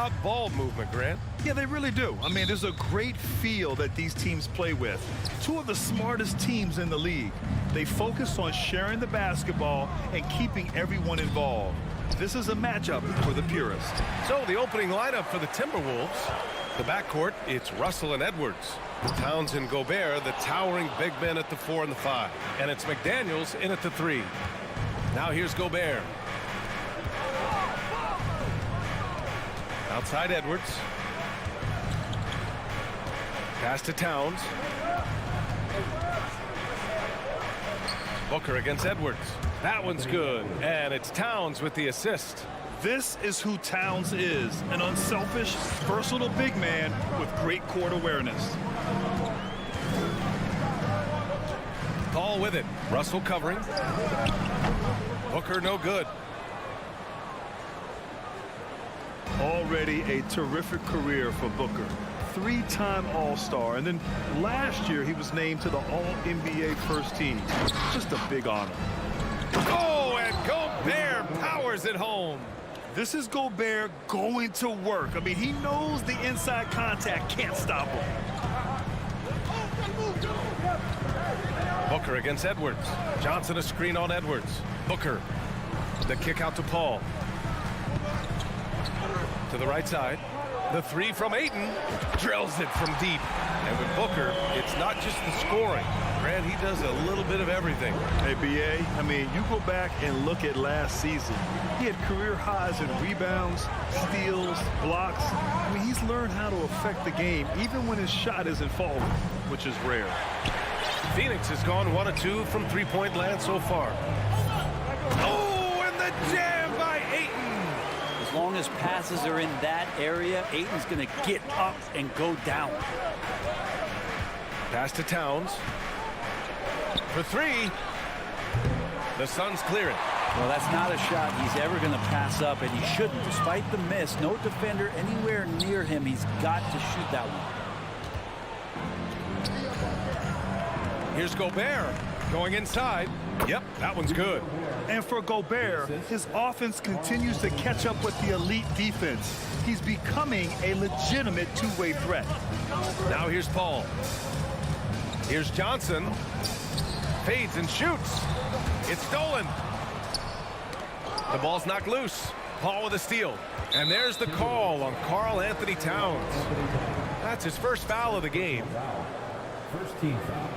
about ball movement, Grant? Yeah, they really do. I mean, there's a great feel that these teams play with. Two of the smartest teams in the league. They focus on sharing the basketball and keeping everyone involved. This is a matchup for the purists. So the opening lineup for the Timberwolves. The backcourt, it's Russell and Edwards. Towns and Gobert, the towering big men at the 4 and the 5. And it's McDaniels in at the 3. Now here's Gobert. Outside Edwards. Pass to Towns. Booker against Edwards. That one's good. And it's Towns with the assist. This is who Towns is, an unselfish, versatile big man with great court awareness. Paul with it. Russell covering. Booker no good. Already a terrific career for Booker. 3-time All-Star, and then last year he was named to the All-NBA first team. Just a big honor. Oh, and Gobert powers it home. This is Gobert going to work. I mean, he knows the inside contact can't stop him. Booker against Edwards. Johnson a screen on Edwards. Booker. The kick out to Paul. To the right side. The 3 from Ayton. Drills it from deep. And with Booker, it's not just the scoring. Grant, he does a little bit of everything. Hey, B.A., I mean, you go back and look at last season. He had career highs in rebounds, steals, blocks. I mean, he's learned how to affect the game, even when his shot isn't falling, which is rare. Phoenix has gone 1 of 2 from three-point land so far. Oh, and the jam by Ayton. As long as passes are in that area, Ayton's going to get up and go down. Pass to Towns. For 3. The Suns clear it. Well, that's not a shot he's ever going to pass up, and he shouldn't. Despite the miss, no defender anywhere near him. He's got to shoot that one. Here's Gobert going inside. Yep, that one's good. And for Gobert, his offense continues to catch up with the elite defense. He's becoming a legitimate two-way threat. Now here's Paul. Here's Johnson. Fades and shoots. It's stolen. The ball's knocked loose. Paul with a steal. And there's the call on Karl Anthony Towns. That's his first foul of the game. First team foul.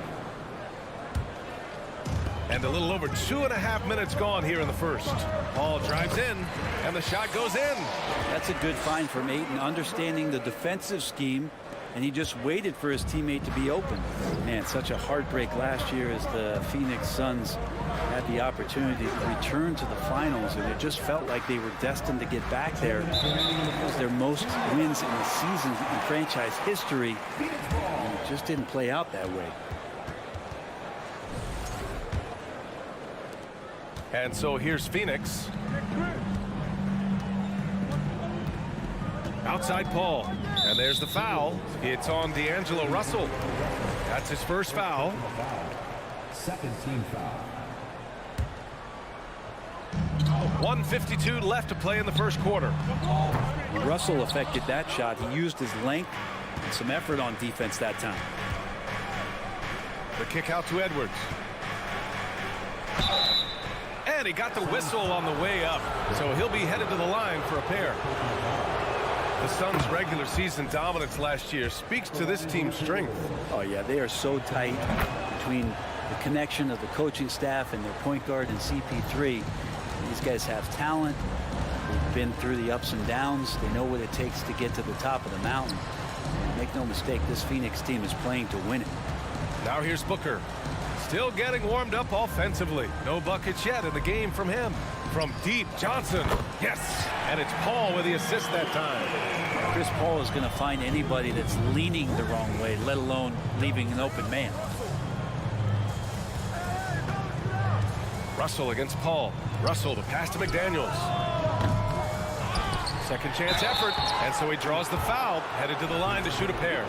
And a little over 2.5 minutes gone here in the first. Paul drives in, and the shot goes in. That's a good find from Ayton, understanding the defensive scheme, and he just waited for his teammate to be open. Man, such a heartbreak last year as the Phoenix Suns had the opportunity to return to the finals, and it just felt like they were destined to get back there. It was their most wins in the season in franchise history, and it just didn't play out that way. And so here's Phoenix. Outside Paul. And there's the foul. It's on D'Angelo Russell. That's his first foul. Second team foul. 1:52 left to play in the first quarter. Russell affected that shot. He used his length and some effort on defense that time. The kick out to Edwards. And he got the whistle on the way up. So he'll be headed to the line for a pair. The Suns' regular season dominance last year speaks to this team's strength. Oh, yeah, they are so tight between the connection of the coaching staff and their point guard and CP3. These guys have talent. They've been through the ups and downs. They know what it takes to get to the top of the mountain. And make no mistake, this Phoenix team is playing to win it. Now here's Booker. Still getting warmed up offensively. No buckets yet in the game from him. From deep, Johnson. Yes. And it's Paul with the assist that time. Chris Paul is going to find anybody that's leaning the wrong way, let alone leaving an open man. Russell against Paul. Russell to pass to McDaniels. Second chance effort. And so he draws the foul. Headed to the line to shoot a pair.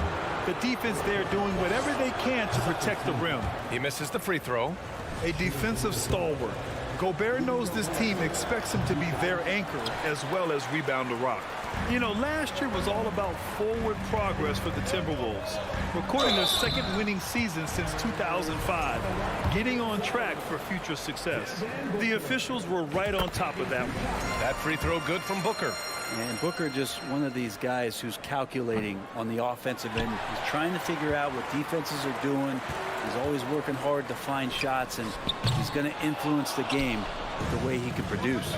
The defense there doing whatever they can to protect the rim. He misses the free throw. A defensive stalwart. Gobert knows this team expects him to be their anchor as well as rebound the rock. You know, last year was all about forward progress for the Timberwolves, recording their second winning season since 2005, getting on track for future success. The officials were right on top of that one. That free throw good from Booker. And Booker just one of these guys who's calculating on the offensive end. He's trying to figure out what defenses are doing. He's always working hard to find shots, and he's going to influence the game with the way he can produce.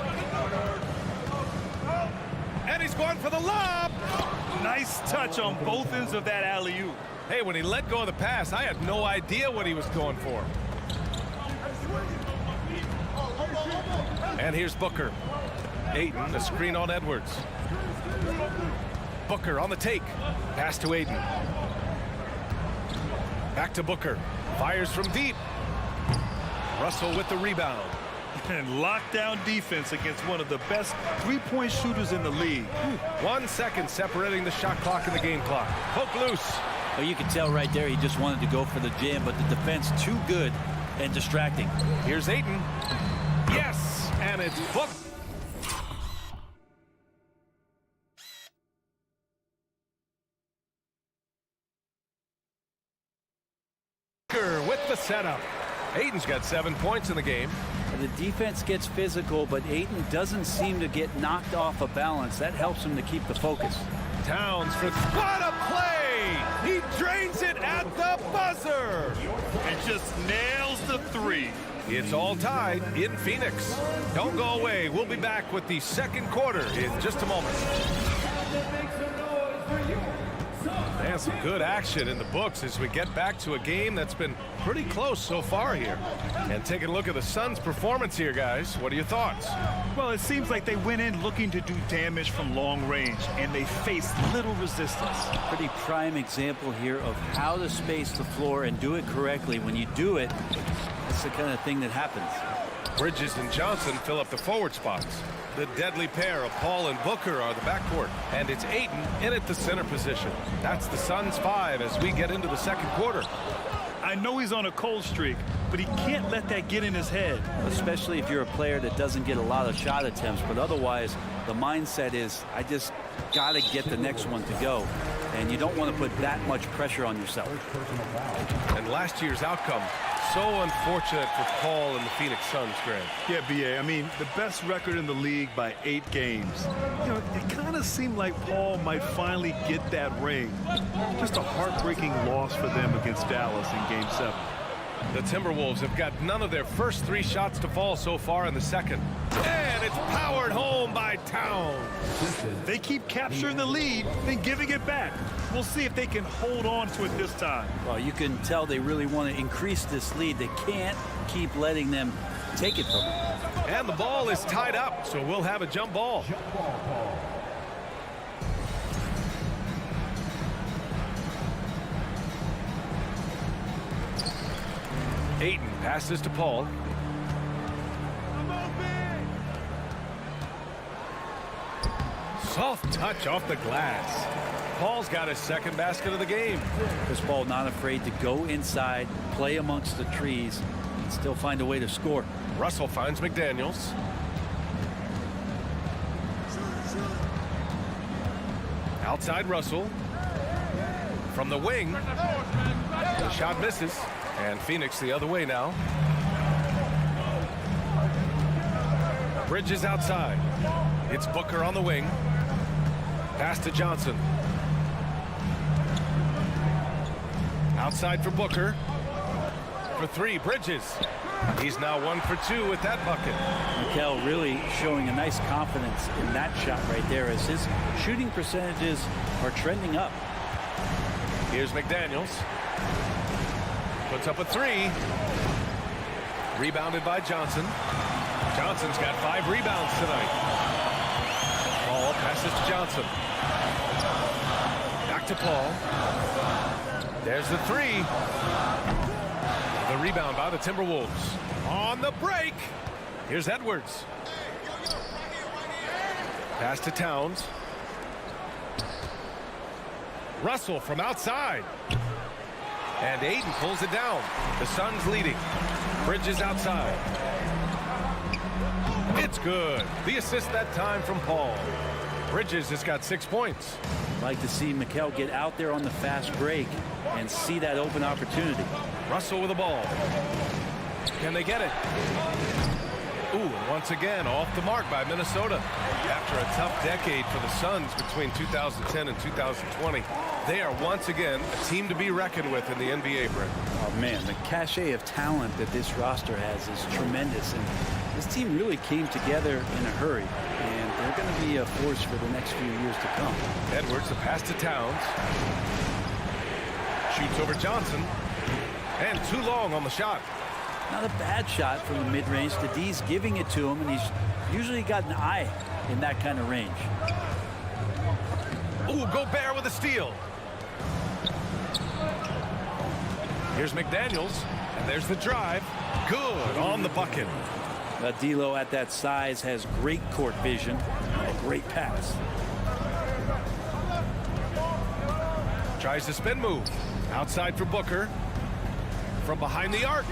And he's going for the lob. Nice touch on both ends of that alley-oop. Hey, when he let go of the pass, I had no idea what he was going for. And here's Booker. Ayton, a screen on Edwards. Booker on the take. Pass to Ayton. Back to Booker. Fires from deep. Russell with the rebound. And lockdown defense against one of the best three-point shooters in the league. 1 second separating the shot clock and the game clock. Poke loose. Well, you can tell right there he just wanted to go for the jam, but the defense too good and distracting. Here's Ayton. Yes, and it's booked. With the setup. Ayton's got 7 points in the game. The defense gets physical, but Ayton doesn't seem to get knocked off of balance. That helps him to keep the focus. Towns for what a play! He drains it at the buzzer! And just nails the three. It's all tied in Phoenix. Don't go away. We'll be back with the second quarter in just a moment. And some good action in the books as we get back to a game that's been pretty close so far here. And taking a look at the Suns' performance here, guys. What are your thoughts? Well, it seems like they went in looking to do damage from long range, and they faced little resistance. Pretty prime example here of how to space the floor and do it correctly. When you do it, that's the kind of thing that happens. Bridges and Johnson fill up the forward spots. The deadly pair of Paul and Booker are the backcourt, and it's Ayton in at the center position. That's the Suns' 5 as we get into the second quarter. I know he's on a cold streak, but he can't let that get in his head. Especially if you're a player that doesn't get a lot of shot attempts, but otherwise the mindset is, I just got to get the next one to go. And you don't want to put that much pressure on yourself. And last year's outcome, so unfortunate for Paul and the Phoenix Suns, Greg. Yeah, B.A., I mean, the best record in the league by 8 games. You know, it kind of seemed like Paul might finally get that ring. Just a heartbreaking loss for them against Dallas in Game 7. The Timberwolves have got none of their first 3 shots to fall so far in the second. And it's powered home by Towns. They keep capturing the lead, then giving it back. We'll see if they can hold on to it this time. Well, you can tell they really want to increase this lead. They can't keep letting them take it from them. And the ball is tied up, so we'll have a jump ball. Ayton passes to Paul. Soft touch off the glass. Paul's got his second basket of the game. Chris Paul not afraid to go inside, play amongst the trees, and still find a way to score. Russell finds McDaniels. Outside Russell. From the wing. The shot misses. And Phoenix the other way now. Bridges outside. It's Booker on the wing. Pass to Johnson. Outside for Booker. For 3, Bridges. He's now 1 for 2 with that bucket. Mikel really showing a nice confidence in that shot right there as his shooting percentages are trending up. Here's McDaniels. Puts up a 3. Rebounded by Johnson. Johnson's got 5 rebounds tonight. Paul passes to Johnson. Back to Paul. There's the 3. The rebound by the Timberwolves. On the break. Here's Edwards. Pass to Towns. Russell from outside. And Ayton pulls it down. The Suns leading. Bridges outside. It's good. The assist that time from Paul. Bridges has got 6 points. Like to see Mikal get out there on the fast break and see that open opportunity. Russell with the ball. Can they get it? Ooh, and once again, off the mark by Minnesota. After a tough decade for the Suns between 2010 and 2020, they are once again a team to be reckoned with in the NBA, Brent. Oh, man, the cachet of talent that this roster has is tremendous. And this team really came together in a hurry. And they're going to be a force for the next few years to come. Edwards, the pass to Towns. Shoots over Johnson. And too long on the shot. Not a bad shot from the mid-range. The D's giving it to him, and he's usually got an eye in that kind of range. Ooh, Gobert with a steal. Here's McDaniels, and there's the drive. Good on the bucket. D'Lo at that size has great court vision and a great pass. Tries to spin move. Outside for Booker. From behind the arc.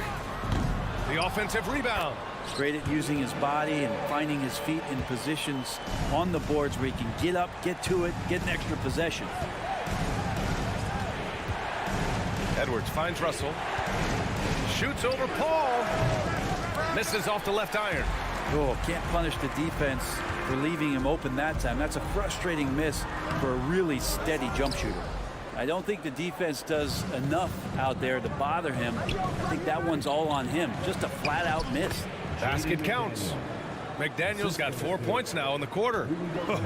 The offensive rebound. Great at using his body and finding his feet in positions on the boards where he can get up, get to it, get an extra possession. Edwards finds Russell. Shoots over Paul. Misses off the left iron. Oh, can't punish the defense for leaving him open that time. That's a frustrating miss for a really steady jump shooter. I don't think the defense does enough out there to bother him. I think that one's all on him. Just a flat-out miss. Basket counts. McDaniels got 4 points now in the quarter.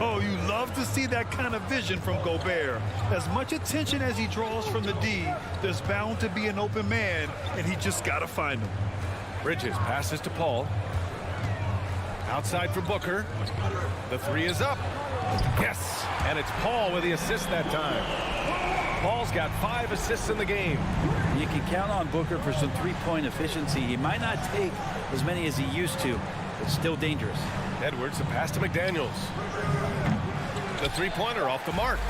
Oh, you love to see that kind of vision from Gobert. As much attention as he draws from the D, there's bound to be an open man, and he just got to find him. Bridges passes to Paul. Outside for Booker. The three is up. Yes, and it's Paul with the assist that time. Paul's got 5 assists in the game. You can count on Booker for some three-point efficiency. He might not take as many as he used to, but still dangerous. Edwards, the pass to McDaniels. The three-pointer off the mark.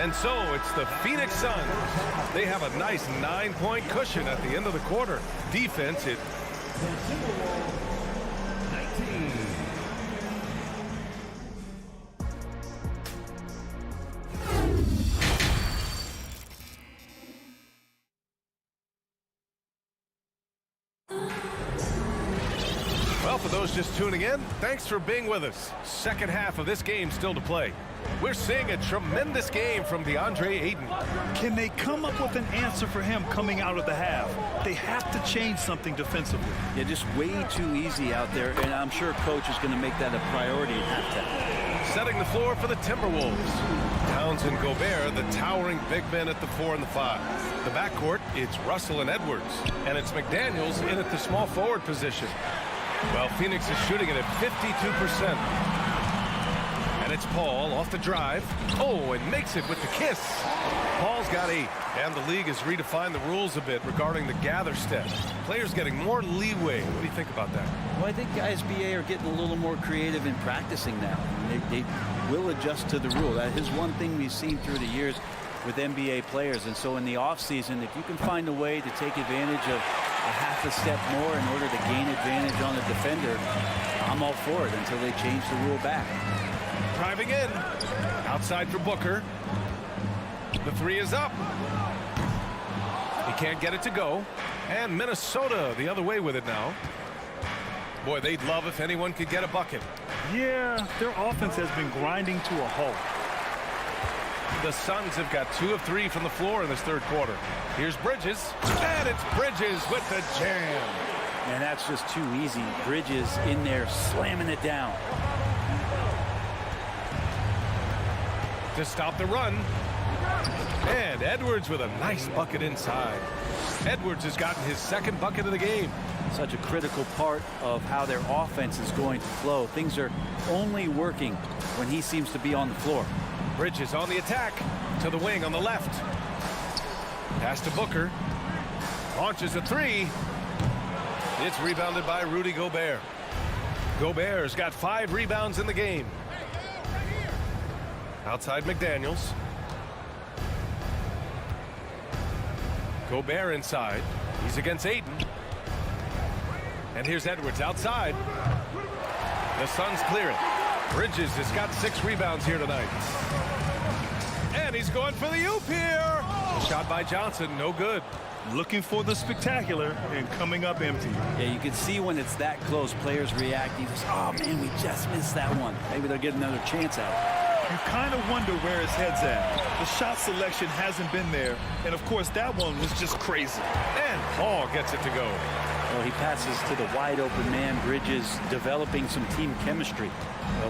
And so it's the Phoenix Suns. They have a nice 9-point cushion at the end of the quarter. Defense, it... Well, for those just tuning in, thanks for being with us. Second half of this game still to play. We're seeing a tremendous game from DeAndre Ayton. Can they come up with an answer for him coming out of the half? They have to change something defensively. Yeah, just way too easy out there, and I'm sure coach is going to make that a priority at halftime. Setting the floor for the Timberwolves. Towns and Gobert, the towering big men at the 4 and the 5. The backcourt, it's Russell and Edwards, and it's McDaniels in at the small forward position. Well, Phoenix is shooting it at 52%. And it's Paul off the drive. Oh, and makes it with the kiss. Paul's got 8. And the league has redefined the rules a bit regarding the gather step. Players getting more leeway. What do you think about that? Well, I think guys BA are getting a little more creative in practicing now. They will adjust to the rule. That is one thing we've seen through the years with NBA players. And so in the offseason, if you can find a way to take advantage of a half a step more in order to gain advantage on the defender, I'm all for it until they change the rule back. Driving in. Outside for Booker. The three is up. He can't get it to go. And Minnesota the other way with it now. Boy, they'd love if anyone could get a bucket. Yeah, their offense has been grinding to a halt. The Suns have got 2 of 3 from the floor in this third quarter. Here's Bridges. And it's Bridges with the jam. And that's just too easy. Bridges in there slamming it down. To stop the run. And Edwards with a nice bucket inside. Edwards has gotten his 2nd bucket of the game. Such a critical part of how their offense is going to flow. Things are only working when he seems to be on the floor. Bridges on the attack. To the wing on the left. Pass to Booker. Launches a 3. It's rebounded by Rudy Gobert. Gobert's got 5 rebounds in the game. Outside McDaniels. Gobert inside. He's against Ayton. And here's Edwards outside. The Suns clear it. Bridges has got 6 rebounds here tonight. And he's going for the oop here. The shot by Johnson, no good. Looking for the spectacular and coming up empty. Yeah, you can see when it's that close, players react. You just, oh man, we just missed that one. Maybe they'll get another chance at it. You kind of wonder where his head's at. The shot selection hasn't been there. And of course, that one was just crazy. And Paul gets it to go. Well, he passes to the wide open man. Bridges developing some team chemistry.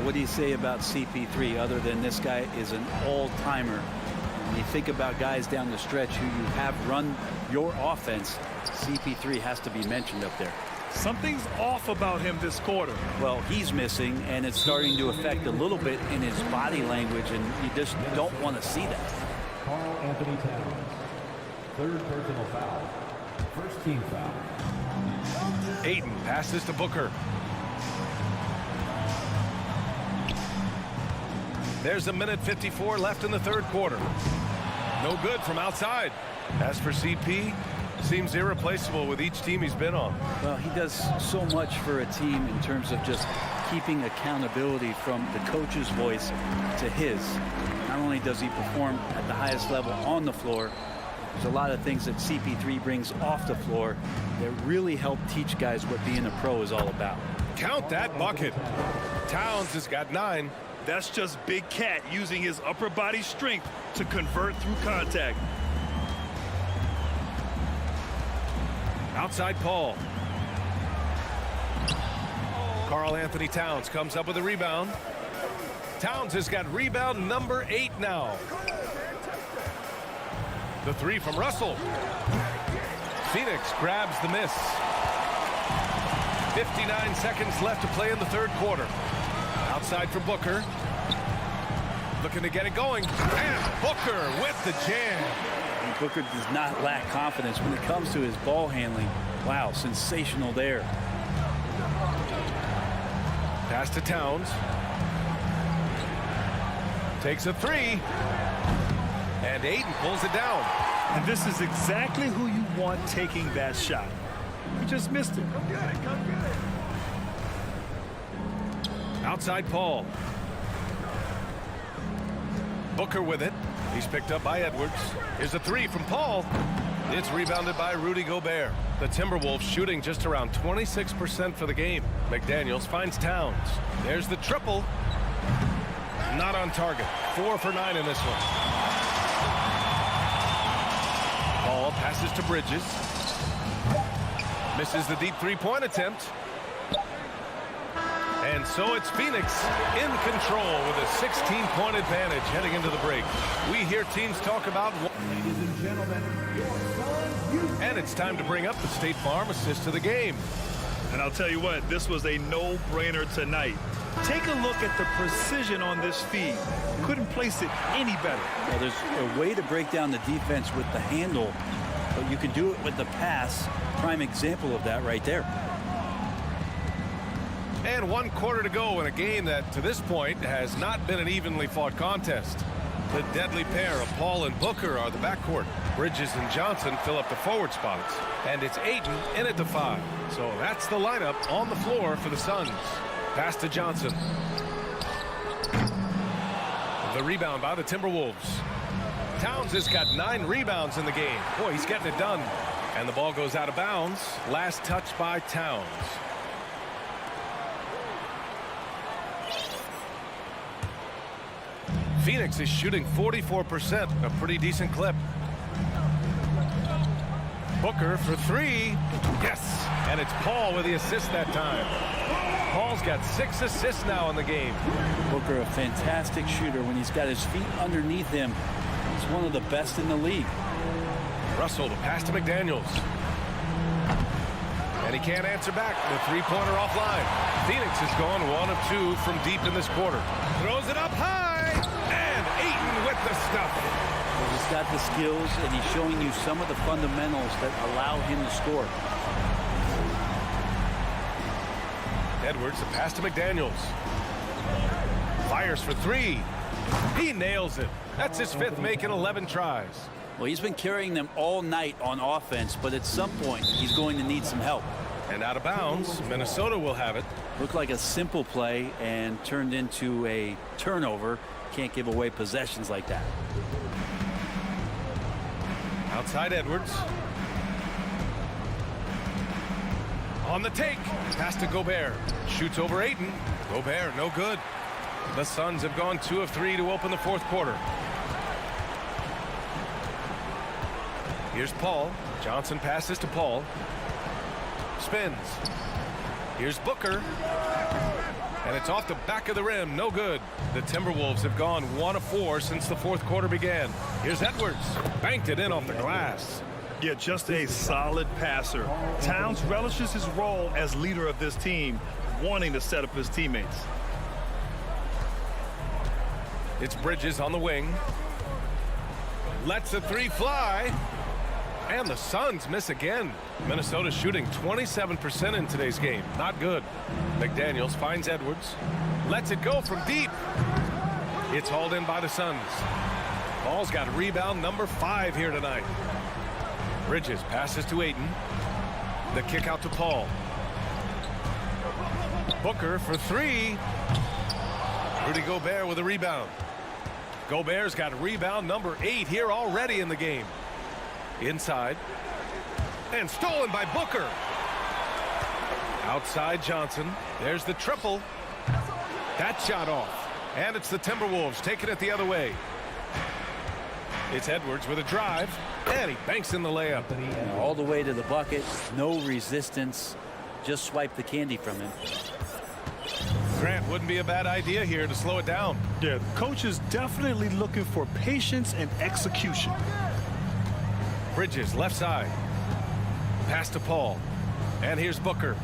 What do you say about CP3 other than this guy is an all-timer? When you think about guys down the stretch who you have run your offense, CP3 has to be mentioned up there. Something's off about him this quarter. Well, he's missing, and it's starting to affect a little bit in his body language, and you just don't want to see that. Carl Anthony Towns. Third personal foul. First team foul. Ayton passes to Booker. There's a minute 54 left in the third quarter. No good from outside. As for CP, seems irreplaceable with each team he's been on. Well, he does so much for a team in terms of just keeping accountability from the coach's voice to his. Not only does he perform at the highest level on the floor, there's a lot of things that CP3 brings off the floor that really help teach guys what being a pro is all about. Count that bucket. Towns has got 9. That's just Big Cat using his upper body strength to convert through contact. Outside Paul. Carl Anthony Towns comes up with a rebound. Towns has got rebound number 8 now. The 3 from Russell. Phoenix grabs the miss. 59 seconds left to play in the third quarter. Outside for Booker. Looking to get it going. And Booker with the jam. And Booker does not lack confidence when it comes to his ball handling. Wow, sensational there. Pass to Towns. Takes a 3. And Ayton pulls it down. And this is exactly who you want taking that shot. He just missed it. Outside Paul. Booker with it. He's picked up by Edwards. Here's a 3 from Paul. It's rebounded by Rudy Gobert. The Timberwolves shooting just around 26% for the game. McDaniels finds Towns. There's the triple. Not on target. 4 for 9 in this one. Paul passes to Bridges. Misses the deep 3-point attempt. And so it's Phoenix in control with a 16-point advantage heading into the break. We hear teams talk about... Ladies and gentlemen, your son, and it's time to bring up the State Farm assist of the game. And I'll tell you what, this was a no-brainer tonight. Take a look at the precision on this feed. Couldn't place it any better. Well, there's a way to break down the defense with the handle, but you can do it with the pass. Prime example of that right there. And 1 quarter to go in a game that, to this point, has not been an evenly fought contest. The deadly pair of Paul and Booker are the backcourt. Bridges and Johnson fill up the forward spots. And it's Ayton in at the 5. So that's the lineup on the floor for the Suns. Pass to Johnson. The rebound by the Timberwolves. Towns has got 9 rebounds in the game. Boy, he's getting it done. And the ball goes out of bounds. Last touch by Towns. Phoenix is shooting 44%, a pretty decent clip. Booker for 3. Yes, and it's Paul with the assist that time. Paul's got 6 assists now in the game. Booker, a fantastic shooter when he's got his feet underneath him. He's one of the best in the league. Russell to pass to McDaniels. And he can't answer back. The 3-pointer offline. Phoenix is going 1 of 2 from deep in this quarter. Throws it up high. And Ayton with the stuff. Well, he's got the skills, and he's showing you some of the fundamentals that allow him to score. Edwards, a pass to McDaniels. Fires for 3. He nails it. That's his 5th make in 11 tries. Well, he's been carrying them all night on offense, but at some point, he's going to need some help. And out of bounds. Minnesota will have it. Looked like a simple play and turned into a turnover. Can't give away possessions like that. Outside Edwards. On the take. Pass to Gobert. Shoots over Ayton. Gobert, no good. The Suns have gone 2 of 3 to open the fourth quarter. Here's Paul. Johnson passes to Paul. Spins. Here's Booker. And it's off the back of the rim. No good. The Timberwolves have gone 1 of 4 since the fourth quarter began. Here's Edwards. Banked it in off the glass. Yeah, just a solid passer. Towns relishes his role as leader of this team, wanting to set up his teammates. It's Bridges on the wing. Lets the three fly. And the Suns miss again. Minnesota shooting 27% in today's game. Not good. McDaniels finds Edwards. Lets it go from deep. It's hauled in by the Suns. Ball's got rebound number 5 here tonight. Bridges passes to Ayton. The kick out to Paul. Booker for 3. Rudy Gobert with a rebound. Gobert's got rebound number 8 here already in the game. Inside. And stolen by Booker. Outside Johnson. There's the triple. That shot off. And it's the Timberwolves taking it the other way. It's Edwards with a drive. And he banks in the layup. All the way to the bucket. No resistance. Just swipe the candy from him. Grant, wouldn't be a bad idea here to slow it down. Yeah, the coach is definitely looking for patience and execution. Bridges left side. Pass to Paul. And here's Booker.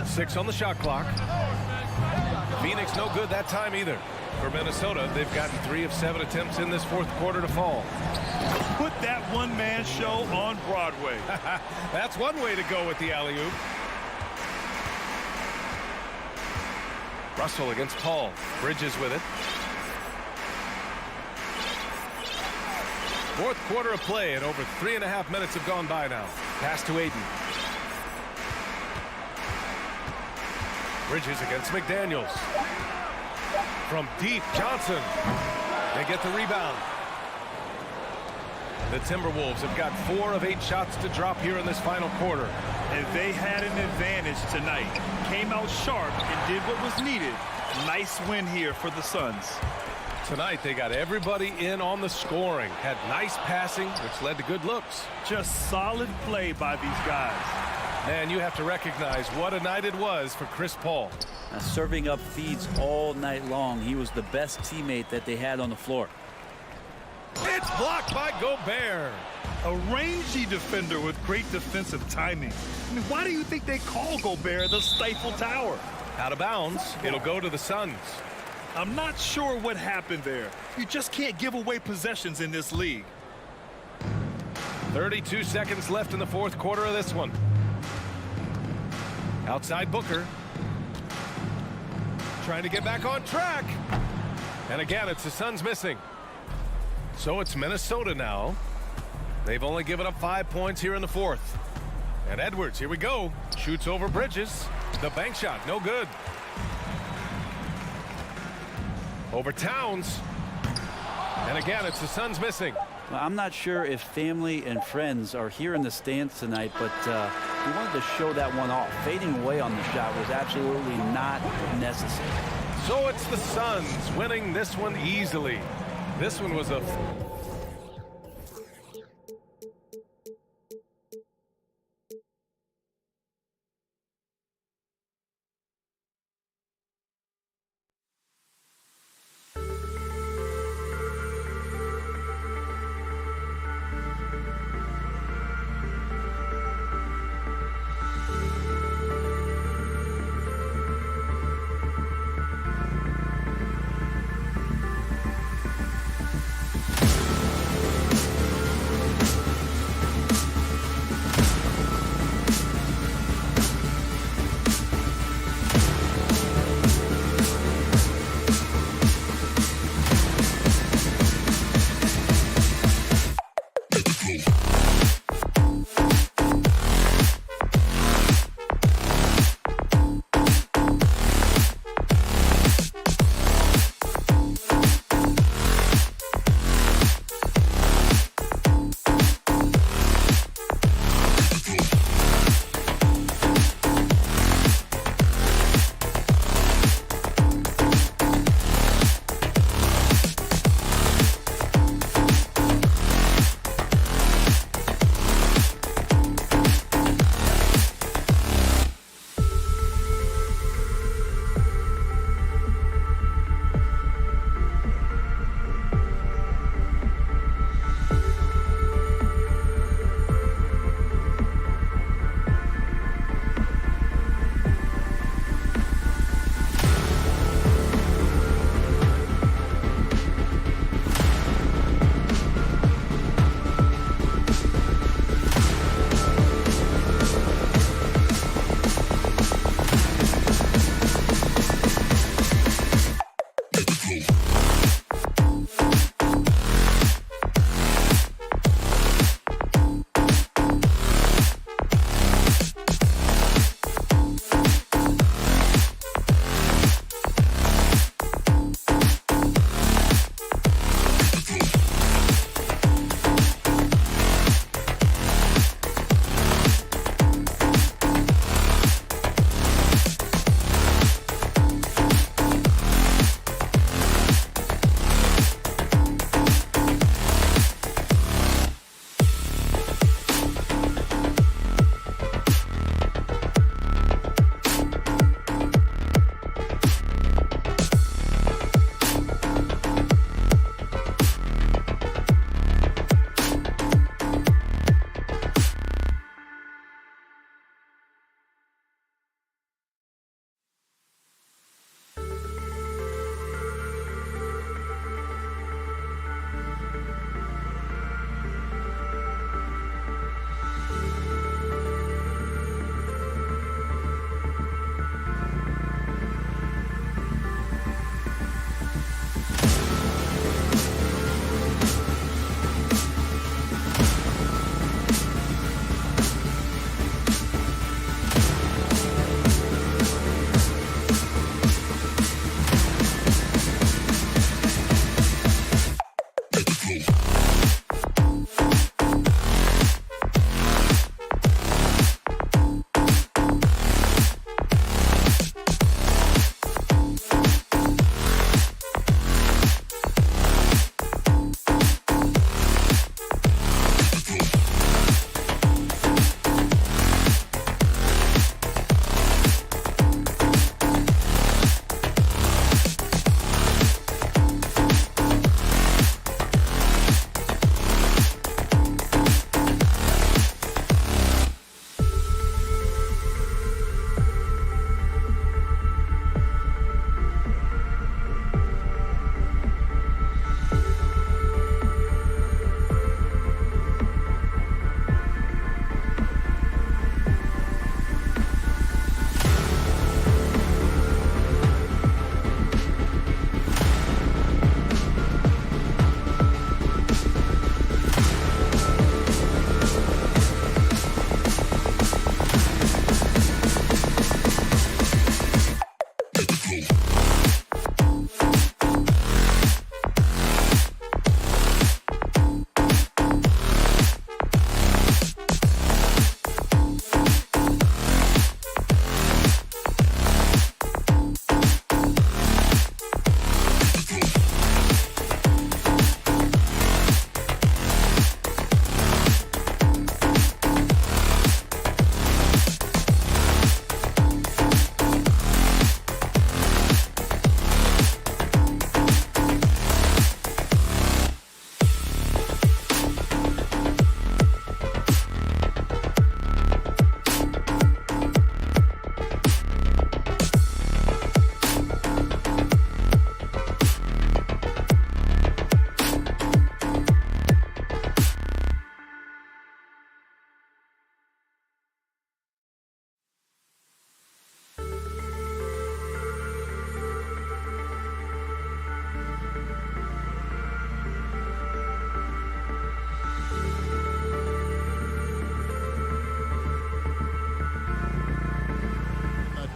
6 on the shot clock. Phoenix no good that time either. For Minnesota, they've gotten 3 of 7 attempts in this fourth quarter to fall. Put that one-man show on Broadway. That's one way to go with the alley-oop. Russell against Paul. Bridges with it. Fourth quarter of play and over 3.5 minutes have gone by now. Pass to Ayton. Bridges against McDaniels. From deep, Johnson. They get the rebound. The Timberwolves have got 4 of 8 shots to drop here in this final quarter. And they had an advantage tonight. Came out sharp and did what was needed. Nice win here for the Suns. Tonight they got everybody in on the scoring. Had nice passing, which led to good looks. Just solid play by these guys. And you have to recognize what a night it was for Chris Paul. Serving up feeds all night long. He was the best teammate that they had on the floor. It's blocked by Gobert. A rangy defender with great defensive timing. I mean, why do you think they call Gobert the Stifle Tower? Out of bounds. It'll go to the Suns. I'm not sure what happened there. You just can't give away possessions in this league. 32 seconds left in the fourth quarter of this one. Outside Booker. Trying to get back on track. And again, it's the Suns missing. So it's Minnesota now. They've only given up 5 points here in the fourth. And Edwards, here we go. Shoots over Bridges. The bank shot, no good. Over Towns. And again, it's the Suns missing. Well, I'm not sure if family and friends are here in the stands tonight, but we wanted to show that one off. Fading away on the shot was absolutely not necessary. So it's the Suns winning this one easily. This one was a...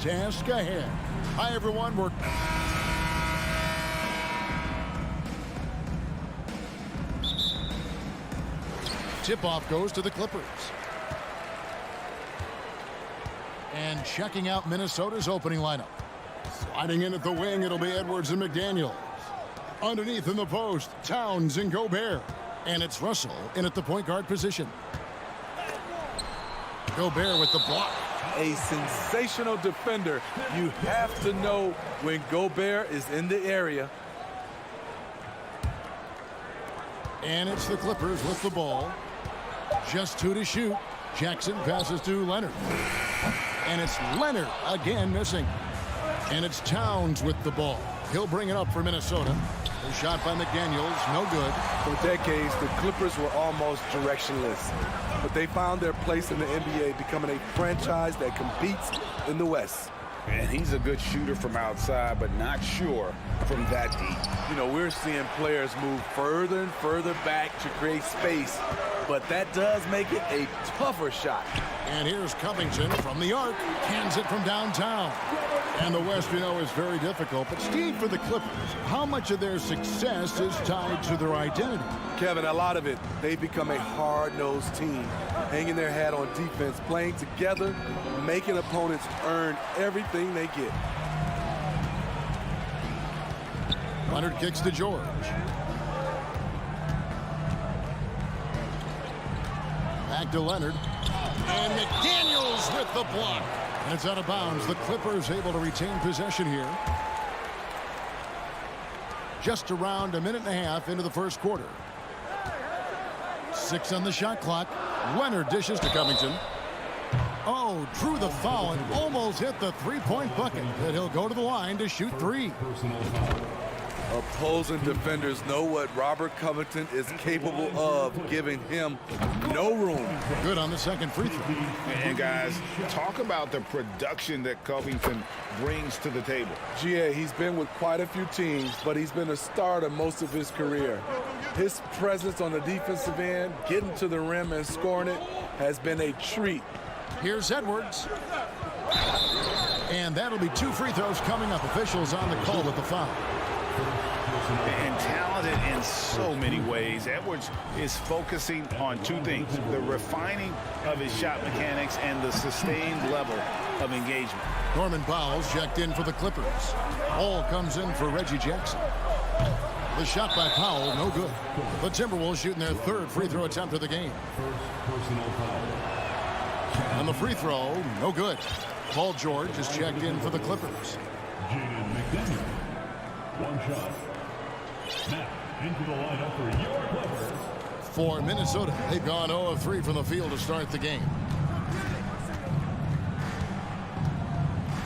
task ahead. Hi, everyone. We're tip-off goes to the Clippers. And checking out Minnesota's opening lineup. Sliding in at the wing, it'll be Edwards and McDaniels. Underneath in the post, Towns and Gobert. And it's Russell in at the point guard position. Gobert with the block. A sensational defender. You have to know when Gobert is in the area. And it's the Clippers with the ball. Just 2 to shoot. Jackson passes to Leonard. And it's Leonard again missing. And it's Towns with the ball. He'll bring it up for Minnesota. A shot by McDaniels, no good. For decades, the Clippers were almost directionless. But they found their place in the NBA, becoming a franchise that competes in the West. And he's a good shooter from outside, but not sure from that deep. You know, we're seeing players move further and further back to create space, but that does make it a tougher shot. And here's Covington from the arc. Cans it from downtown. And the West, you know, is very difficult. But Steve, for the Clippers, how much of their success is tied to their identity? Kevin, a lot of it. They've become a hard-nosed team, hanging their hat on defense, playing together, making opponents earn everything they get. Leonard kicks to George. Back to Leonard. And McDaniels with the block. And it's out of bounds. The Clippers able to retain possession here. Just around a minute and a half into the first quarter. 6 on the shot clock. Leonard dishes to Covington. Oh, drew the foul and almost hit the three-point bucket. But he'll go to the line to shoot 3. Opposing defenders know what Robert Covington is capable of, giving him no room. Good on the second free throw. And guys, talk about the production that Covington brings to the table. GA, he's been with quite a few teams, but he's been a starter most of his career. His presence on the defensive end, getting to the rim and scoring it, has been a treat. Here's Edwards. And that'll be 2 free throws coming up. Officials on the call with the foul. And talented in so many ways. Edwards is focusing on 2 things: the refining of his shot mechanics and the sustained level of engagement. Norman Powell's checked in for the Clippers. Ball comes in for Reggie Jackson. The shot by Powell, no good. The Timberwolves shooting their 3rd free throw attempt of the game. And the free throw, no good. Paul George is checked in for the Clippers. One shot. Now into the lineup for your Clippers. For Minnesota, they've gone 0 of 3 from the field to start the game.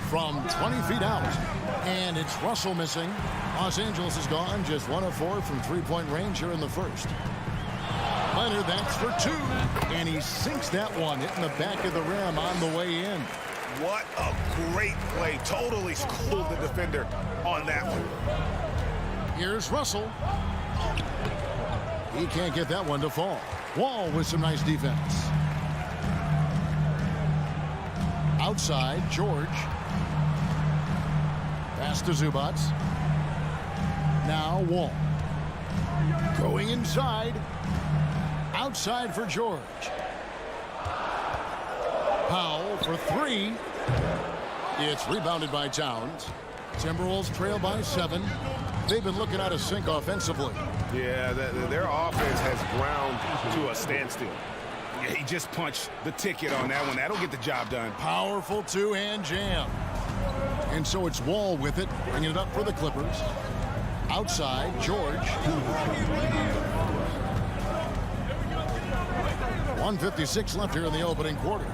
From 20 feet out, and it's Russell missing. Los Angeles is gone just 1 of 4 from three-point range here in the first. Leonard, that's for 2, and he sinks that one, hitting the back of the rim on the way in. What a great play. Totally schooled the defender on that one. Here's Russell. He can't get that one to fall. Wall with some nice defense. Outside, George. Pass to Zubac. Now Wall. Going inside. Outside for George. Powell for 3. It's rebounded by Towns. Timberwolves trail by 7. They've been looking out of sync offensively. Yeah, their offense has ground to a standstill. Yeah, he just punched the ticket on that one. That'll get the job done. Powerful 2-hand jam. And so it's Wall with it, bringing it up for the Clippers. Outside, George. 1:56 left here in the opening quarter.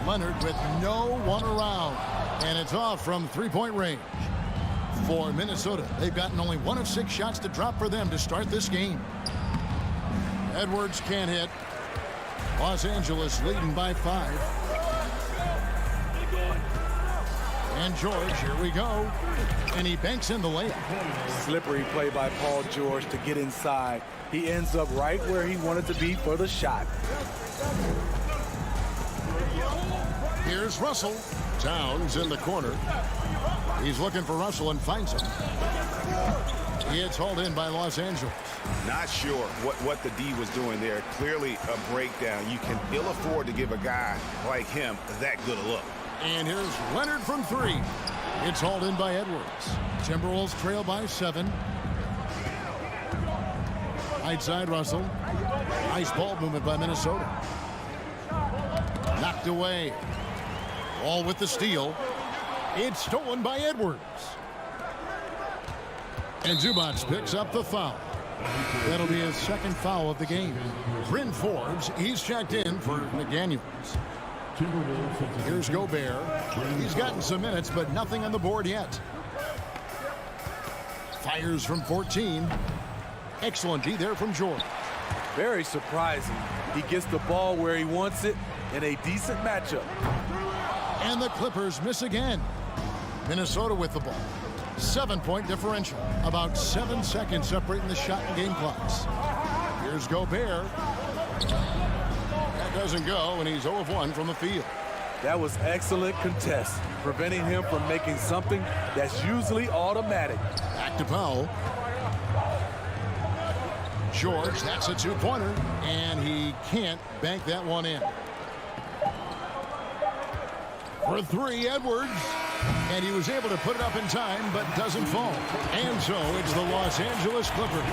Leonard with no one around. And it's off from three-point range. For Minnesota, they've gotten only 1 of 6 shots to drop for them to start this game. Edwards can't hit. Los Angeles leading by 5. And George, here we go. And he banks in the layup. Slippery play by Paul George to get inside. He ends up right where he wanted to be for the shot. Here's Russell. Towns in the corner. He's looking for Russell and finds him. It's hauled in by Los Angeles. Not sure what the D was doing there. Clearly a breakdown. You can ill afford to give a guy like him that good a look. And here's Leonard from three. It's hauled in by Edwards. Timberwolves trail by 7. Right side Russell. Nice ball movement by Minnesota. Knocked away. Wall with the steal. It's stolen by Edwards. And Zubac picks up the foul. That'll be his second foul of the game. Bryn Forbes, he's checked in for McDaniels. Here's Gobert. He's gotten some minutes, but nothing on the board yet. Fires from 14. Excellent D there from Jordan. Very surprising. He gets the ball where he wants it in a decent matchup. And the Clippers miss again. Minnesota with the ball. 7-point differential. About 7 seconds separating the shot and game clocks. Here's Gobert. That doesn't go, and he's 0 of 1 from the field. That was excellent contest, preventing him from making something that's usually automatic. Back to Powell. George, that's a 2-pointer, and he can't bank that one in. For 3, Edwards. And he was able to put it up in time, but doesn't fall. And so it's the Los Angeles Clippers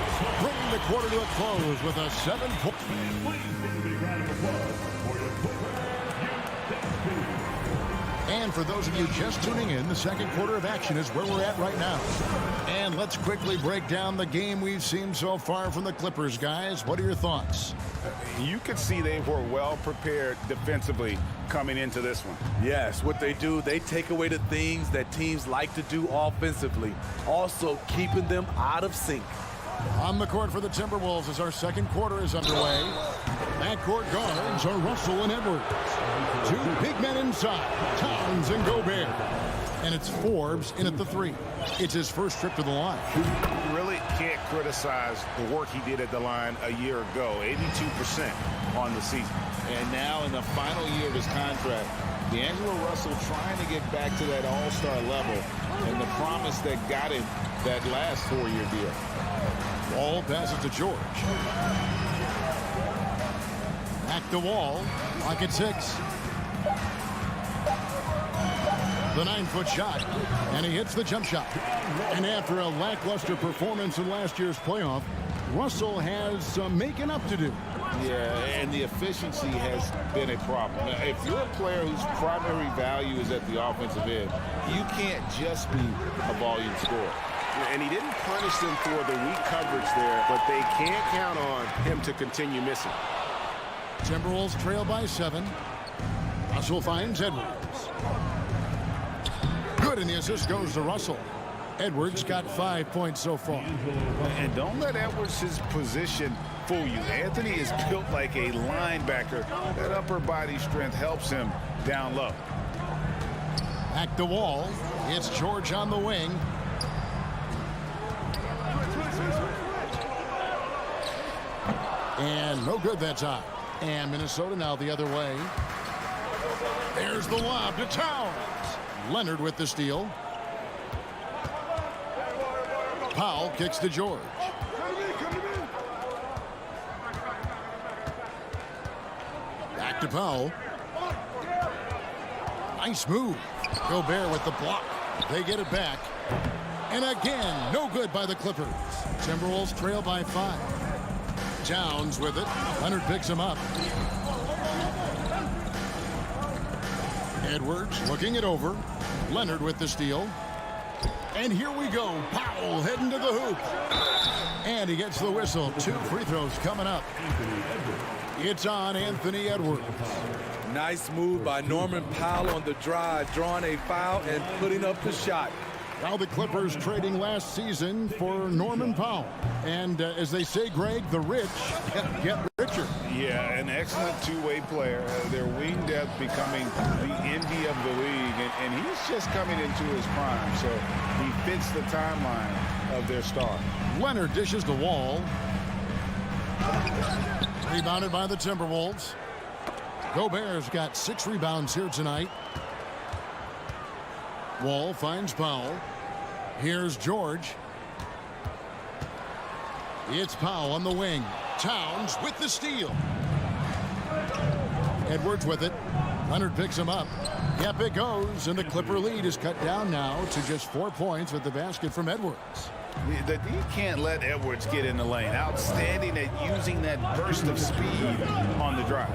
bringing the quarter to a close with a 7-point. And for those of you just tuning in, the second quarter of action is where we're at right now. And let's quickly break down the game we've seen so far from the Clippers, guys. What are your thoughts? You could see they were well prepared defensively coming into this one. Yes, what they do, they take away the things that teams like to do offensively, also keeping them out of sync. On the court for the Timberwolves as our second quarter is underway. Backcourt guards are Russell and Edwards. 2 big men inside, Towns and Gobert. And it's Forbes in at the 3. It's his first trip to the line. You really can't criticize the work he did at the line a year ago. 82% on the season. And now in the final year of his contract, D'Angelo Russell trying to get back to that all-star level and the promise that got him that last 4-year deal. Wall passes to George. Back to Wall. Lock at 6. The 9-foot shot. And he hits the jump shot. And after a lackluster performance in last year's playoff, Russell has some making up to do. Yeah, and the efficiency has been a problem. Now, if you're a player whose primary value is at the offensive end, you can't just be a volume scorer. And he didn't punish them for the weak coverage there, but they can't count on him to continue missing. Timberwolves trail by 7. Russell finds Edwards. Good, and the assist goes to Russell. Edwards got 5 points so far. And don't let Edwards' position fool you. Anthony is built like a linebacker. That upper body strength helps him down low. Back to Wall. It's George on the wing. And no good that time. And Minnesota now the other way. There's the lob to Towns. Leonard with the steal. Powell kicks to George. Back to Powell. Nice move. Gobert with the block. They get it back. And again, no good by the Clippers. Timberwolves trail by 5. Towns with it. Leonard picks him up. Edwards looking it over. Leonard with the steal. And here we go. Powell heading to the hoop. And he gets the whistle. 2 free throws coming up. It's on Anthony Edwards. Nice move by Norman Powell on the drive, drawing a foul and putting up the shot. Now the Clippers trading last season for Norman Powell. And as they say, Greg, the rich get richer. Yeah, an excellent two-way player. Their wing depth becoming the envy of the league. And he's just coming into his prime. So he fits the timeline of their star. Leonard dishes the Wall. Rebounded by the Timberwolves. Gobert's got 6 rebounds here tonight. Wall finds Powell. Here's George. It's Powell on the wing. Towns with the steal. Edwards with it. Leonard picks him up. Yep, it goes, and the Clipper lead is cut down now to just 4 points with the basket from Edwards. You can't let Edwards get in the lane. Outstanding at using that burst of speed on the drive.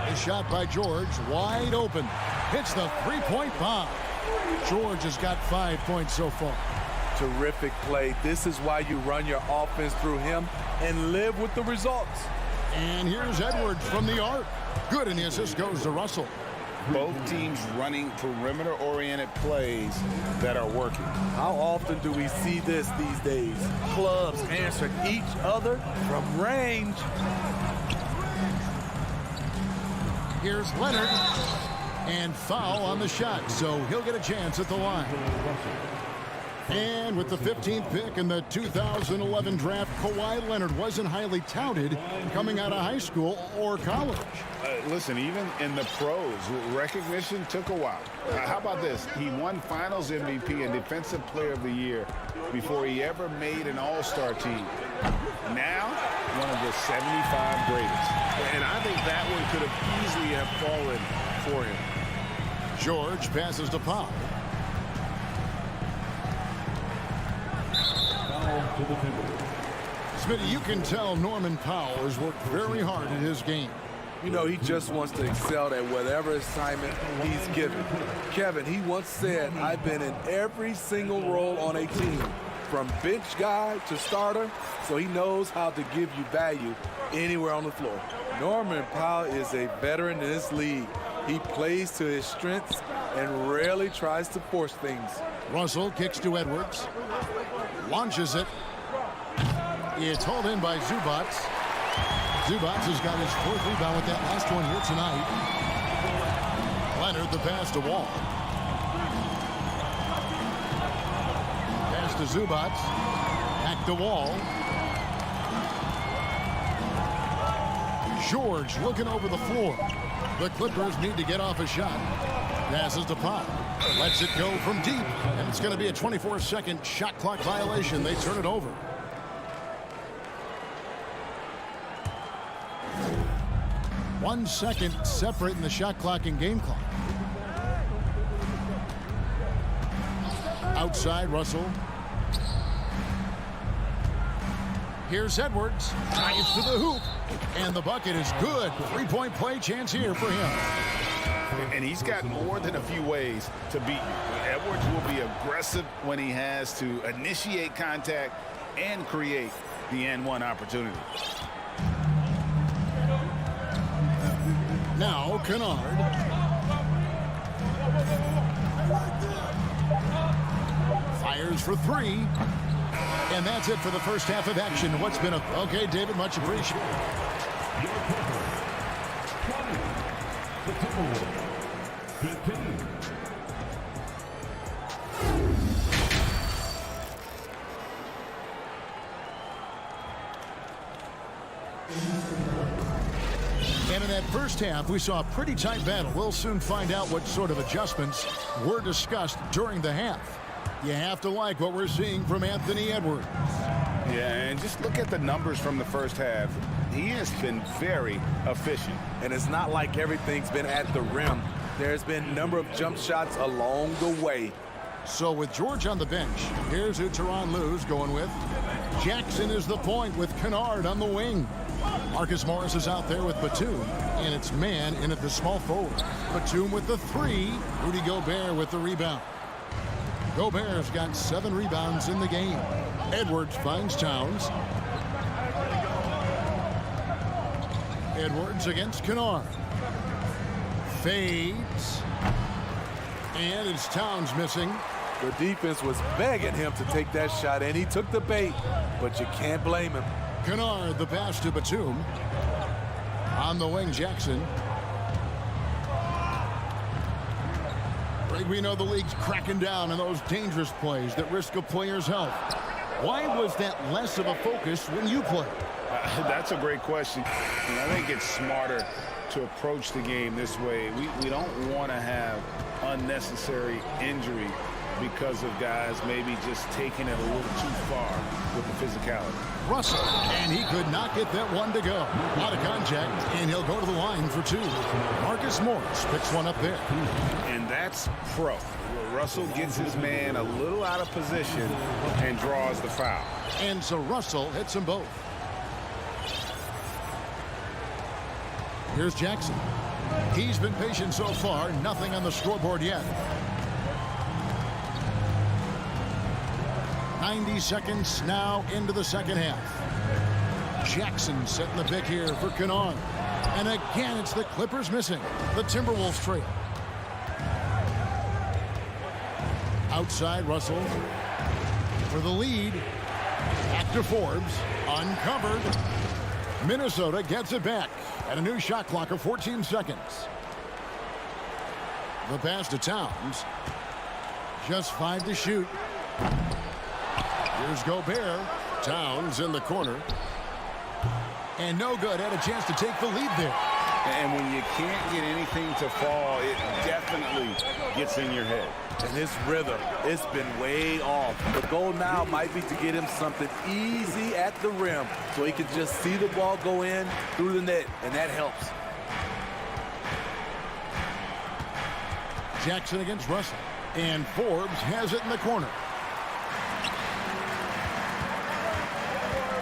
A shot by George, wide open. Hits the three-point bomb. George has got 5 points so far. Terrific play. This is why you run your offense through him and live with the results. And here's Edwards from the arc. Good, and the assist goes to Russell. Both teams running perimeter-oriented plays that are working. How often do we see this these days? Clubs answering each other from range. Here's Leonard. And foul on the shot, so he'll get a chance at the line. And with the 15th pick in the 2011 draft, Kawhi Leonard wasn't highly touted coming out of high school or college. Listen, even in the pros, recognition took a while. How about this? He won Finals MVP and Defensive Player of the Year before he ever made an All-Star team. Now, one of the 75 greatest. And I think that one could have easily have fallen for him. George passes to Pop. To the Timberwolves. Smitty, you can tell Norman Powell has worked very hard at his game. You know, he just wants to excel at whatever assignment he's given. Kevin, he once said, I've been in every single role on a team, from bench guy to starter, so he knows how to give you value anywhere on the floor. Norman Powell is a veteran in this league. He plays to his strengths and rarely tries to force things. Russell kicks to Edwards. Launches it. It's hauled in by Zubats. Zubats has got his 4th rebound with that last one here tonight. Leonard the pass to Wall. Pass to Zubats. Back to Wall. George looking over the floor. The Clippers need to get off a shot. Passes to Pop. Lets it go from deep. And it's going to be a 24-second shot clock violation. They turn it over. One second separating the shot clock and game clock. Outside, Russell. Here's Edwards. Drives to the hoop. And the bucket is good. 3-point play chance here for him. And he's got more than a few ways to beat you. Edwards will be aggressive when he has to initiate contact and create the and-one opportunity. Now Kennard. Fires for 3. And that's it for the first half of action. What's been a... Okay, David, much appreciated. The Timberwolves. 15. And in that first half, we saw a pretty tight battle. We'll soon find out what sort of adjustments were discussed during the half. You have to like what we're seeing from Anthony Edwards. Yeah, and just look at the numbers from the first half. He has been very efficient. And it's not like everything's been at the rim. There's been a number of jump shots along the way. So with George on the bench, here's who Tyronn Lue's going with. Jackson is the point with Kennard on the wing. Marcus Morris is out there with Batum, and it's man in at the small forward. Batum with the 3, Rudy Gobert with the rebound. Gobert's got 7 rebounds in the game. Edwards finds Towns. Edwards against Kennard. Fades. And it's Towns missing. The defense was begging him to take that shot, and he took the bait, but you can't blame him. Kennard, the pass to Batum. On the wing, Jackson. We know the league's cracking down on those dangerous plays that risk a player's health. Why was that less of a focus when you played? That's a great question. I think it's smarter to approach the game this way. We don't want to have unnecessary injury because of guys maybe just taking it a little too far with the physicality. Russell, and he could not get that one to go. Out of contact, and he'll go to the line for two. Marcus Morris picks one up there. And that's pro. Russell gets his man a little out of position and draws the foul. And so Russell hits them both. Here's Jackson. He's been patient so far. Nothing on the scoreboard yet. 90 seconds now into the second half. Jackson setting the pick here for Kennard. And again, it's the Clippers missing. The Timberwolves trail. Outside, Russell for the lead. Back to Forbes. Uncovered. Minnesota gets it back. And a new shot clock of 14 seconds. The pass to Towns. Just 5 to shoot. Here's Gobert. Towns in the corner. And no good. Had a chance to take the lead there. And when you can't get anything to fall, it definitely gets in your head. And his rhythm, it's been way off. The goal now might be to get him something easy at the rim so he can just see the ball go in through the net, and that helps. Jackson against Russell. And Forbes has it in the corner.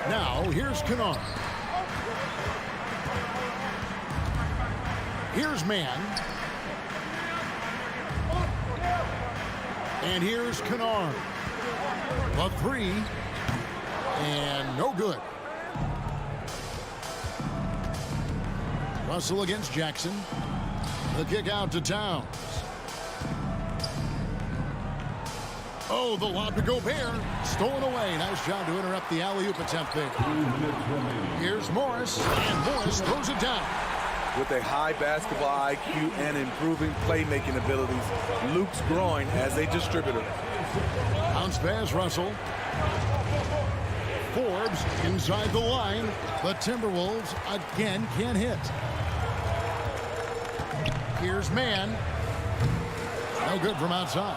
Now, here's Kennard. Here's Mann. And here's Kennard. A three. And no good. Russell against Jackson. The kick out to Towns. Oh, the lob to Gobert. Stolen away. Nice job to interrupt the alley-oop attempt there. Here's Morris. And Morris throws it down. With a high basketball IQ and improving playmaking abilities, Luke's growing as a distributor. Bounce pass, Russell. Forbes inside the line. The Timberwolves again can't hit. Here's Mann. No good from outside.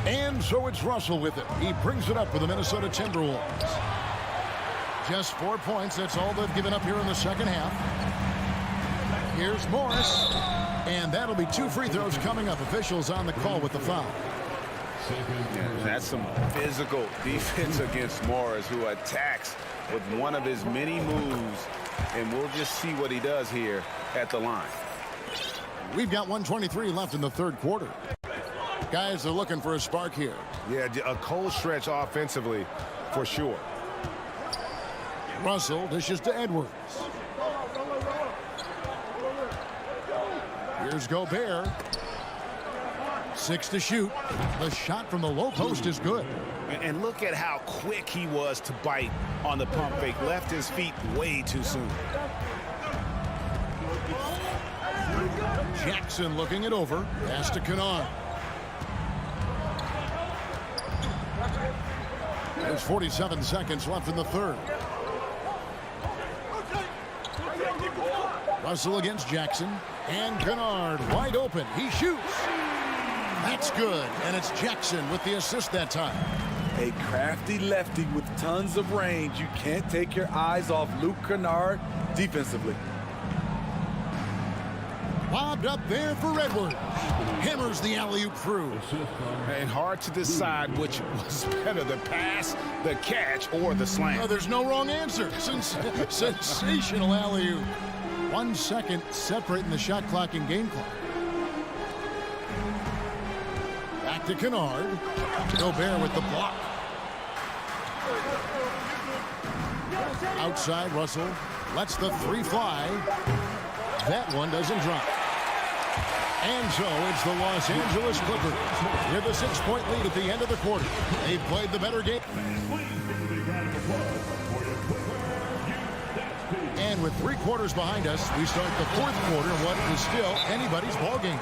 And so it's Russell with it. He brings it up for the Minnesota Timberwolves. Just 4 points. That's all they've given up here in the second half. Here's Morris. And that'll be 2 free throws coming up. Officials on the call with the foul. Yeah, that's some physical defense against Morris, who attacks with one of his many moves. And we'll just see what he does here at the line. We've got 1:23 left in the third quarter. Guys are looking for a spark here. Yeah, a cold stretch offensively for sure. Russell dishes to Edwards. Here's Gobert. 6 to shoot. The shot from the low post is good. And look at how quick he was to bite on the pump fake. Left his feet way too soon. Jackson looking it over. Pass to Kennard. There's 47 seconds left in the third. Russell against Jackson. And Kennard wide open. He shoots. That's good. And it's Jackson with the assist that time. A crafty lefty with tons of range. You can't take your eyes off Luke Kennard defensively. Lobbed up there for Edwards. Hammers the alley-oop through. And hard to decide which was better, the pass, the catch, or the slam. No, there's no wrong answer. Sensational alley-oop. 1 second separating the shot clock and game clock. Back to Kennard. Gobert with the block. Outside, Russell lets the three fly. That one doesn't drop. And so it's the Los Angeles Clippers with a 6-point lead at the end of the quarter. They've played the better game. And with 3 quarters behind us, we start the fourth quarter in what is still anybody's ball game.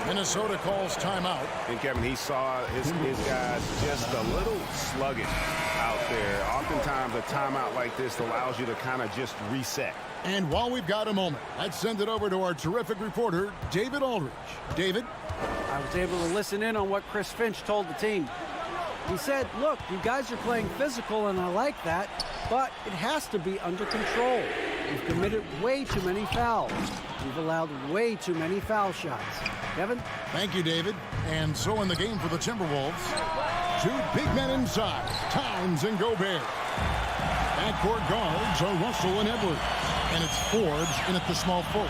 Minnesota calls timeout. And Kevin, he saw his guys just a little sluggish out there. Oftentimes a timeout like this allows you to kind of just reset. And while we've got a moment, let's send it over to our terrific reporter, David Aldridge. David? I was able to listen in on what Chris Finch told the team. He said, look, you guys are playing physical, and I like that, but it has to be under control. We've committed way too many fouls. We've allowed way too many foul shots. Kevin? Thank you, David. And so in the game for the Timberwolves, two big men inside, Towns and Gobert. Backcourt guards are Russell and Edwards. And it's Forbes in at the small forward.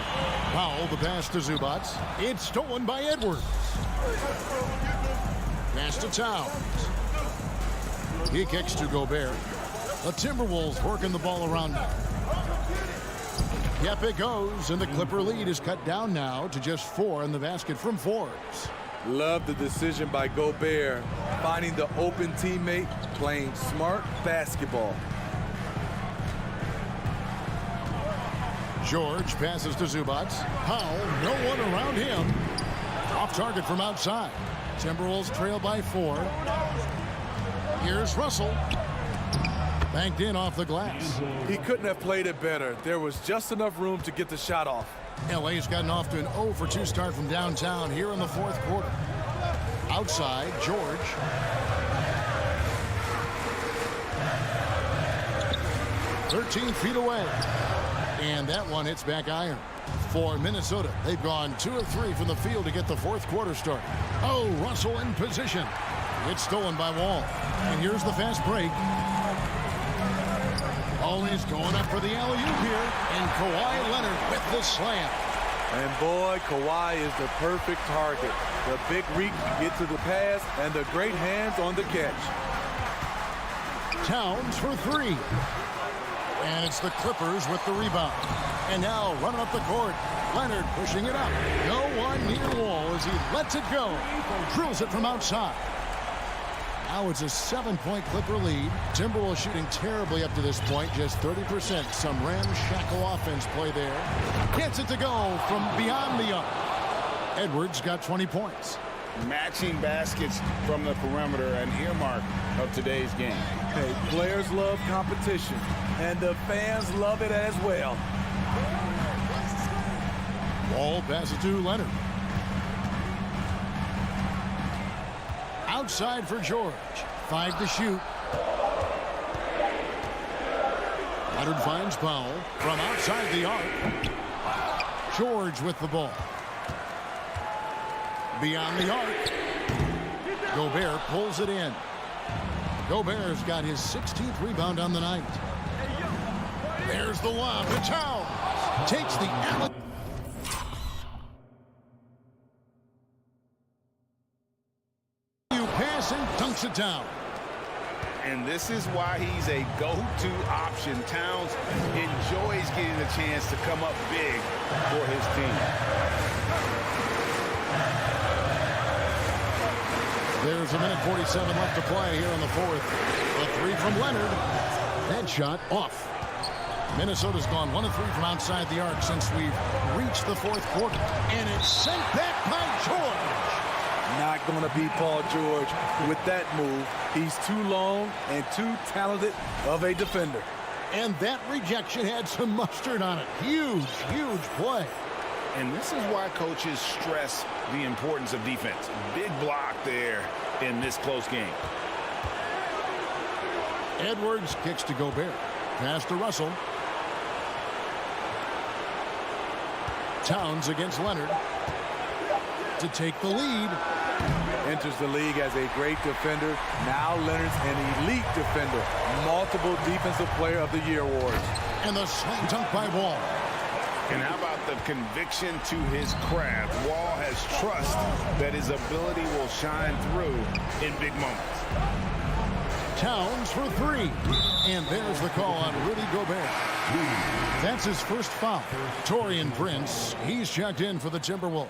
Powell, the pass to Zubats. It's stolen by Edwards. Pass to Towns. He kicks to Gobert. The Timberwolves working the ball around now. Yep, it goes, and the Clipper lead is cut down now to just 4 in the basket from Forbes. Love the decision by Gobert, finding the open teammate, playing smart basketball. George passes to Zubats. Powell, no one around him. Off target from outside. Timberwolves trail by 4. Here's Russell. Banked in off the glass. He couldn't have played it better. There was just enough room to get the shot off. LA's gotten off to an 0 for 2 start from downtown here in the 4th quarter. Outside, George. "13 feet away. And that one hits back iron. For Minnesota, they've gone 2 of 3 from the field to get the 4th quarter started. Oh, Russell in position. It's stolen by Wall. And here's the fast break. Ball is going up for the alley-oop here. And Kawhi Leonard with the slam. And boy, Kawhi is the perfect target. The big reach to get to the pass and the great hands on the catch. Towns for 3. And it's the Clippers with the rebound. And now running up the court. Leonard pushing it up. No one near Wall as he lets it go. Drills it from outside. Now it's a 7-point Clipper lead. Timberwolves shooting terribly up to this point. Just 30%. Some ramshackle offense play there. Gets it to go from beyond the arc. Edwards got 20 points. Matching baskets from the perimeter, an earmark of today's game. Hey, players love competition, and the fans love it as well. Wall passes to Leonard. Outside for George. 5 to shoot. Leonard finds Powell from outside the arc. George with the ball. Beyond the arc. Gobert pulls it in. Gobert's got his 16th rebound on the night. There's the lob to Towns. Takes the alley. Pass and dunks it down. And this is why he's a go-to option. Towns enjoys getting a chance to come up big for his team. There's a minute 47 left to play here in the 4th. A 3 from Leonard. That shot off. Minnesota's gone 1 of 3 from outside the arc since we've reached the 4th quarter. And it's sent back by George. Not going to be Paul George with that move. He's too long and too talented of a defender. And that rejection had some mustard on it. Huge, huge play. And this is why coaches stress the importance of defense. Big block there in this close game. Edwards kicks to Gobert. Pass to Russell. Towns against Leonard to take the lead. Enters the league as a great defender. Now Leonard's an elite defender. Multiple Defensive Player of the Year awards. And the slam dunk by Wall. And how about the conviction to his craft? Wall has trust that his ability will shine through in big moments. Towns for 3. And there's the call on Rudy Gobert. That's his first foul. Taurean Prince, he's checked in for the Timberwolves.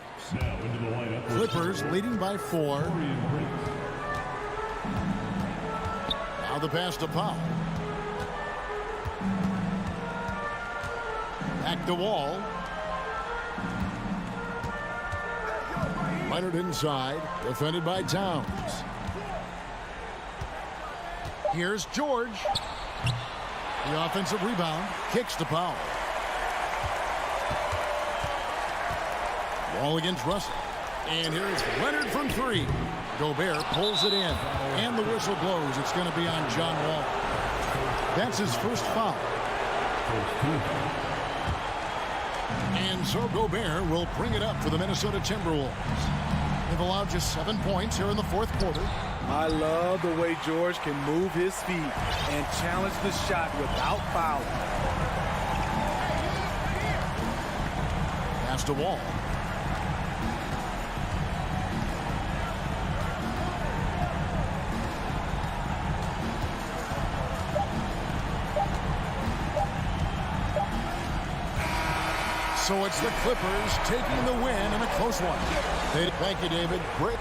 Clippers leading by 4. Now the pass to Powell. Back to Wall. Leonard inside, defended by Towns. Here's George. The offensive rebound, kicks to Powell. Wall against Russell. And here's Leonard from three. Gobert pulls it in. And the whistle blows. It's going to be on John Wall. That's his first foul. And so Gobert will bring it up for the Minnesota Timberwolves. They've allowed just 7 points here in the fourth quarter. I love the way George can move his feet and challenge the shot without fouling. Pass to Wall. So it's the Clippers taking the win in a close one. Thank you, David. Great.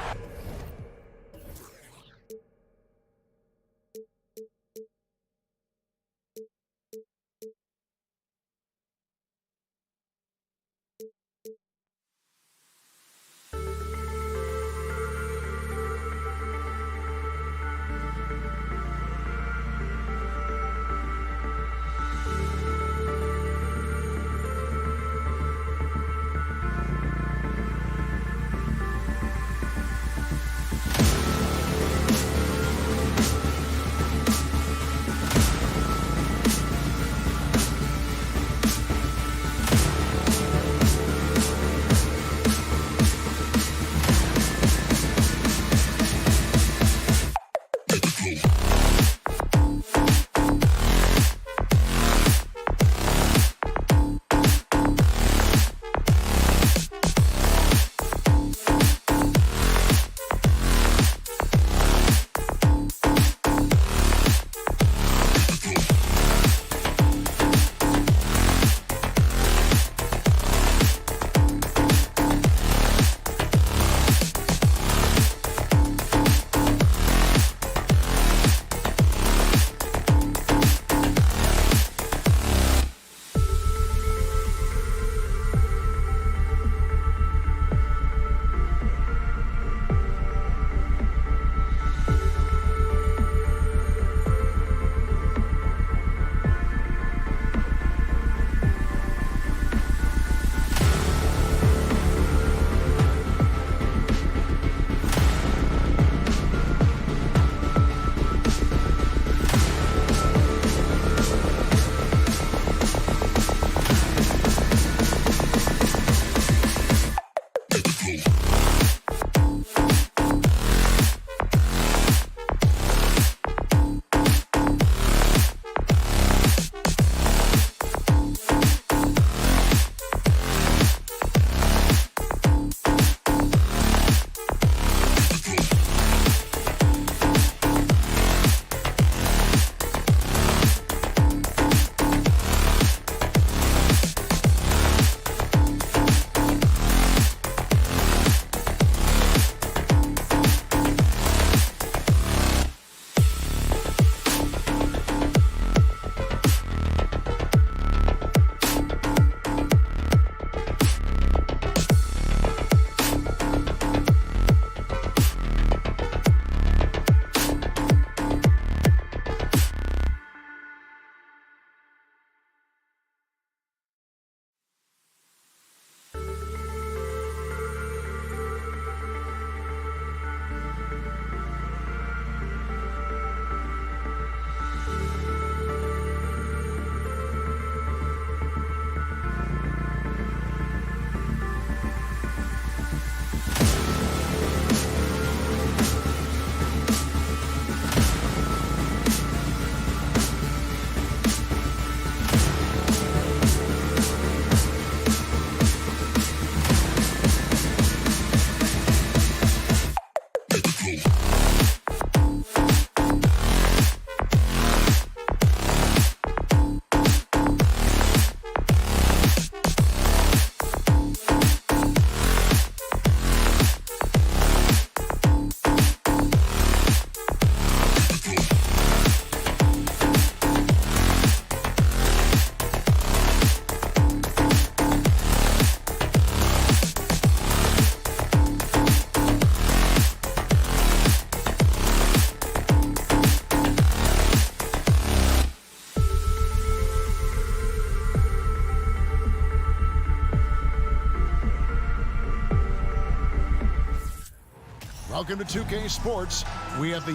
Welcome to 2K Sports. We have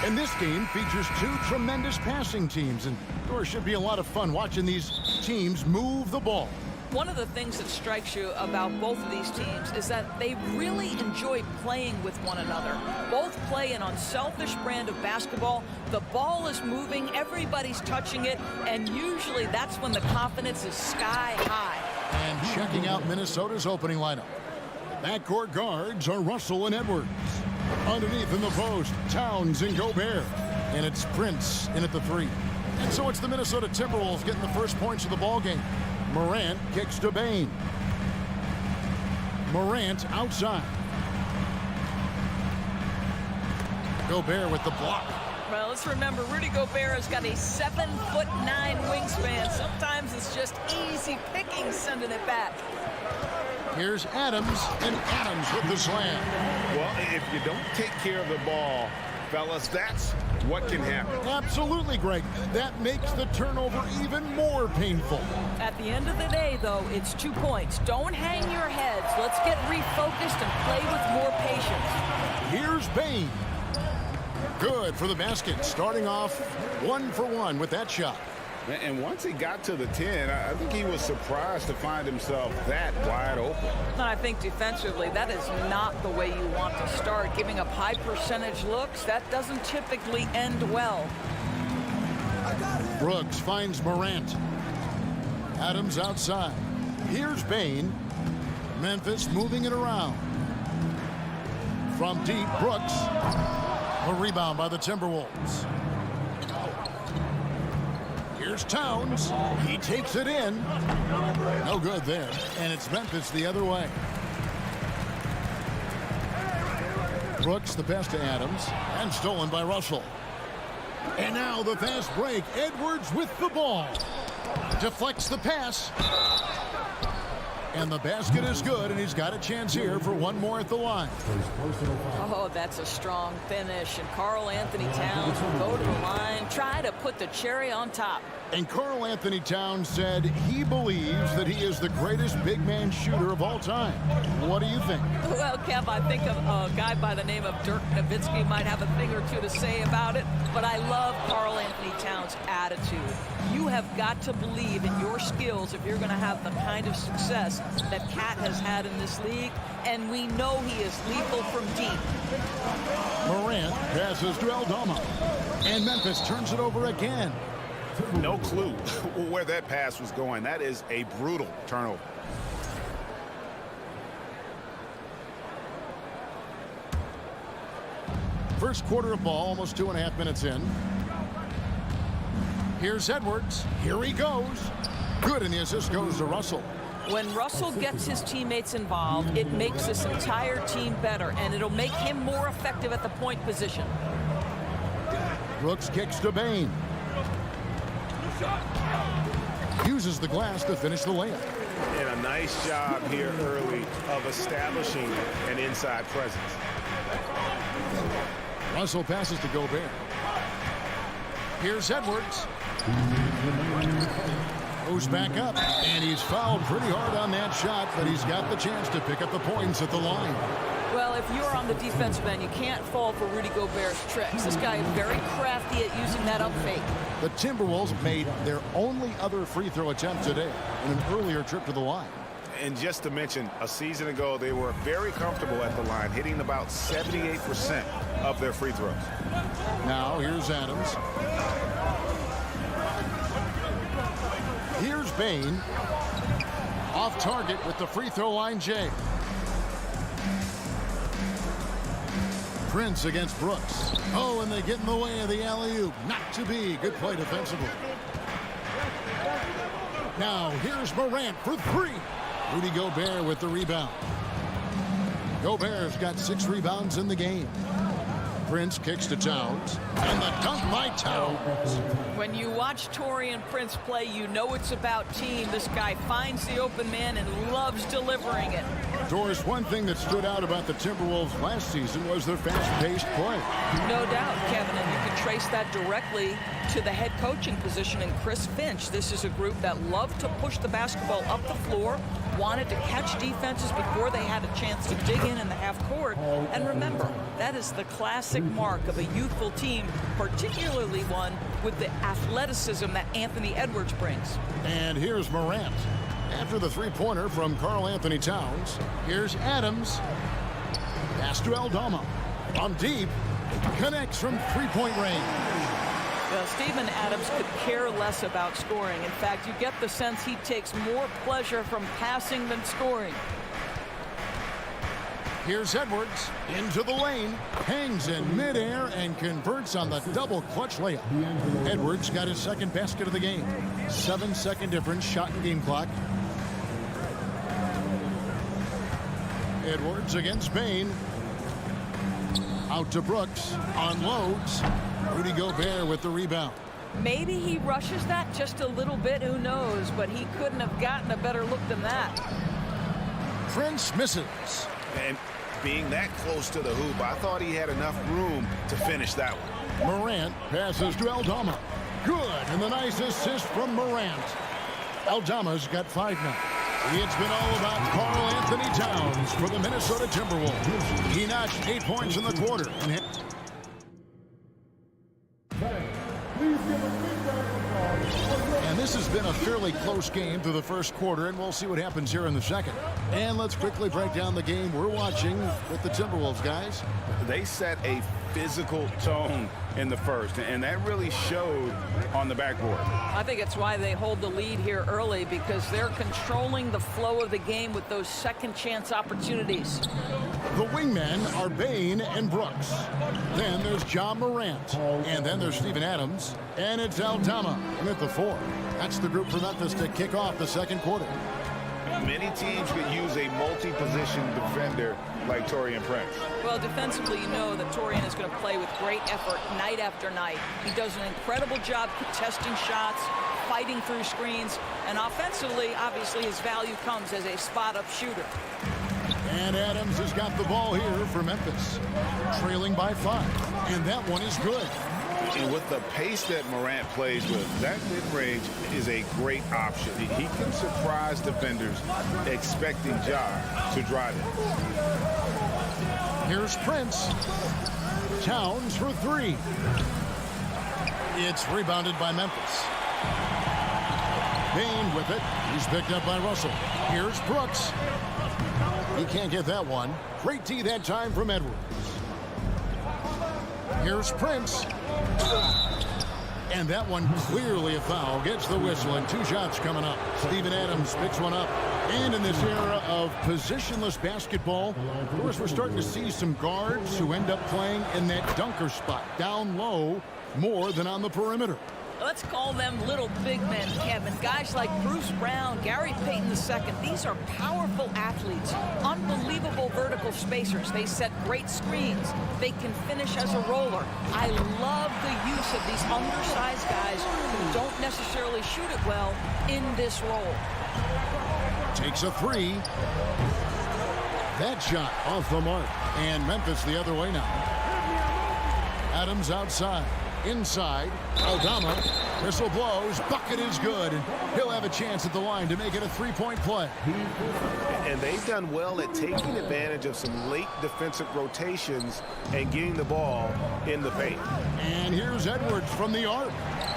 and this game features two tremendous passing teams, and there should be a lot of fun watching these teams move the ball. One of the things that strikes you about both of these teams is that they really enjoy playing with one another. Both play an unselfish brand of basketball. The ball is moving, everybody's touching it, and usually that's when the confidence is sky high. And checking out Minnesota's opening lineup. Backcourt guards are Russell and Edwards. Underneath in the post, Towns and Gobert. And it's Prince in at the 3. And so it's the Minnesota Timberwolves getting the first points of the ball game. Morant kicks to Bane. Morant outside. Gobert with the block. Well, let's remember, Rudy Gobert has got a 7'9" wingspan. Sometimes it's just easy picking sending it back. Here's Adams, and Adams with the slam. Well, if you don't take care of the ball, fellas, that's what can happen. Absolutely, Greg. That makes the turnover even more painful. At the end of the day, though, it's 2 points. Don't hang your heads. Let's get refocused and play with more patience. Here's Bane. Good for the basket. Starting off 1 for 1 with that shot. And once he got to the 10, I think he was surprised to find himself that wide open. I think defensively, that is not the way you want to start. Giving up high percentage looks, that doesn't typically end well. Brooks finds Morant. Adams outside. Here's Bane. Memphis moving it around. From deep, Brooks. A rebound by the Timberwolves. Here's Towns. He takes it in. No good there. And it's Memphis the other way. Brooks the pass to Adams. And stolen by Russell. And now the fast break. Edwards with the ball. Deflects the pass. And the basket is good, and he's got a chance here for one more at the line. Oh, that's a strong finish. And Karl Anthony Towns will go to the line, try to put the cherry on top. And Karl Anthony Towns said he believes that he is the greatest big man shooter of all time. What do you think? Well, Kev, I think a guy by the name of Dirk Nowitzki might have a thing or two to say about it, but I love Karl Anthony Towns' attitude. You have got to believe in your skills if you're going to have the kind of success that Cat has had in this league, and we know he is lethal from deep. Morant passes to Aldama, and Memphis turns it over again. No clue where that pass was going. That is a brutal turnover. First quarter of ball, almost 2.5 minutes in. Here's Edwards. Here he goes. Good, and the assist goes to Russell. When Russell gets his teammates involved, it makes this entire team better, and it'll make him more effective at the point position. Brooks kicks to Bane. Uses the glass to finish the layup. And a nice job here early of establishing an inside presence. Russell passes to Gobert. Here's Edwards. Goes back up, and he's fouled pretty hard on that shot, but he's got the chance to pick up the points at the line. Well, if you're on the defensive end, you can't fall for Rudy Gobert's tricks. This guy is very crafty at using that up fake. The Timberwolves made their only other free throw attempt today in an earlier trip to the line. And just to mention, a season ago, they were very comfortable at the line, hitting about 78% of their free throws. Now, here's Adams. Here's Bane. Off target with the free throw line, Jay. Prince against Brooks. Oh, and they get in the way of the alley-oop. Not to be. Good play defensively. Now, here's Morant for 3. Rudy Gobert with the rebound. Gobert's got 6 rebounds in the game. Prince kicks to Towns. And the dunk by Towns. When you watch Taurean Prince play, you know it's about team. This guy finds the open man and loves delivering it. Doris, one thing that stood out about the Timberwolves last season was their fast-paced play. No doubt, Kevin, and you can trace trace that directly to the head coaching position in Chris Finch. This is a group that loved to push the basketball up the floor, wanted to catch defenses before they had a chance to dig in the half court. And remember, that is the classic mark of a youthful team, particularly one with the athleticism that Anthony Edwards brings. And here's Morant. After the three-pointer from Karl Anthony Towns, here's Adams. Pass to Aldama. On deep, connects from three-point range. Well, Steven Adams could care less about scoring. In fact, you get the sense he takes more pleasure from passing than scoring. Here's Edwards into the lane, hangs in midair and converts on the double clutch layup. Edwards got his second basket of the game. 7-second difference, shot and game clock. Edwards against Bain. Out to Brooks, unloads. Rudy Gobert with the rebound. Maybe he rushes that just a little bit, who knows, but he couldn't have gotten a better look than that. Prince misses. And being that close to the hoop, I thought he had enough room to finish that one. Morant passes to Aldama. Good, and the nice assist from Morant. Aldama's got 5 now. It's been all about Karl Anthony Towns for the Minnesota Timberwolves. He notched 8 points in the quarter. And this has been a fairly close game through the first quarter, and we'll see what happens here in the second. And let's quickly break down the game we're watching with the Timberwolves, guys. They set a physical tone in the first, and that really showed on the backboard. I think it's why they hold the lead here early, because they're controlling the flow of the game with those second chance opportunities. The wingmen are Bain and Brooks. Then there's John Morant. And then there's Steven Adams. And it's Aldama with the 4. That's the group for Memphis to kick off the second quarter. Many teams could use a multi-position defender like Taurean Prince. Well, defensively, you know that Taurean is going to play with great effort night after night. He does an incredible job contesting shots, fighting through screens, and offensively, obviously, his value comes as a spot-up shooter. And Adams has got the ball here for Memphis, trailing by 5. And that one is good. And with the pace that Morant plays with, that mid-range is a great option. He can surprise defenders expecting Ja to drive it. Here's Prince. Towns for 3. It's rebounded by Memphis. Bain with it. He's picked up by Russell. Here's Brooks. He can't get that one. Great D that time from Edwards. Here's Prince. And that one clearly a foul. Gets the whistle, and 2 shots coming up. Steven Adams picks one up. And in this era of positionless basketball, of course, we're starting to see some guards who end up playing in that dunker spot, down low, more than on the perimeter. Let's call them little big men, Kevin. Guys like Bruce Brown, Gary Payton II. These are powerful athletes, unbelievable vertical spacers. They set great screens. They can finish as a roller. I love the use of these undersized guys who don't necessarily shoot it well in this role. Takes a 3. That shot off the mark. And Memphis the other way now. Adams outside. Inside, Aldama, whistle blows, bucket is good, and he'll have a chance at the line to make it a 3-point play. And they've done well at taking advantage of some late defensive rotations and getting the ball in the paint. And here's Edwards from the arc.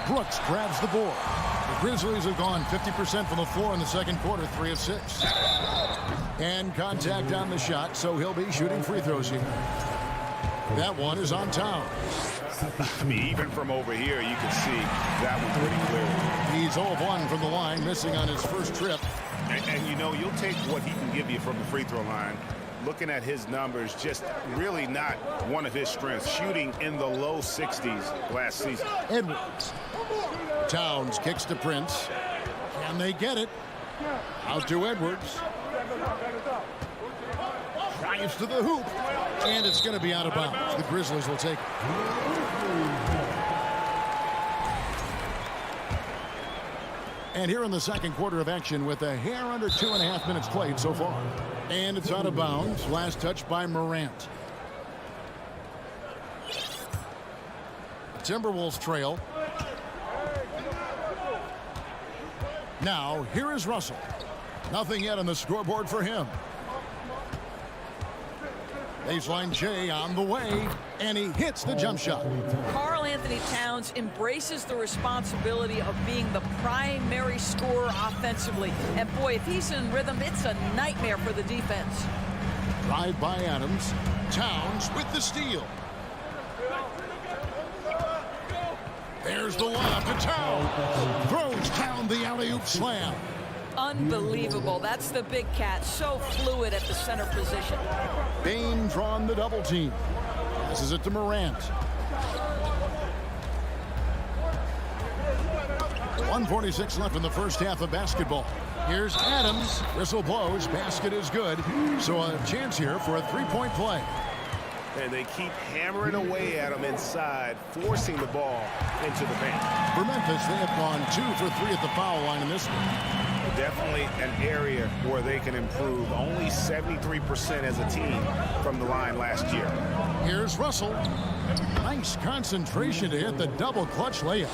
Brooks grabs the board. The Grizzlies have gone 50% from the floor in the second quarter, 3 of 6. And contact on the shot, so he'll be shooting free throws here. That one is on Towns. I mean, even from over here, you can see that one pretty clearly. He's 0 of 1 from the line, missing on his first trip. And you know, you'll take what he can give you from the free throw line. Looking at his numbers, just really not one of his strengths. Shooting in the low 60s last season. Edwards. Towns kicks to Prince. Can they get it? Out to Edwards. Drives to the hoop. And it's going to be out of bounds. The Grizzlies will take it. And here in the second quarter of action with a hair under 2.5 minutes played so far. And it's out of bounds. Last touch by Morant. Timberwolves trail. Now, here is Russell. Nothing yet on the scoreboard for him. Baseline J on the way, and he hits the jump shot. Karl Anthony Towns embraces the responsibility of being the primary scorer offensively. And boy, if he's in rhythm, it's a nightmare for the defense. Drive by Adams. Towns with the steal. There's the lob to Towns. Throws down the alley-oop slam. Unbelievable. That's the big cat. So fluid at the center position. Bane drawn the double team. Passes it to Morant. 1:46 left in the first half of basketball. Here's Adams. Whistle blows. Basket is good. So a chance here for a three-point play. And they keep hammering away at him inside, forcing the ball into the paint. For Memphis, they have gone 2 for 3 at the foul line in this one. Definitely an area where they can improve. Only 73% as a team from the line last year. Here's Russell. Nice concentration to hit the double clutch layup.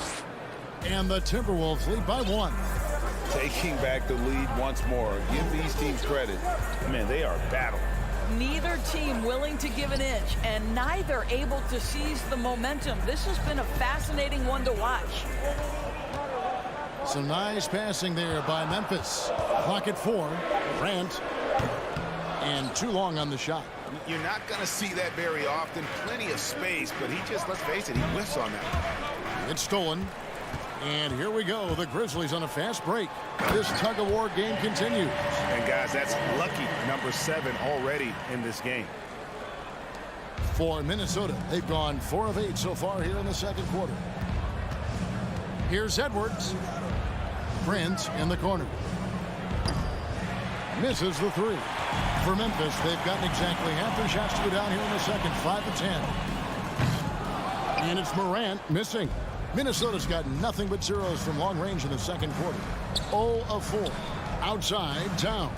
And the Timberwolves lead by 1. Taking back the lead once more. Give these teams credit. Man, they are battling. Neither team willing to give an inch, and neither able to seize the momentum. This has been a fascinating one to watch. Some nice passing there by Memphis. Clock at 4. Grant. And too long on the shot. You're not going to see that very often. Plenty of space, but he just, let's face it, he whiffs on that. It's stolen. And here we go. The Grizzlies on a fast break. This tug-of-war game continues. And guys, that's lucky number 7 already in this game. For Minnesota, they've gone 4 of 8 so far here in the second quarter. Here's Edwards. Prince in the corner. Misses the 3. For Memphis, they've gotten exactly half their shots to go down here in the second, 5 of 10. And it's Morant missing. Minnesota's got nothing but zeros from long range in the second quarter. 0 of 4. Outside, Towns.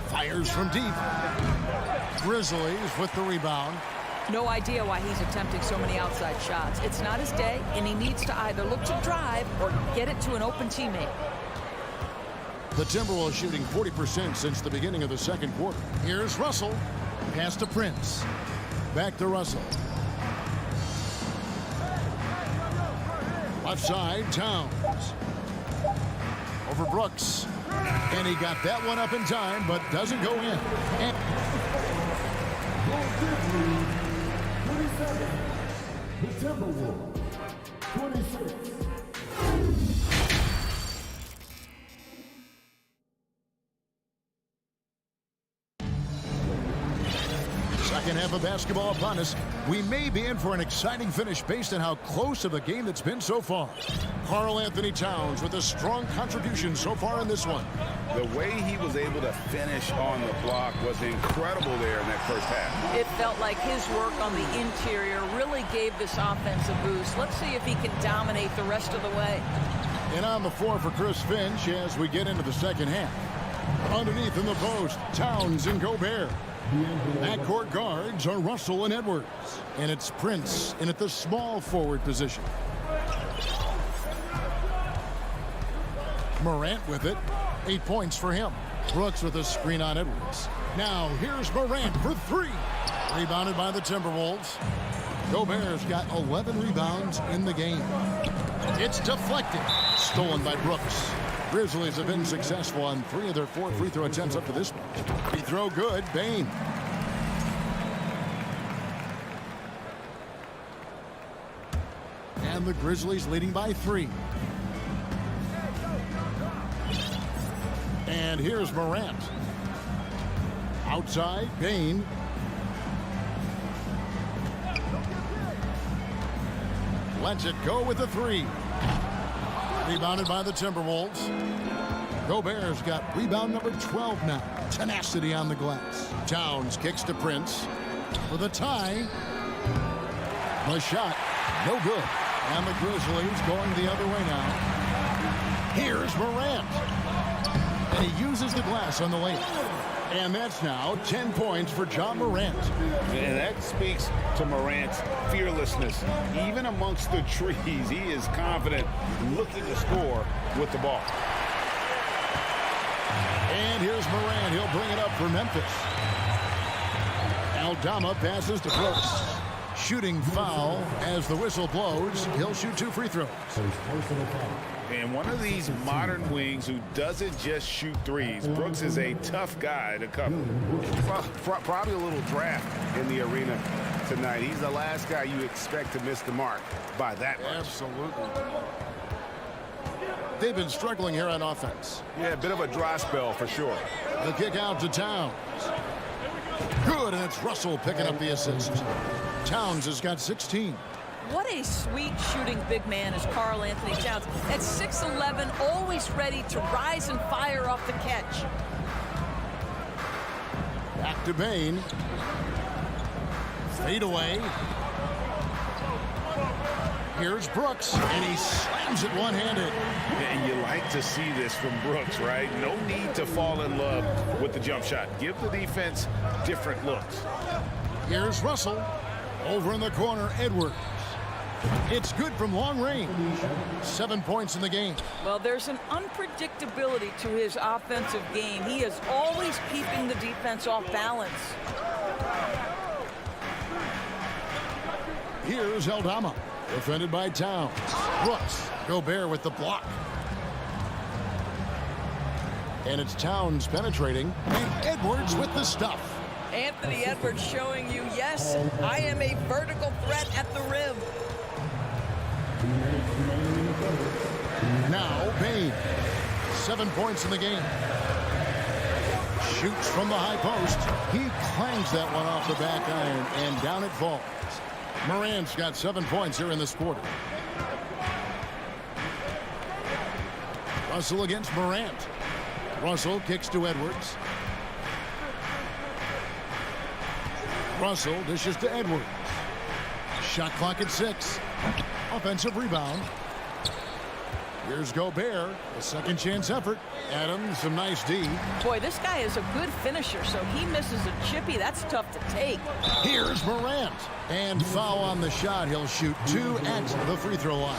Fires from deep. Grizzlies with the rebound. No idea why he's attempting so many outside shots. It's not his day, and he needs to either look to drive or get it to an open teammate. The Timberwolves shooting 40% since the beginning of the second quarter. Here's Russell. Pass to Prince. Back to Russell. Left side, Towns. Over Brooks. And he got that one up in time, but doesn't go in. And The Timberwolves, 26. Second half of basketball upon us. We may be in for an exciting finish based on how close of a game that's been so far. Karl Anthony Towns with a strong contribution so far in this one. The way he was able to finish on the block was incredible there in that first half. It felt like his work on the interior really gave this offense a boost. Let's see if he can dominate the rest of the way. And on the floor for Chris Finch as we get into the second half. Underneath in the post, Towns and Gobert. Backcourt guards are Russell and Edwards. And it's Prince in at the small forward position. Morant with it. 8 points for him. Brooks with a screen on Edwards. Now here's Morant for 3. Rebounded by the Timberwolves. Gobert's got 11 rebounds in the game. It's deflected. Stolen by Brooks. Grizzlies have been successful on 3 of their 4 free throw attempts up to this point. Free throw good. Bane. And the Grizzlies leading by 3. And here's Morant. Outside, Bane. Lets it go with the 3. Rebounded by the Timberwolves. Gobert's got rebound number 12 now. Tenacity on the glass. Towns kicks to Prince for the tie. The shot, no good. And the Grizzlies going the other way now. Here's Morant. And he uses the glass on the layup. And that's now 10 points for John Morant. And that speaks to Morant's fearlessness. Even amongst the trees, he is confident, looking to score with the ball. And here's Morant. He'll bring it up for Memphis. Aldama passes to Brooks. Shooting foul as the whistle blows. He'll shoot 2 free throws. And one of these modern wings who doesn't just shoot threes. Brooks is a tough guy to cover. Probably a little draft in the arena tonight. He's the last guy you expect to miss the mark by that much. Absolutely. They've been struggling here on offense. Yeah, a bit of a dry spell for sure. The kick out to Towns. Good, and it's Russell picking up the assist. Towns has got 16. What a sweet shooting big man is Karl Anthony Towns. At 6'11", always ready to rise and fire off the catch. Back to Bain. Fade away. Here's Brooks, and he slams it one-handed. And you like to see this from Brooks, right? No need to fall in love with the jump shot. Give the defense different looks. Here's Russell. Over in the corner, Edwards. It's good from long range. 7 points in the game. Well, there's an unpredictability to his offensive game. He is always keeping the defense off balance. Here's Aldama. Defended by Towns. Brooks. Gobert with the block. And it's Towns penetrating. And Edwards with the stuff. Anthony Edwards showing you, yes, I am a vertical threat at the rim. Now Bain. 7 points in the game. Shoots from the high post. He clangs that one off the back iron, and down it falls. Morant's got 7 points here in this quarter. Russell against Morant. Russell kicks to Edwards. Russell dishes to Edwards. Shot clock at 6. Offensive rebound. Here's Gobert. A second chance effort. Adams, some nice D. Boy, this guy is a good finisher, so he misses a chippy. That's tough to take. Here's Morant. And foul on the shot. He'll shoot 2 at the free throw line.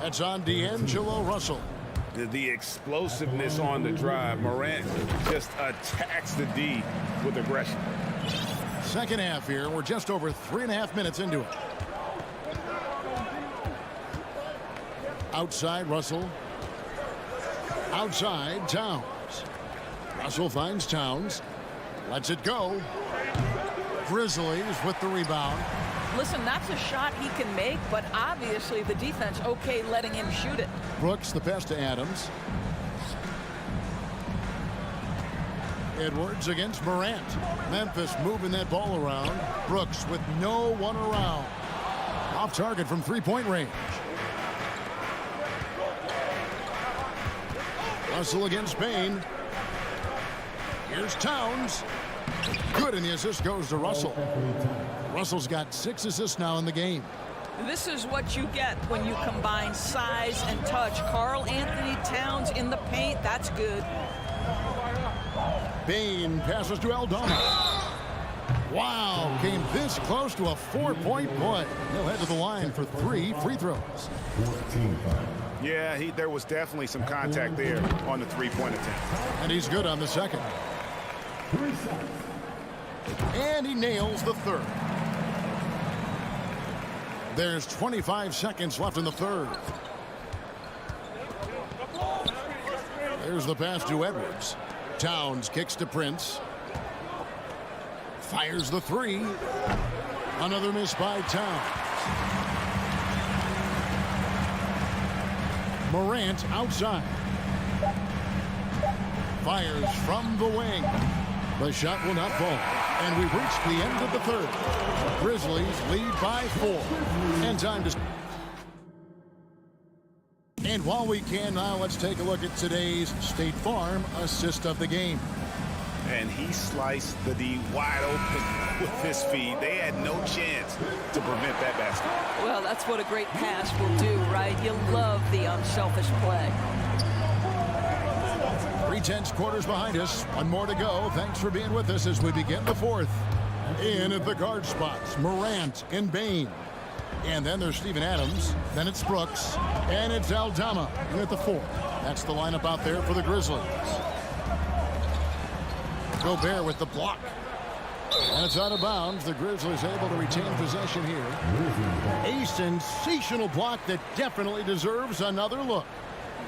That's on D'Angelo Russell. The explosiveness on the drive. Morant just attacks the D with aggression. Second half here. We're just over 3.5 minutes into it. Outside, Russell. Outside, Towns. Russell finds Towns. Lets it go. Grizzlies with the rebound. Listen, that's a shot he can make, but obviously the defense okay letting him shoot it. Brooks, the pass to Adams. Edwards against Morant. Memphis moving that ball around. Brooks with no one around. Off target from three-point range. Russell against Bain. Here's Towns. Good, and the assist goes to Russell. Russell's got 6 assists now in the game. This is what you get when you combine size and touch. Karl Anthony Towns in the paint, that's good. Bain passes to Aldama. Wow, came this close to a 4-point play. He'll head to the line for 3 free throws. Yeah, there was definitely some contact there on the three-point attempt. And he's good on the second. And he nails the third. There's 25 seconds left in the third. There's the pass to Edwards. Towns kicks to Prince. Fires the 3. Another miss by Towns. Morant outside. Fires from the wing. The shot will not fall. And we've reached the end of the third. Grizzlies lead by 4. And time to... And while we can now, let's take a look at today's State Farm assist of the game. And he sliced the D wide open with his feet. They had no chance to prevent that basket. Well, that's what a great pass will do, right? You love the unselfish play. 3/10 quarters behind us. One more to go. Thanks for being with us as we begin the fourth. In at the guard spots, Morant and Bain. And then there's Steven Adams. Then it's Brooks. And it's Aldama in at the 4. That's the lineup out there for the Grizzlies. Gobert with the block. And it's out of bounds. The Grizzlies able to retain possession here. A sensational block that definitely deserves another look.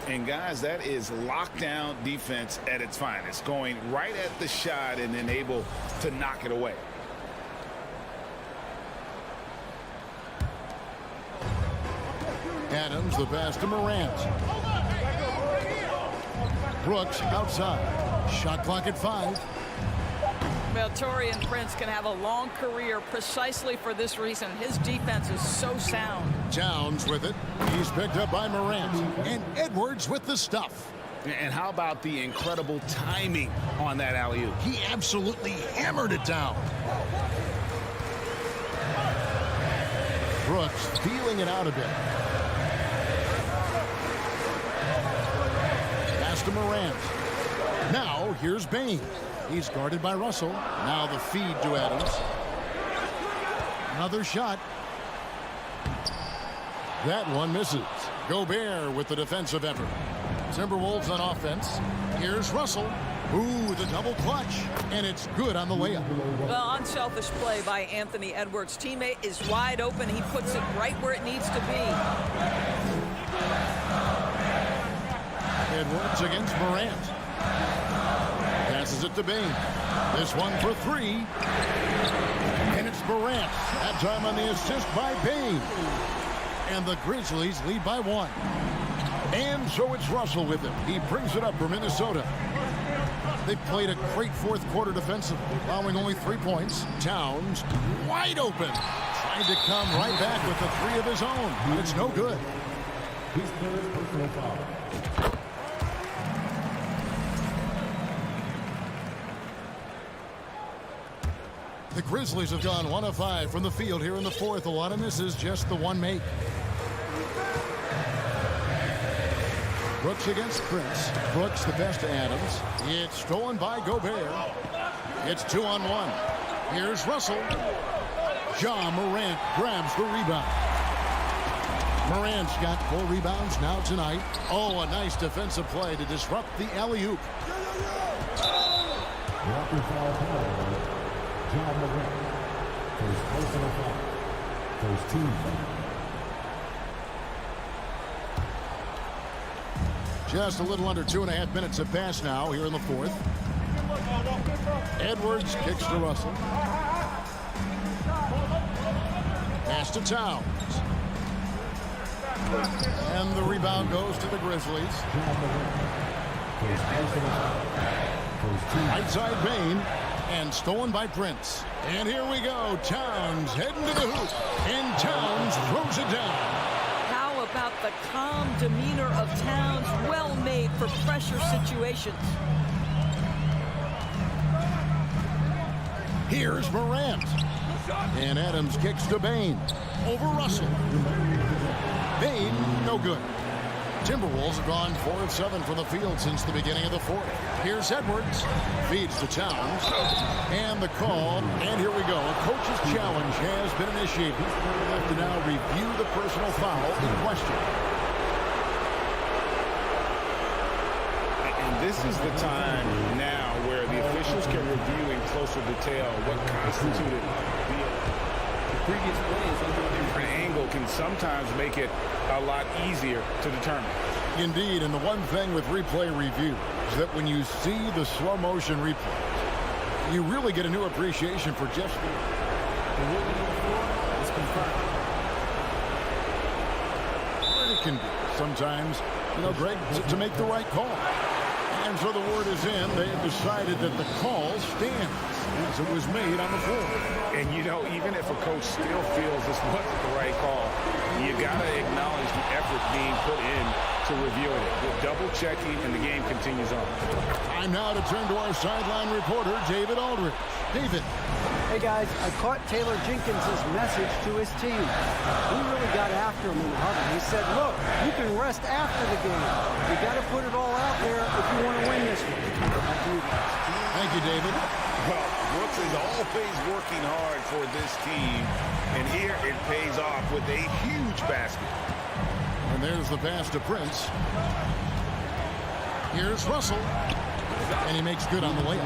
And guys, that is lockdown defense at its finest. Going right at the shot and then able to knock it away. Adams, the pass to Morant. Brooks outside. Shot clock at 5. Well, Taurean Prince can have a long career precisely for this reason. His defense is so sound. Towns with it. He's picked up by Morant. And Edwards with the stuff. And how about the incredible timing on that alley-oop? He absolutely hammered it down. Brooks feeling it out a bit. Pass to Morant. Now here's Bain. He's guarded by Russell. Now the feed to Adams. Another shot. That one misses. Gobert with the defensive effort. Timberwolves on offense. Here's Russell. Ooh, the double clutch. And it's good on the layup. Well, unselfish play by Anthony Edwards. Teammate is wide open. He puts it right where it needs to be. Edwards against Morant. Passes it to Bain. This one for 3. And it's Morant. That time on the assist by Bain. And the Grizzlies lead by 1. And so it's Russell with him. He brings it up for Minnesota. They played a great fourth quarter defensively, allowing only 3 points. Towns wide open. Trying to come right back with the 3 of his own. But it's no good. His third personal foul. The Grizzlies have gone 1 of 5 from the field here in the fourth. A lot of misses, just the one make. Brooks against Prince. Brooks the best to Adams. It's stolen by Gobert. It's 2-on-1. Here's Russell. Ja Morant grabs the rebound. Morant's got 4 rebounds now tonight. Oh, a nice defensive play to disrupt the alley-oop. Walker foul penalty. Ja Morant. First personal foul. First team foul. Just a little under 2.5 minutes have passed now here in the fourth. Edwards kicks to Russell. Pass to Towns. And the rebound goes to the Grizzlies. Right side Bain. And stolen by Prince. And here we go. Towns heading to the hoop. And Towns throws it down. How about the calm demeanor of Towns? Well made for pressure situations. Here's Morant. And Adams kicks to Bain. Over Russell. Bain, no good. Timberwolves have gone 4 of 7 from the field since the beginning of the fourth. Here's Edwards. Feeds to Towns. And the call. And here we go. A coach's challenge has been initiated. We have to now review the personal foul in question. And this is the time now where the officials can review in closer detail what constituted the previous plays under a different angle can sometimes make it a lot easier to determine. Indeed, and the one thing with replay review is that when you see the slow motion replay, you really get a new appreciation for just the ruling on the floor is confirmed. It can be sometimes, Greg, to make the right call. And so the word is in. They have decided that the call stands as it was made on the floor. And, even if a coach still feels this wasn't the right call, you got to acknowledge the effort being put in to reviewing it. The double checking, and the game continues on. Time now to turn to our sideline reporter, David Aldridge. David. Hey guys, I caught Taylor Jenkins' message to his team. He really got after him in the huddle. He said, look, you can rest after the game. You got to put it all out there if you want to win this one. Back to you guys. Thank you, David. Well, Brooks is always working hard for this team, and here it pays off with a huge basket. And there's the pass to Prince. Here's Russell. And he makes good on the layup.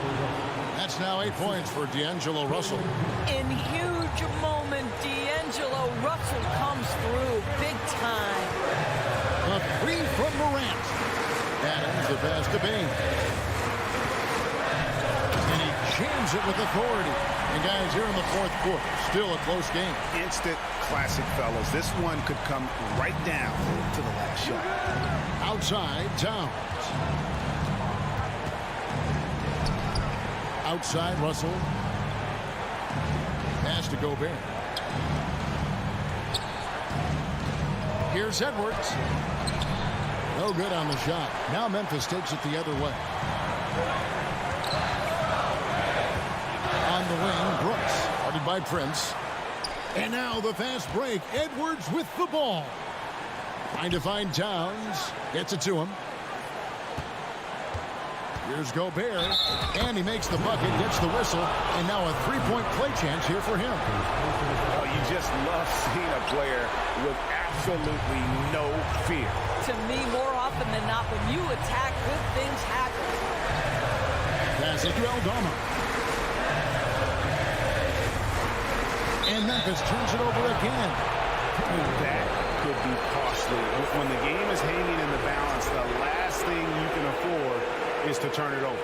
That's now 8 points for D'Angelo Russell. In huge moment, D'Angelo Russell comes through big time. A three from Morant. Adams, the pass to Bain. And he jams it with authority. And guys, here in the fourth quarter, still a close game. Instant classic, fellas. This one could come right down to the last shot. Outside, Towns. Outside, Russell. Pass to Gobert. Here's Edwards. No good on the shot. Now Memphis takes it the other way. On the wing, Brooks. Guarded by Prince. And now the fast break. Edwards with the ball. Trying to find Towns. Gets it to him. Here's Gobert, and he makes the bucket, gets the whistle, and now a three-point play chance here for him. Oh, you just love seeing a player with absolutely no fear. To me, more often than not, when you attack, good things happen. Pass it to Aldama. And Memphis turns it over again. That could be costly. When the game is hanging in the balance, the last thing you can afford is to turn it over.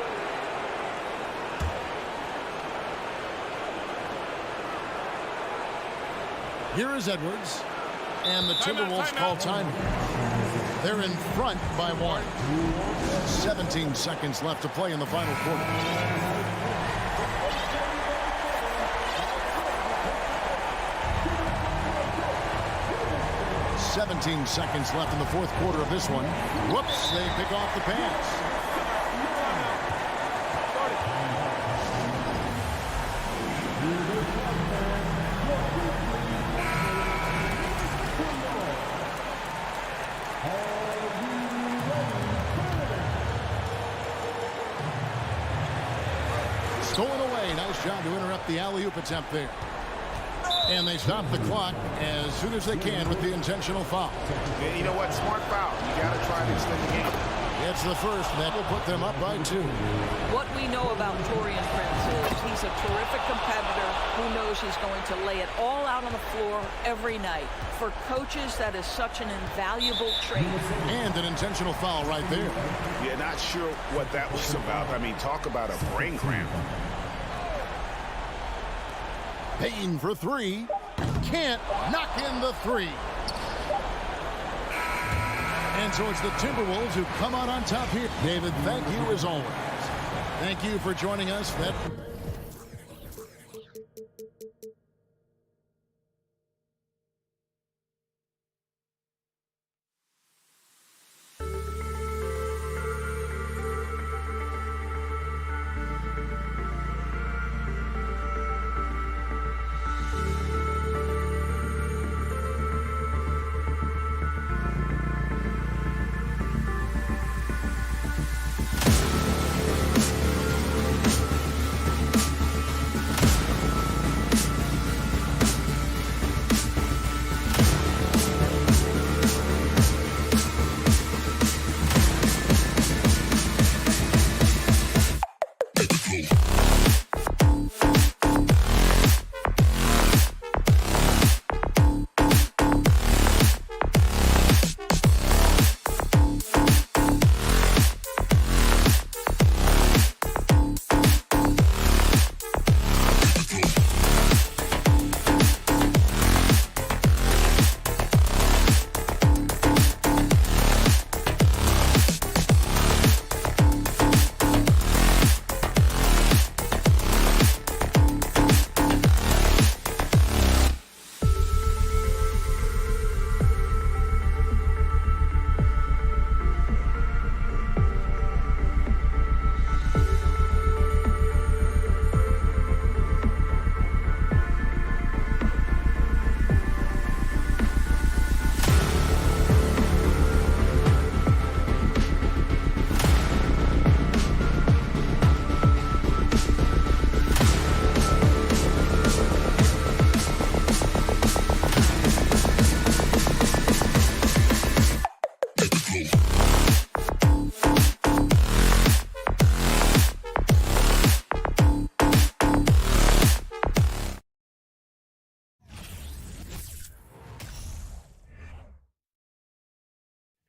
Here is Edwards. And the Timberwolves call time. They're in front by 1. 17 seconds left to play in the final quarter. .17 seconds left in the fourth quarter of this one. Whoops, they pick off the pass. Stolen away. Nice job to interrupt the alley-oop attempt there. And they stop the clock as soon as they can with the intentional foul. Yeah, you know what? Smart foul. You got to try to extend the game. It's the first that will put them up by 2. What we know about Taurean Prince is he's a terrific competitor who knows he's going to lay it all out on the floor every night. For coaches, that is such an invaluable trait. And an intentional foul right there. Yeah, not sure what that was about. I mean, talk about a brain cramp. Payne for 3. Can't knock in the 3. And so it's the Timberwolves who come out on top here. David, thank you as always. Thank you for joining us.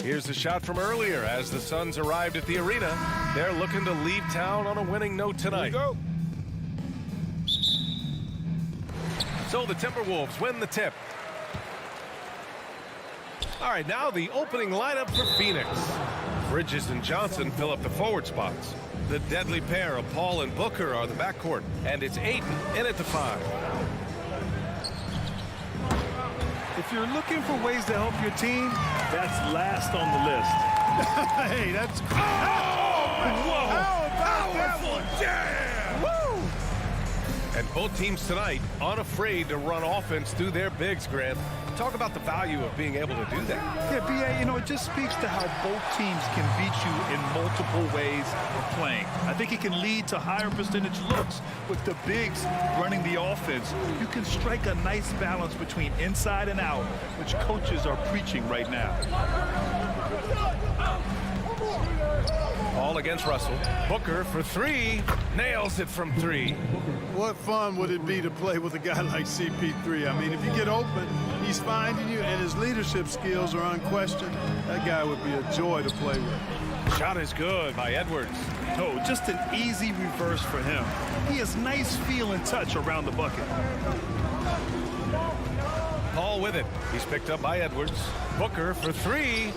Here's the shot from earlier as the Suns arrived at the arena. They're looking to leave town on a winning note tonight. Go. So the Timberwolves win the tip. All right, now the opening lineup for Phoenix. Bridges and Johnson fill up the forward spots. The deadly pair of Paul and Booker are the backcourt, and it's Ayton in at the 5. If you're looking for ways to help your team, that's last on the list. Hey, that's... Whoa! How about that one? Yeah! Woo! And both teams tonight unafraid to run offense through their bigs, Grant. Talk about the value of being able to do that. Yeah, B.A., you know, it just speaks to how both teams can beat you in multiple ways of playing. I think it can lead to higher percentage looks. With the bigs running the offense, you can strike a nice balance between inside and out, which coaches are preaching right now. All against Russell. Booker for 3. Nails it from 3. What fun would it be to play with a guy like CP3? I mean, if you get open, he's finding you, and his leadership skills are unquestioned. That guy would be a joy to play with. Shot is good by Edwards. Oh, just an easy reverse for him. He has nice feel and touch around the bucket. Paul with it. He's picked up by Edwards. Booker for 3.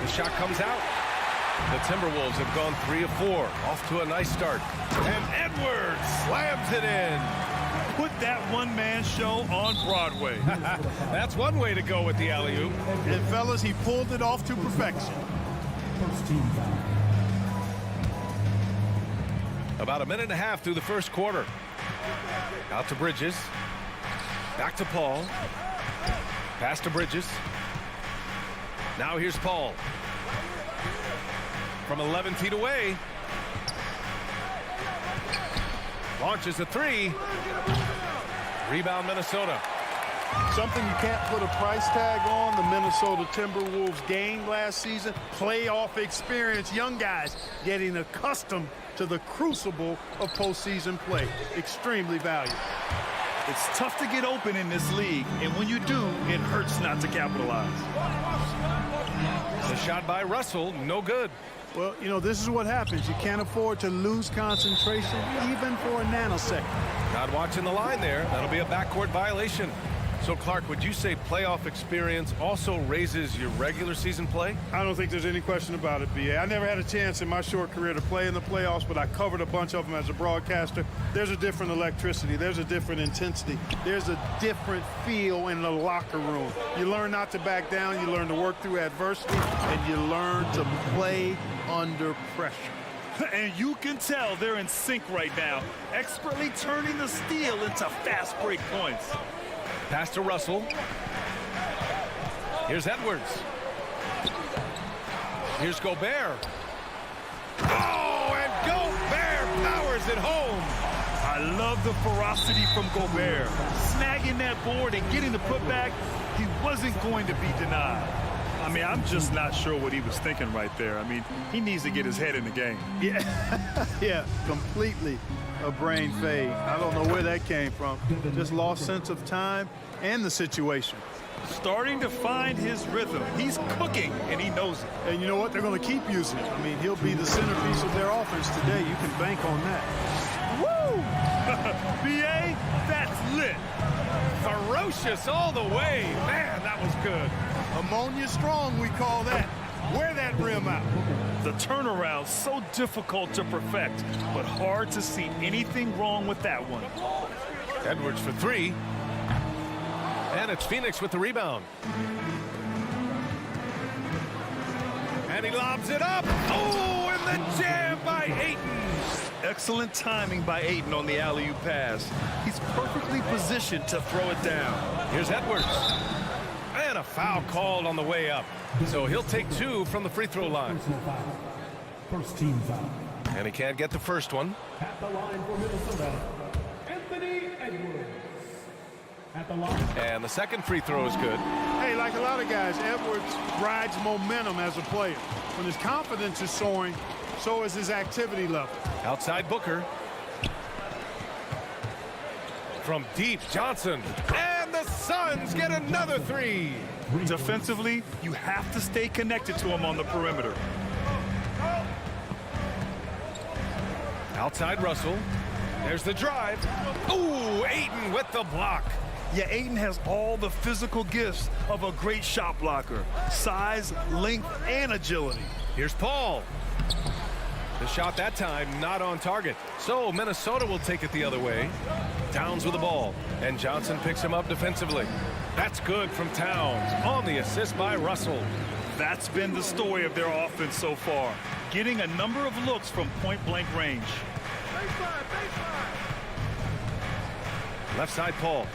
The shot comes out. The Timberwolves have gone 3 of 4. Off to a nice start. And Edwards slams it in. Put that one-man show on Broadway. That's one way to go with the alley-oop. And, fellas, he pulled it off to perfection. First team foul. About a minute and a half through the first quarter. Out to Bridges. Back to Paul. Pass to Bridges. Now here's Paul. From 11 feet away. Launches a 3. Rebound Minnesota. Something you can't put a price tag on, the Minnesota Timberwolves gained last season. Playoff experience, young guys getting accustomed to the crucible of postseason play. Extremely valuable. It's tough to get open in this league, and when you do, it hurts not to capitalize. The shot by Russell, no good. Well, you know, this is what happens. You can't afford to lose concentration even for a nanosecond. Not watching the line there. That'll be a backcourt violation. So, Clark, would you say playoff experience also raises your regular season play? I don't think there's any question about it, B.A. I never had a chance in my short career to play in the playoffs, but I covered a bunch of them as a broadcaster. There's a different electricity. There's a different intensity. There's a different feel in the locker room. You learn not to back down. You learn to work through adversity, and you learn to play under pressure. And you can tell they're in sync right now, expertly turning the steal into fast break points. Pass to Russell. Here's Edwards. Here's Gobert. Oh, and Gobert powers it home. I love the ferocity from Gobert. Snagging that board and getting the putback, he wasn't going to be denied. I mean, I'm just not sure what he was thinking right there. I mean, he needs to get his head in the game. Yeah, yeah, completely a brain fade. I don't know where that came from. Just lost sense of time and the situation. Starting to find his rhythm. He's cooking, and he knows it. And you know what? They're going to keep using it. I mean, he'll be the centerpiece of their offense today. You can bank on that. Woo! B.A., that's lit. Ferocious all the way. Man, that was good. Ammonia strong, we call that. Wear that rim out. The turnaround so difficult to perfect, but hard to see anything wrong with that one. Edwards for 3. And it's Phoenix with the rebound. And he lobs it up. Oh, and the jam by Ayton. Excellent timing by Ayton on the alley-oop pass. He's perfectly positioned to throw it down. Here's Edwards. And a foul called on the way up. So he'll take 2 from the free throw line. First team foul. And he can't get the first one. At the line for Minnesota, Anthony Edwards. At the line. And the second free throw is good. Hey, like a lot of guys, Edwards rides momentum as a player. When his confidence is soaring, so is his activity level. Outside Booker. From deep, Johnson. And the Suns get another three. Defensively, you have to stay connected to him on the perimeter. Outside Russell. There's the drive. Ooh, Ayton with the block. Yeah, Ayton has all the physical gifts of a great shot blocker. Size, length, and agility. Here's Paul. The shot that time not on target. So Minnesota will take it the other way. Towns with the ball. And Johnson picks him up defensively. That's good from Towns on the assist by Russell. That's been the story of their offense so far. Getting a number of looks from point-blank range. Left side Paul.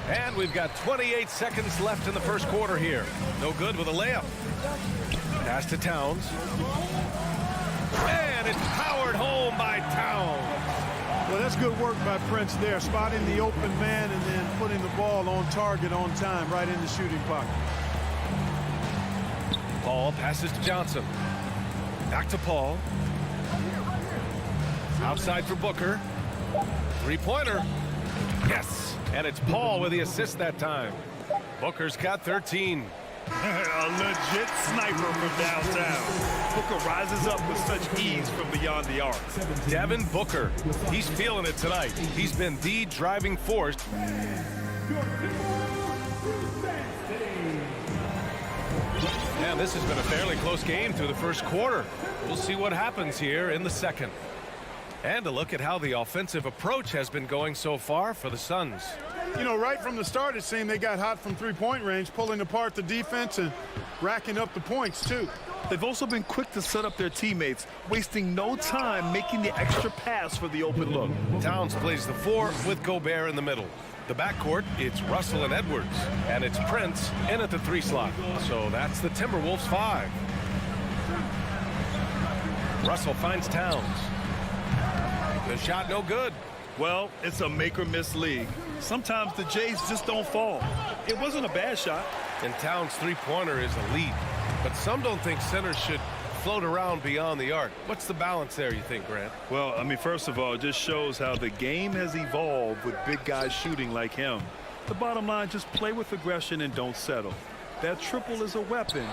And we've got 28 seconds left in the first quarter here. No good with a layup. Pass to Towns. And it's powered home by Towns. Well, that's good work by Prince there, spotting the open man and then putting the ball on target on time, right in the shooting pocket. Paul passes to Johnson. Back to Paul. Outside for Booker. Three-pointer. Yes. And it's Paul with the assist that time. Booker's got 13. A legit sniper from downtown. Booker rises up with such ease from beyond the arc. Devin Booker. He's feeling it tonight. He's been the driving force. And this has been a fairly close game through the first quarter. We'll see what happens here in the second. And a look at how the offensive approach has been going so far for the Suns. You know, right from the start, it seemed they got hot from three-point range, pulling apart the defense and racking up the points, too. They've also been quick to set up their teammates, wasting no time making the extra pass for the open look. Towns plays the four with Gobert in the middle. The backcourt, it's Russell and Edwards. And it's Prince in at the three slot. So that's the Timberwolves 5. Russell finds Towns. The shot no good. Well, it's a make-or-miss league. Sometimes the Jays just don't fall. It wasn't a bad shot. And Towns' three-pointer is elite. But some don't think centers should float around beyond the arc. What's the balance there, you think, Grant? Well, I mean, first of all, it just shows how the game has evolved with big guys shooting like him. The bottom line, just play with aggression and don't settle. That triple is a weapon.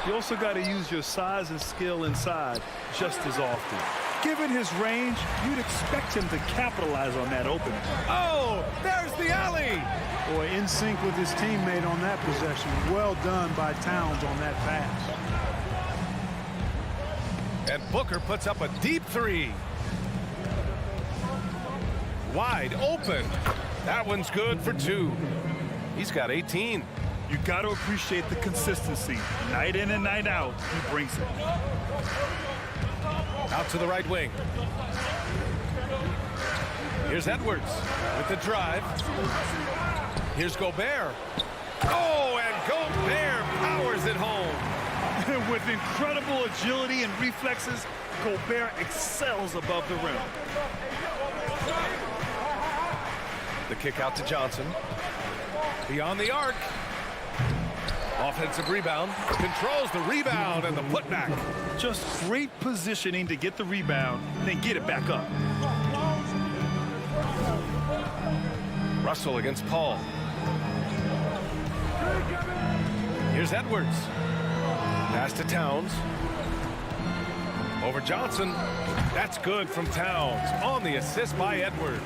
You also got to use your size and skill inside just as often. Given his range, you'd expect him to capitalize on that opening. Oh, there's the alley. Boy, in sync with his teammate on that possession. Well done by Towns on that pass. And Booker puts up a deep three. Wide open. That one's good for 2. He's got 18. You got to appreciate the consistency. Night in and night out, he brings it. Out to the right wing. Here's Edwards with the drive. Here's Gobert. Oh, and Gobert powers it home. With incredible agility and reflexes, Gobert excels above the rim. The kick out to Johnson. Beyond the arc. Offensive rebound. Controls the rebound and the putback. Just great positioning to get the rebound, then get it back up. Russell against Paul. Here's Edwards. Pass to Towns. Over Johnson. That's good from Towns on the assist by Edwards.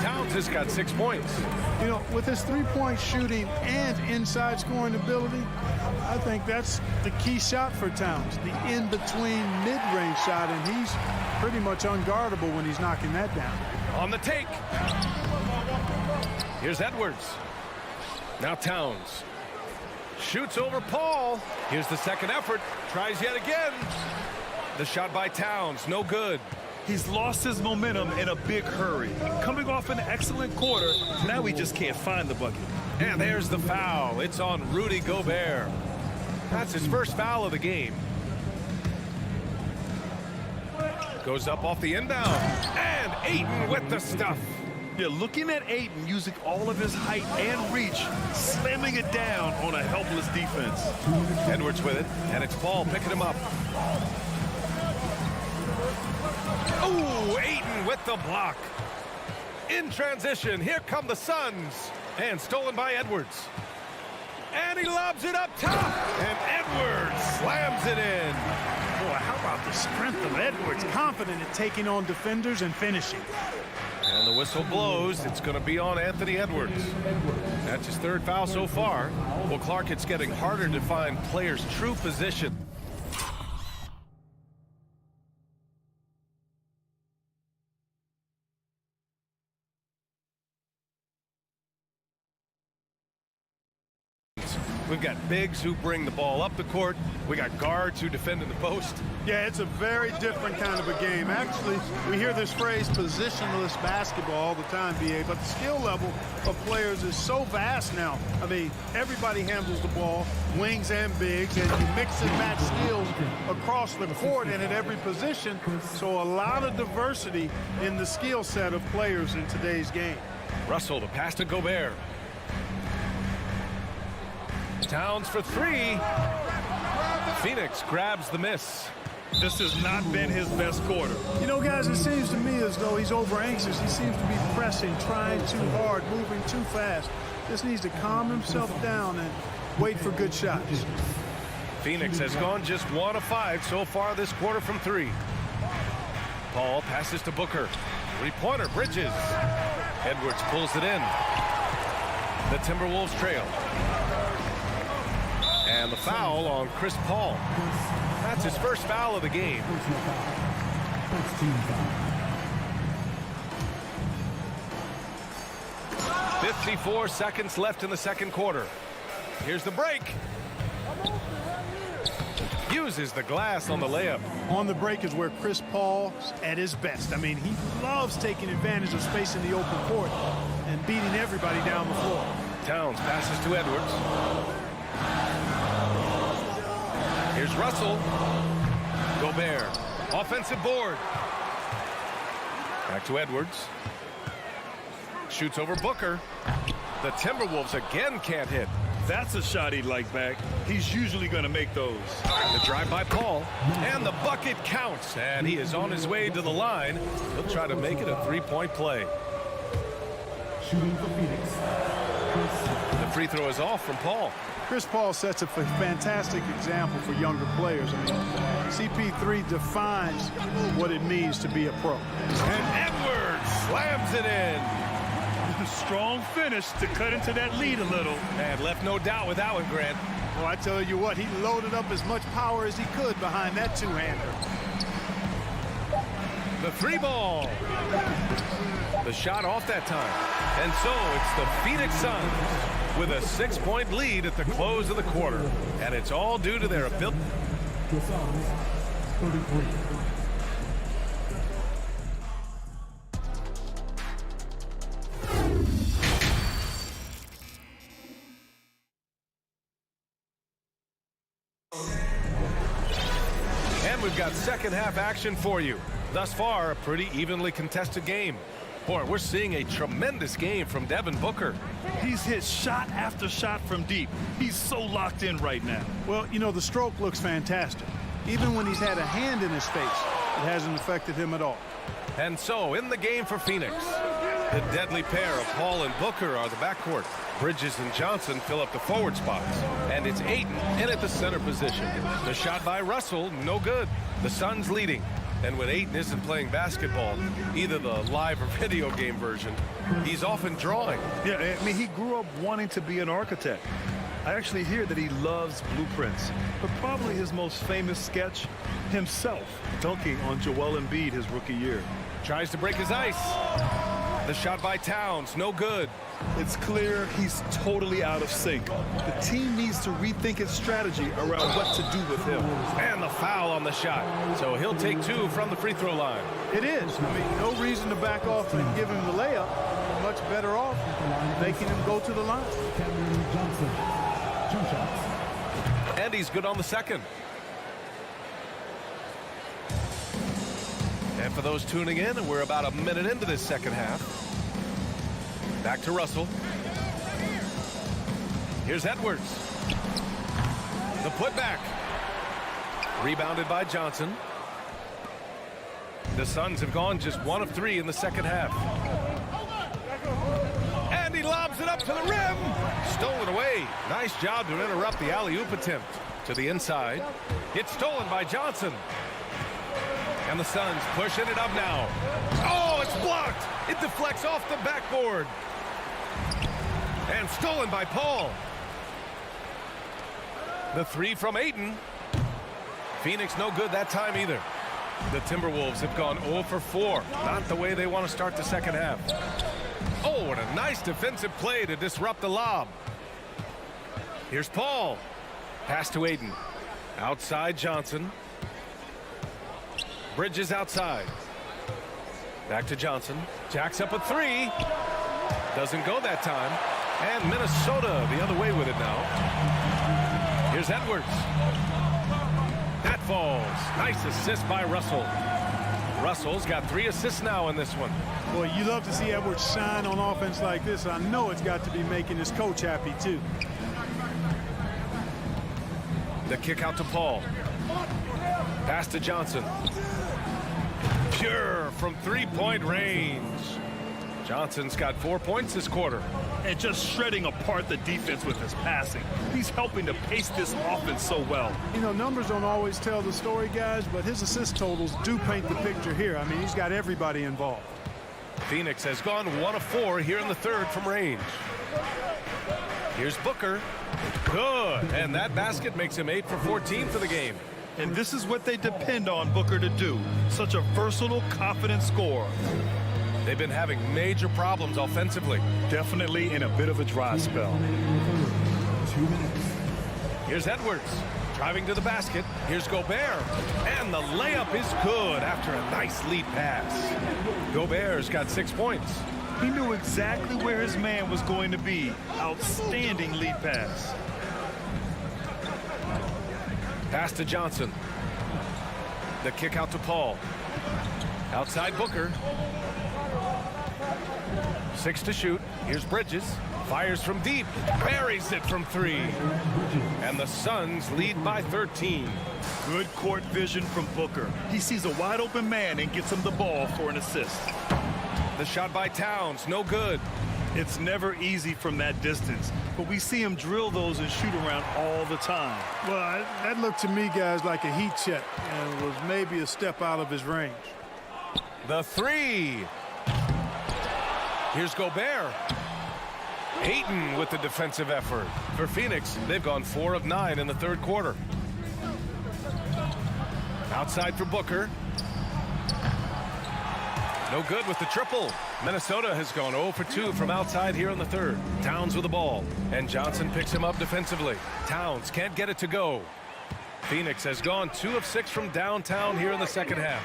Towns has got 6 points. You know, with his three-point shooting and inside scoring ability, I think that's the key shot for Towns, the in-between mid-range shot, and he's pretty much unguardable when he's knocking that down. On the take. Here's Edwards. Now Towns. Shoots over Paul. Here's the second effort. Tries yet again. The shot by Towns, no good. He's lost his momentum in a big hurry. Coming off an excellent quarter, now he just can't find the bucket. And there's the foul. It's on Rudy Gobert. That's his first foul of the game. Goes up off the inbound. And Ayton with the stuff. Yeah, looking at Ayton using all of his height and reach, slamming it down on a helpless defense. Edwards with it, and it's Paul picking him up. Oh, Ayton with the block. In transition, here come the Suns. And stolen by Edwards. And he lobs it up top. And Edwards slams it in. Boy, how about the strength of Edwards? Confident at taking on defenders and finishing. And the whistle blows. It's going to be on Anthony Edwards. That's his third foul so far. Well, Clark, it's getting harder to find players' true position. We've got bigs who bring the ball up the court. We got guards who defend in the post. Yeah, it's a very different kind of a game. Actually, we hear this phrase positionless basketball all the time, BA, but the skill level of players is so vast now. I mean, everybody handles the ball, wings and bigs, and you mix and match skills across the court and at every position. So a lot of diversity in the skill set of players in today's game. Russell, the pass to Gobert. Towns for three. Phoenix grabs the miss. This has not been his best quarter. You know, guys, it seems to me as though he's over anxious. He seems to be pressing, trying too hard, moving too fast. Just needs to calm himself down and wait for good shots. Phoenix has gone just 1 of 5 so far this quarter from 3. Paul passes to Booker. Three-pointer, Bridges. Edwards pulls it in. The Timberwolves trail. And the foul on Chris Paul. That's his first foul of the game. 54 seconds left in the second quarter. Here's the break. Uses the glass on the layup. On the break is where Chris Paul's at his best. I mean, he loves taking advantage of space in the open court and beating everybody down the floor. Towns passes to Edwards. Here's Russell. Gobert. Offensive board. Back to Edwards. Shoots over Booker. The Timberwolves again can't hit. That's a shot he'd like back. He's usually going to make those. And the drive by Paul. And the bucket counts. And he is on his way to the line. He'll try to make it a three-point play. Shooting for Phoenix. The free throw is off from Paul. Chris Paul sets a fantastic example for younger players. I mean, CP3 defines what it means to be a pro. And Edwards slams it in. Strong finish to cut into that lead a little. And left no doubt with that one, Grant. Well, I tell you what, he loaded up as much power as he could behind that two-hander. The three ball. The shot off that time. And so it's the Phoenix Suns with a 6-point lead at the close of the quarter. And it's all due to their ability. The Suns, 33. And we've got second half action for you. Thus far, a pretty evenly contested game. Boy, we're seeing a tremendous game from Devin Booker. He's hit shot after shot from deep. He's so locked in right now. Well, you know, the stroke looks fantastic. Even when he's had a hand in his face, it hasn't affected him at all. And so, in the game for Phoenix, the deadly pair of Paul and Booker are the backcourt. Bridges and Johnson fill up the forward spots. And it's Ayton in at the center position. The shot by Russell, no good. The Suns leading. And when Ayton isn't playing basketball, either the live or video game version, he's often drawing. Yeah, I mean, he grew up wanting to be an architect. I actually hear that he loves blueprints, but probably his most famous sketch, himself dunking on Joel Embiid his rookie year. Tries to break his ice. The shot by Towns, no good. It's clear he's totally out of sync. The team needs to rethink its strategy around what to do with him. And the foul on the shot. So he'll take 2 from the free throw line. It is. I mean, no reason to back off and give him the layup. Much better off making him go to the line. Johnson, 2 shots. And he's good on the second. And for those tuning in, we're about a minute into this second half. Back to Russell. Here's Edwards. The putback. Rebounded by Johnson. The Suns have gone just 1 of 3 in the second half. Lobs it up to the rim. Stolen away. Nice job to interrupt the alley-oop attempt. To the inside. It's stolen by Johnson. And the Suns pushing it up now. Oh, it's blocked. It deflects off the backboard. And stolen by Paul. The three from Ayton. Phoenix no good that time either. The Timberwolves have gone 0 for 4. Not the way they want to start the second half. Oh, and a nice defensive play to disrupt the lob. Here's Paul. Pass to Ayton. Outside Johnson. Bridges outside. Back to Johnson. Jacks up a three. Doesn't go that time. And Minnesota the other way with it now. Here's Edwards. That falls. Nice assist by Russell. Russell's got 3 assists now in this one. Boy, you love to see Edwards shine on offense like this. I know it's got to be making his coach happy, too. The kick out to Paul. Pass to Johnson. Pure from three-point range. Johnson's got 4 points this quarter. And just shredding apart the defense with his passing. He's helping to pace this offense so well. You know, numbers don't always tell the story, guys, but his assist totals do paint the picture here. I mean, he's got everybody involved. Phoenix has gone 1 of 4 here in the third from range. Here's Booker. Good. And that basket makes him 8 for 14 for the game. And this is what they depend on Booker to do. Such a versatile, confident scorer. They've been having major problems offensively. Definitely in a bit of a dry spell. 2 minutes. Here's Edwards. Driving to the basket. Here's Gobert. And the layup is good after a nice lead pass. Gobert's got 6 points. He knew exactly where his man was going to be. Outstanding lead pass. Pass to Johnson. The kick out to Paul. Outside Booker. 6 to shoot. Here's Bridges. Fires from deep. Buries it from 3. And the Suns lead by 13. Good court vision from Booker. He sees a wide open man and gets him the ball for an assist. The shot by Towns, no good. It's never easy from that distance, but we see him drill those and shoot around all the time. Well, that looked to me, guys, like a heat check and was maybe a step out of his range. The 3. Here's Gobert. Ayton with the defensive effort. For Phoenix, they've gone 4 of 9 in the third quarter. Outside for Booker. No good with the triple. Minnesota has gone 0 for 2 from outside here in the third. Towns with the ball. And Johnson picks him up defensively. Towns can't get it to go. Phoenix has gone 2 of 6 from downtown here in the second half.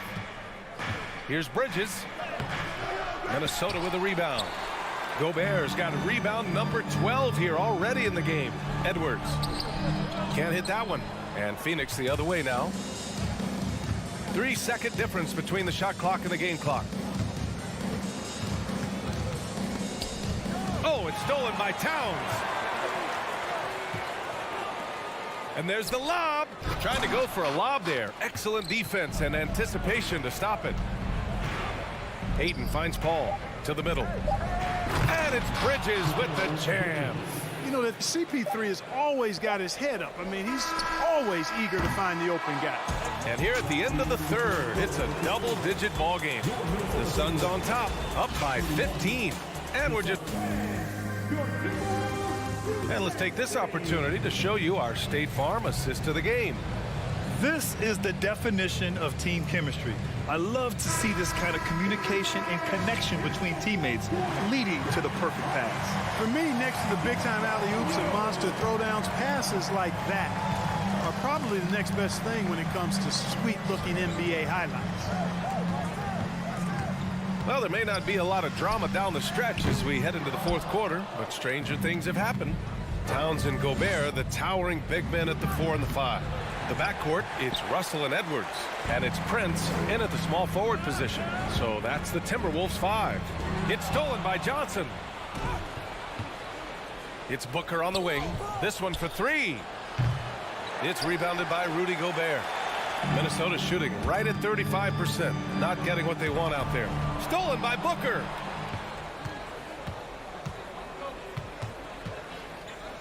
Here's Bridges. Minnesota with a rebound. Gobert's got rebound number 12 here already in the game. Edwards. Can't hit that one. And Phoenix the other way now. 3-second difference between the shot clock and the game clock. Oh, it's stolen by Towns. And there's the lob. Trying to go for a lob there. Excellent defense and anticipation to stop it. Ayton finds Paul to the middle. And it's Bridges with the jam. You know, that CP3 has always got his head up. I mean, he's always eager to find the open guy. And here at the end of the third, it's a double-digit ball game. The Suns on top, up by 15. And we're just... And let's take this opportunity to show you our State Farm assist to the game. This is the definition of team chemistry. I love to see this kind of communication and connection between teammates leading to the perfect pass. For me, next to the big-time alley-oops and monster throwdowns, passes like that are probably the next best thing when it comes to sweet-looking NBA highlights. Well, there may not be a lot of drama down the stretch as we head into the fourth quarter, but stranger things have happened. Towns and Gobert, the towering big men at the 4 and the 5. The backcourt, it's Russell and Edwards, and it's Prince in at the small forward position. So that's the Timberwolves 5. It's stolen by Johnson. It's Booker on the wing. This one for 3. It's rebounded by Rudy Gobert. Minnesota shooting right at 35%. Not getting what they want out there. Stolen by Booker.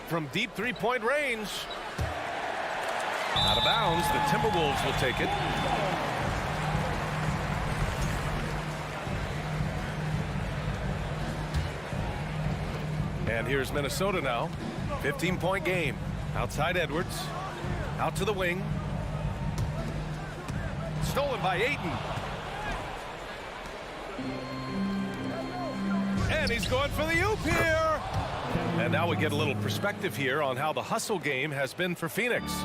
from deep three-point range. Out of bounds. The Timberwolves will take it. And here's Minnesota now. 15-point game. Outside Edwards. Out to the wing. Stolen by Ayton. And he's going for the oop here. And now we get a little perspective here on how the hustle game has been for Phoenix.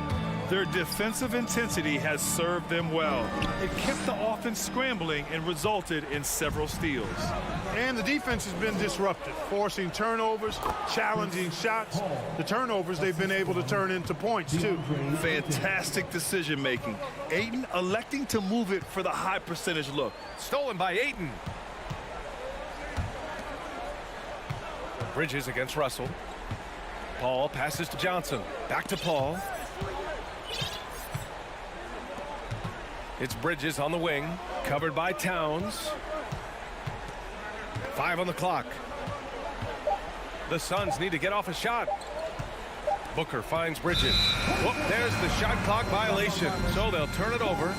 Their defensive intensity has served them well. It kept the offense scrambling and resulted in several steals. And the defense has been disrupted, forcing turnovers, challenging shots. The turnovers they've been able to turn into points, too. Fantastic decision making. Ayton electing to move it for the high percentage look. Stolen by Ayton. Bridges against Russell. Paul passes to Johnson. Back to Paul. It's Bridges on the wing, covered by Towns. 5 on the clock. The Suns need to get off a shot. Booker finds Bridges. Whoop, there's the shot clock violation, so they'll turn it over.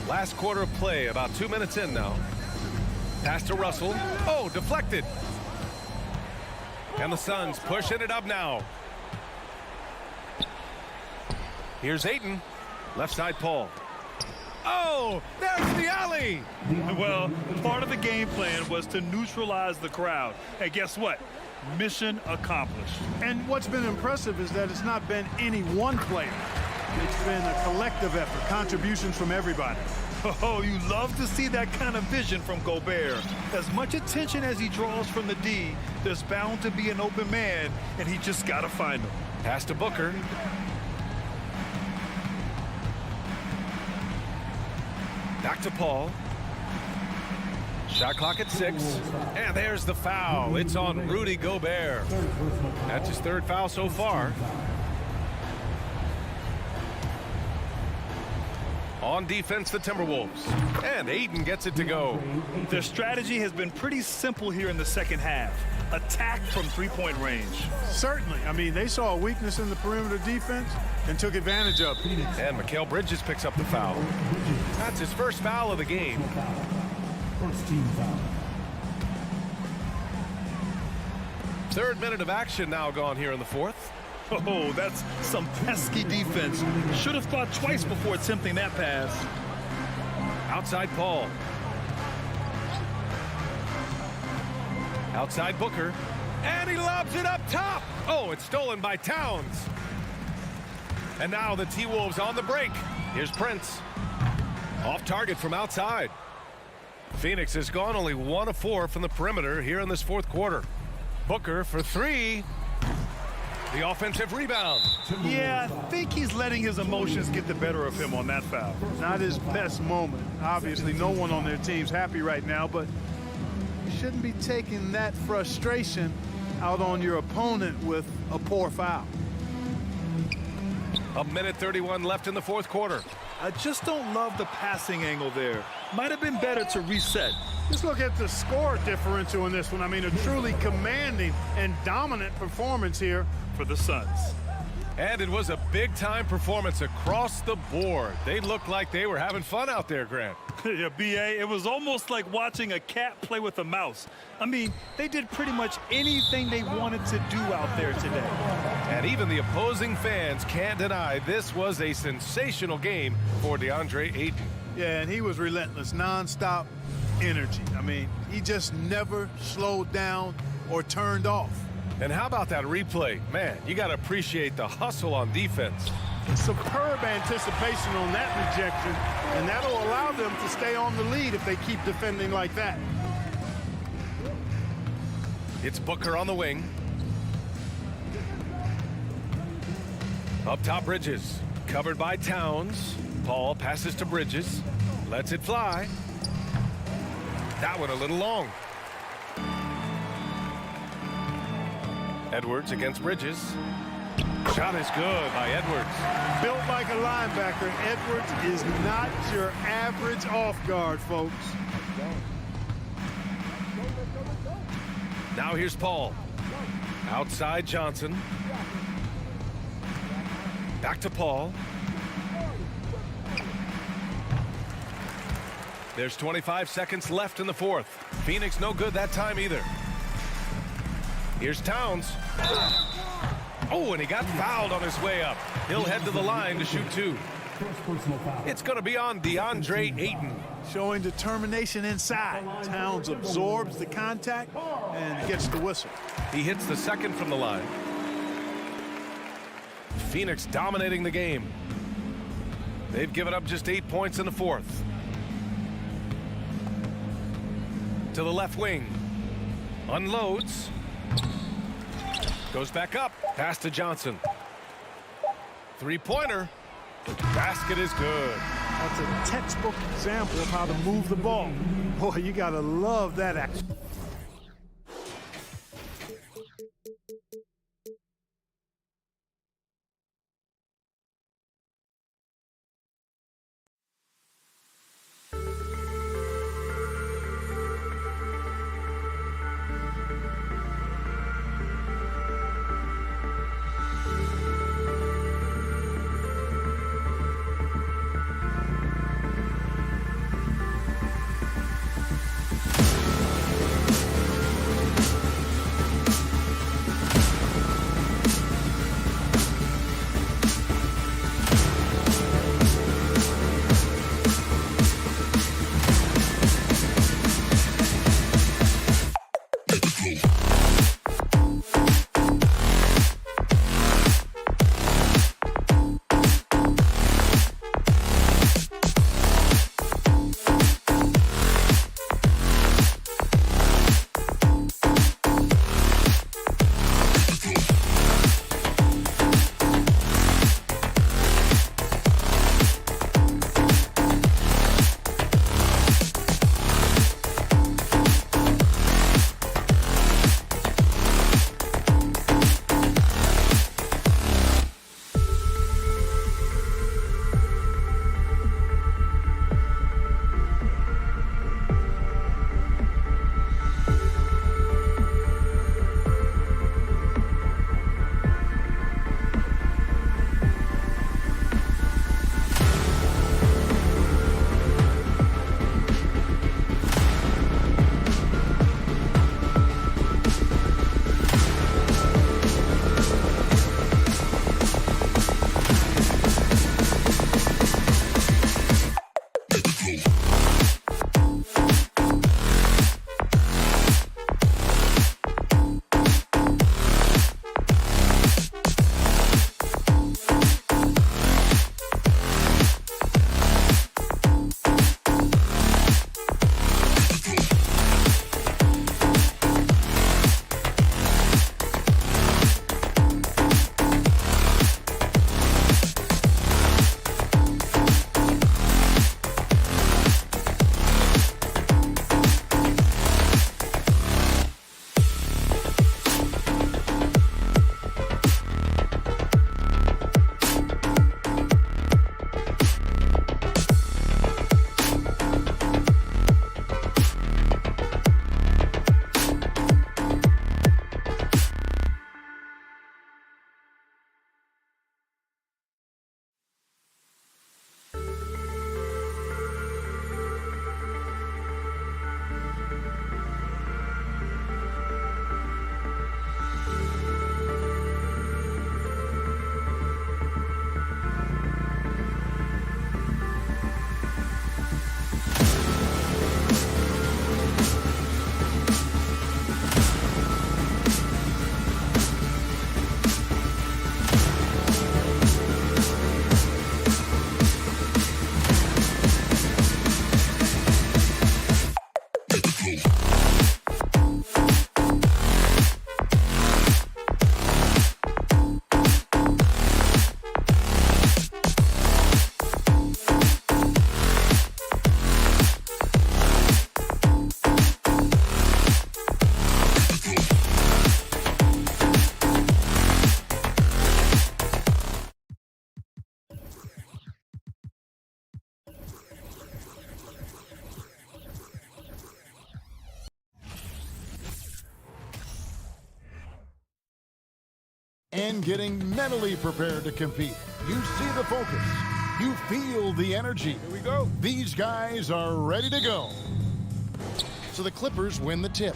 Last quarter of play, about 2 minutes in now. Pass to Russell. Oh, deflected. And the Suns pushing it up now. Here's Ayton. Left side Paul. Oh, there's the alley. Well, part of the game plan was to neutralize the crowd. And guess what? Mission accomplished. And what's been impressive is that it's not been any one player. It's been a collective effort, contributions from everybody. Oh, you love to see that kind of vision from Gobert. As much attention as he draws from the D, there's bound to be an open man, and he just got to find him. Pass to Booker. Back to Paul. Shot clock at 6. And there's the foul. It's on Rudy Gobert. That's his 3rd foul so far. On defense, the Timberwolves. And Ayton gets it to go. Their strategy has been pretty simple here in the second half. Attack from three-point range. Certainly. I mean, they saw a weakness in the perimeter defense and took advantage of it. And Mikal Bridges picks up the foul. That's his 1st foul of the game. First team foul. 3rd minute of action now gone here in the 4th. Oh, that's some pesky defense. Should have thought twice before attempting that pass. Outside Paul. Outside Booker. And he lobs it up top. Oh, it's stolen by Towns. And now the T-Wolves on the break. Here's Prince. Off target from outside. Phoenix has gone only 1 of 4 from the perimeter here in this 4th quarter. Booker for 3. The offensive rebound. Yeah, I think he's letting his emotions get the better of him on that foul. Not his best moment. Obviously, no one on their team's happy right now, but you shouldn't be taking that frustration out on your opponent with a poor foul. 1:31 left in the 4th quarter. I just don't love the passing angle there. Might have been better to reset. Just look at the score differential in this one. I mean, a truly commanding and dominant performance here for the Suns. And it was a big-time performance across the board. They looked like they were having fun out there, Grant. Yeah, B.A., it was almost like watching a cat play with a mouse. I mean, they did pretty much anything they wanted to do out there today. And even the opposing fans can't deny this was a sensational game for DeAndre Ayton. Yeah, and he was relentless, nonstop energy. I mean, he just never slowed down or turned off. And how about that replay? Man, you got to appreciate the hustle on defense. Superb anticipation on that rejection, and that'll allow them to stay on the lead if they keep defending like that. It's Booker on the wing. Up top, Bridges. Covered by Towns. Paul passes to Bridges. Lets it fly. That one a little long. Edwards against Bridges. Shot is good by Edwards. Built like a linebacker, Edwards is not your average off guard, folks. Now here's Paul. Outside Johnson. Back to Paul. There's 25 seconds left in the fourth. Phoenix no good that time either. Here's Towns. Oh, and he got fouled on his way up. He'll head to the line to shoot two. It's going to be on DeAndre Ayton. Showing determination inside. Towns absorbs the contact and gets the whistle. He hits the second from the line. Phoenix dominating the game. They've given up just 8 points in the fourth. To the left wing. Unloads. Goes back up. Pass to Johnson. Three-pointer. Basket is good. That's a textbook example of how to move the ball. Boy, you got to love that action. and getting mentally prepared to compete. You see the focus. You feel the energy. Here we go. These guys are ready to go. So the Clippers win the tip.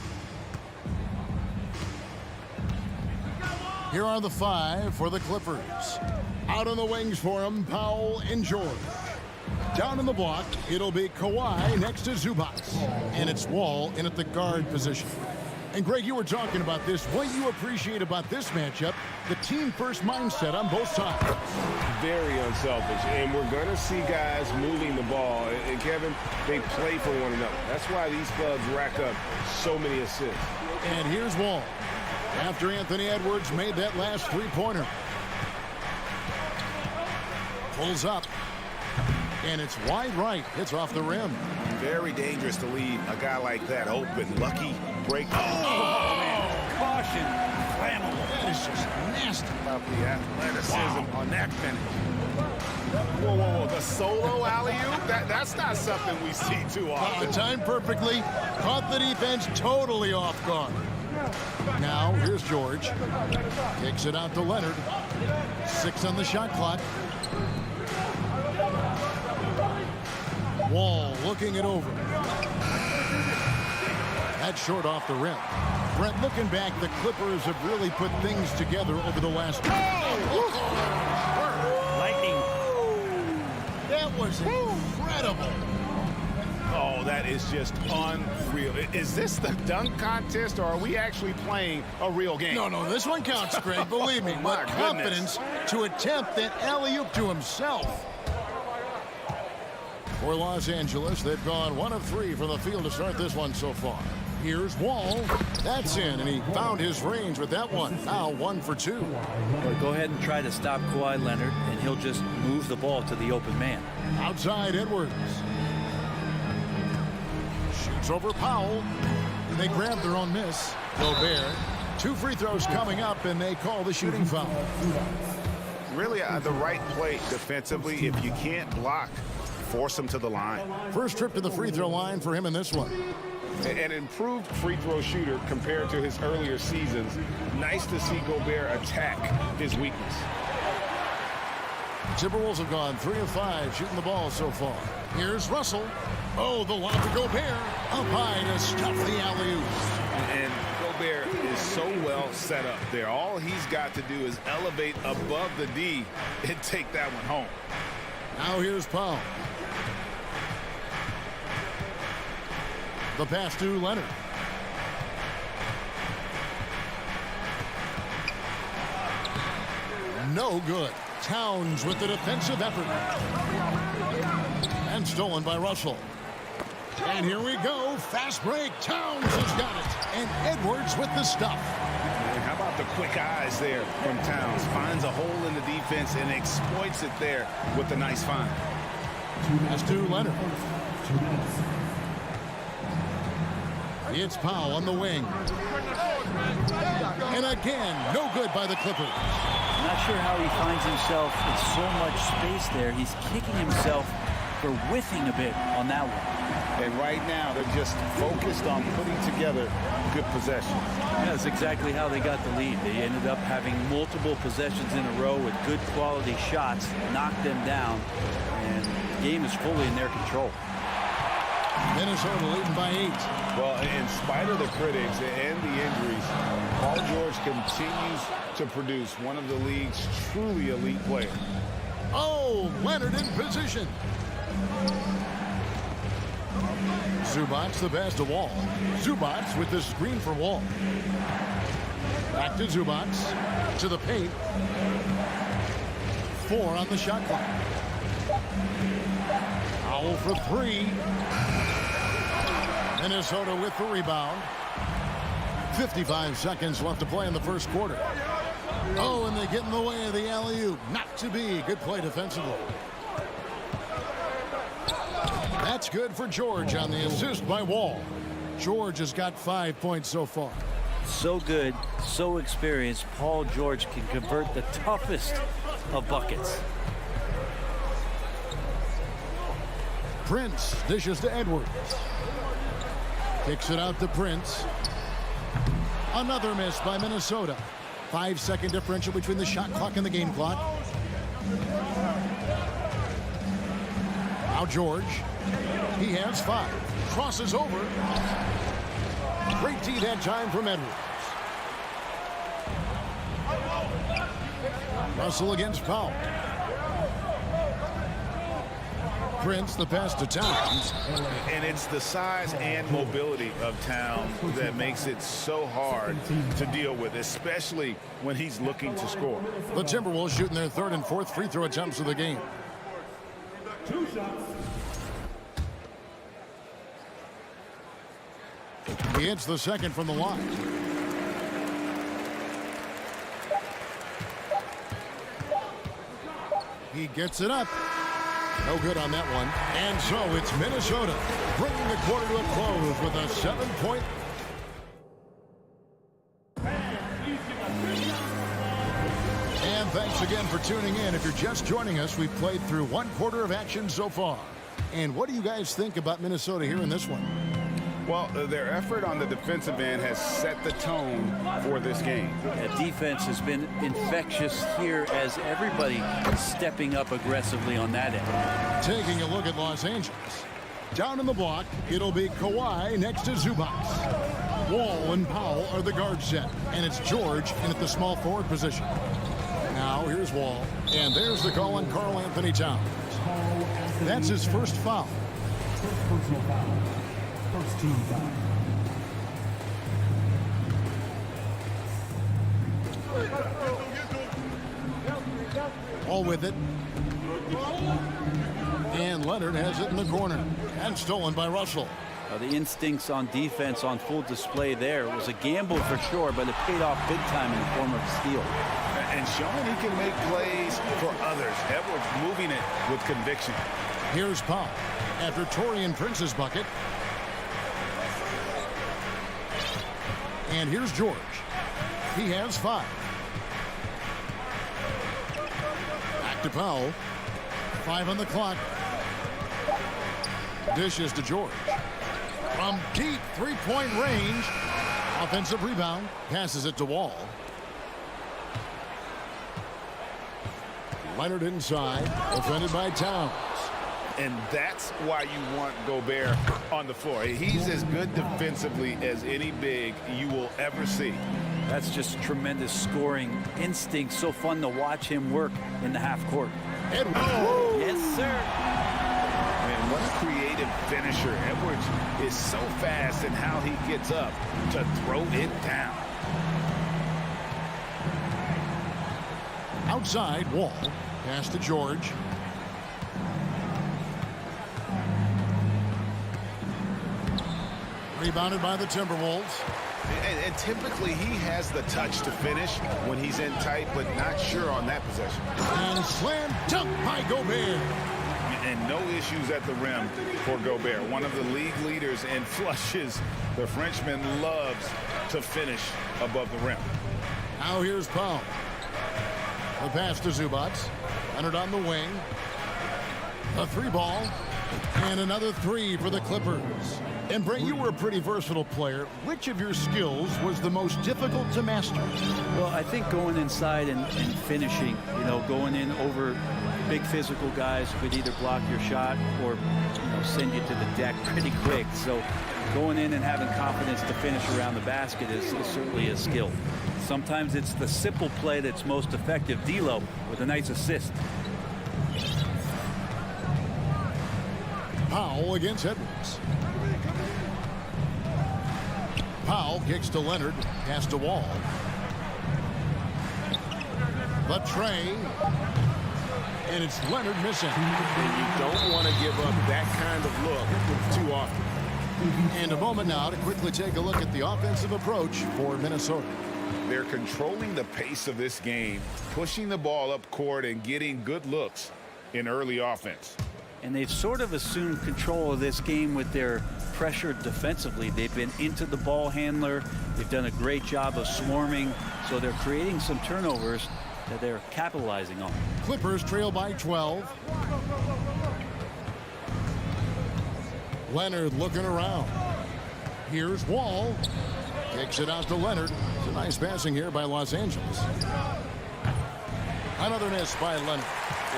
Here are the 5 for the Clippers. Out on the wings for them, Powell and George. Down in the block, it'll be Kawhi next to Zubac. And it's Wall in at the guard position. And Greg, you were talking about this. What you appreciate about this matchup, the team-first mindset on both sides. Very unselfish. And we're going to see guys moving the ball. And Kevin, they play for one another. That's why these clubs rack up so many assists. And here's Wall. After Anthony Edwards made that last three-pointer. Pulls up. And it's wide right. Hits off the rim. Very dangerous to leave a guy like that open. Lucky break. Oh, man. Caution. Flammable. That is just nasty. About the athleticism on that finish. Whoa, whoa, whoa. The solo alley-oop? That's not something we see too often. Timed perfectly. Caught the defense totally off guard. Now, here's George. Kicks it out to Leonard. 6 on the shot clock. Wall looking it over. That's short off the rim. Brett, looking back, the Clippers have really put things together over the last week. Lightning. That was incredible. Oh, that is just unreal. Is this the dunk contest, or are we actually playing a real game? No, this one counts, Greg. Believe me. My With confidence to attempt that alley-oop to himself. For Los Angeles, they've gone 1 of 3 from the field to start this one so far. Here's Wall. That's in, and he found his range with that one. Now 1 for 2. Well, go ahead and try to stop Kawhi Leonard, and he'll just move the ball to the open man. Outside Edwards. Shoots over Powell. And they grab their own miss. Gobert. 2 free throws coming up, and they call the shooting foul. Really, the right play defensively. If you can't block, force him to the line. First trip to the free throw line for him in this one. An improved free throw shooter compared to his earlier seasons. Nice to see Gobert attack his weakness. Timberwolves have gone 3 of 5 shooting the ball so far. Here's Russell. Oh, the lob to Gobert. Up high to stuff the alley-oop. And Gobert is so well set up there. All he's got to do is elevate above the D and take that one home. Now here's Powell. The pass to Leonard. No good. Towns with the defensive effort. And stolen by Russell. And here we go. Fast break. Towns has got it. And Edwards with the stuff. And how about the quick eyes there from Towns? Finds a hole in the defense and exploits it there with a nice find. Pass to Leonard. It's Powell on the wing. And again, no good by the Clippers. I'm not sure how he finds himself in so much space there. He's kicking himself for whiffing a bit on that one. And right now, they're just focused on putting together good possessions. Yeah, that's exactly how they got the lead. They ended up having multiple possessions in a row with good quality shots, knocked them down, and the game is fully in their control. Minnesota leading by 8. Well, in spite of the critics and the injuries, Paul George continues to produce one of the league's truly elite players. Oh, Leonard in position. Zubac the pass to Wall. Zubac with the screen for Wall. Back to Zubac. To the paint. 4 on the shot clock. Powell for 3. Minnesota with the rebound. 55 seconds left to play in the first quarter. Oh, and they get in the way of the alley-oop. Not to be. Good play defensively. That's good for George on the assist by Wall. George has got 5 points so far. So good, so experienced, Paul George can convert the toughest of buckets. Prince dishes to Edwards. Kicks it out to Prince. Another miss by Minnesota. 5-second differential between the shot clock and the game clock. Now George. He has 5. Crosses over. Great D that time from Edwards. Russell against Powell. Prince, the pass to Towns. And it's the size and mobility of Towns that makes it so hard to deal with, especially when he's looking to score. The Timberwolves shooting their 3rd and 4th free throw attempts of the game. 2 shots. He hits the 2nd from the line. He gets it up. No good on that one. And so it's Minnesota bringing the quarter to a close with a 7-point. And thanks again for tuning in. If you're just joining us, we've played through 1 quarter of action so far. And what do you guys think about Minnesota here in this one? Well, their effort on the defensive end has set the tone for this game. That defense has been infectious here as everybody stepping up aggressively on that end. Taking a look at Los Angeles. Down in the block, it'll be Kawhi next to Zubac. Wall and Powell are the guard set, and it's George in at the small forward position. Now here's Wall, and there's the call on Karl Anthony Towns. That's his first foul. Personal foul. First team foul. All with it. And Leonard has it in the corner. And stolen by Russell. The instincts on defense on full display there. It was a gamble for sure, but it paid off big time in the form of a steal. And showing he can make plays for others. Edwards moving it with conviction. Here's Powell after Taurean Prince's bucket. And here's George. He has 5. Back to Powell. 5 on the clock. Dishes to George. From deep 3-point range. Offensive rebound. Passes it to Wall. Leonard inside. Defended by Towns. And that's why you want Gobert on the floor. He's as good defensively as any big you will ever see. That's just tremendous scoring instinct. So fun to watch him work in the half court. Edwards. Yes, sir. Man, what a creative finisher. Edwards is so fast in how he gets up to throw it down. Outside, Wall. Pass to George. Rebounded by the Timberwolves. And typically he has the touch to finish when he's in tight, but not sure on that possession. And slam dunk by Gobert. And no issues at the rim for Gobert. One of the league leaders in flushes. The Frenchman loves to finish above the rim. Now here's Powell. The pass to Zubac. Leonard on the wing. A 3-ball. And another 3 for the Clippers. And Brent, you were a pretty versatile player. Which of your skills was the most difficult to master? Well, I think going inside and finishing, going in over big physical guys who could either block your shot or, send you to the deck pretty quick. So going in and having confidence to finish around the basket is certainly a skill. Sometimes it's the simple play that's most effective. D'Lo with a nice assist. Powell against Edwards. Powell kicks to Leonard. Pass to Wall. The tray. And it's Leonard missing. And you don't want to give up that kind of look too often. And a moment now to quickly take a look at the offensive approach for Minnesota. They're controlling the pace of this game, pushing the ball up court and getting good looks in early offense. And they've sort of assumed control of this game with their pressure defensively. They've been into the ball handler. They've done a great job of swarming. So they're creating some turnovers that they're capitalizing on. Clippers trail by 12. Leonard looking around. Here's Wall. Kicks it out to Leonard. It's a nice passing here by Los Angeles. Another miss by Leonard.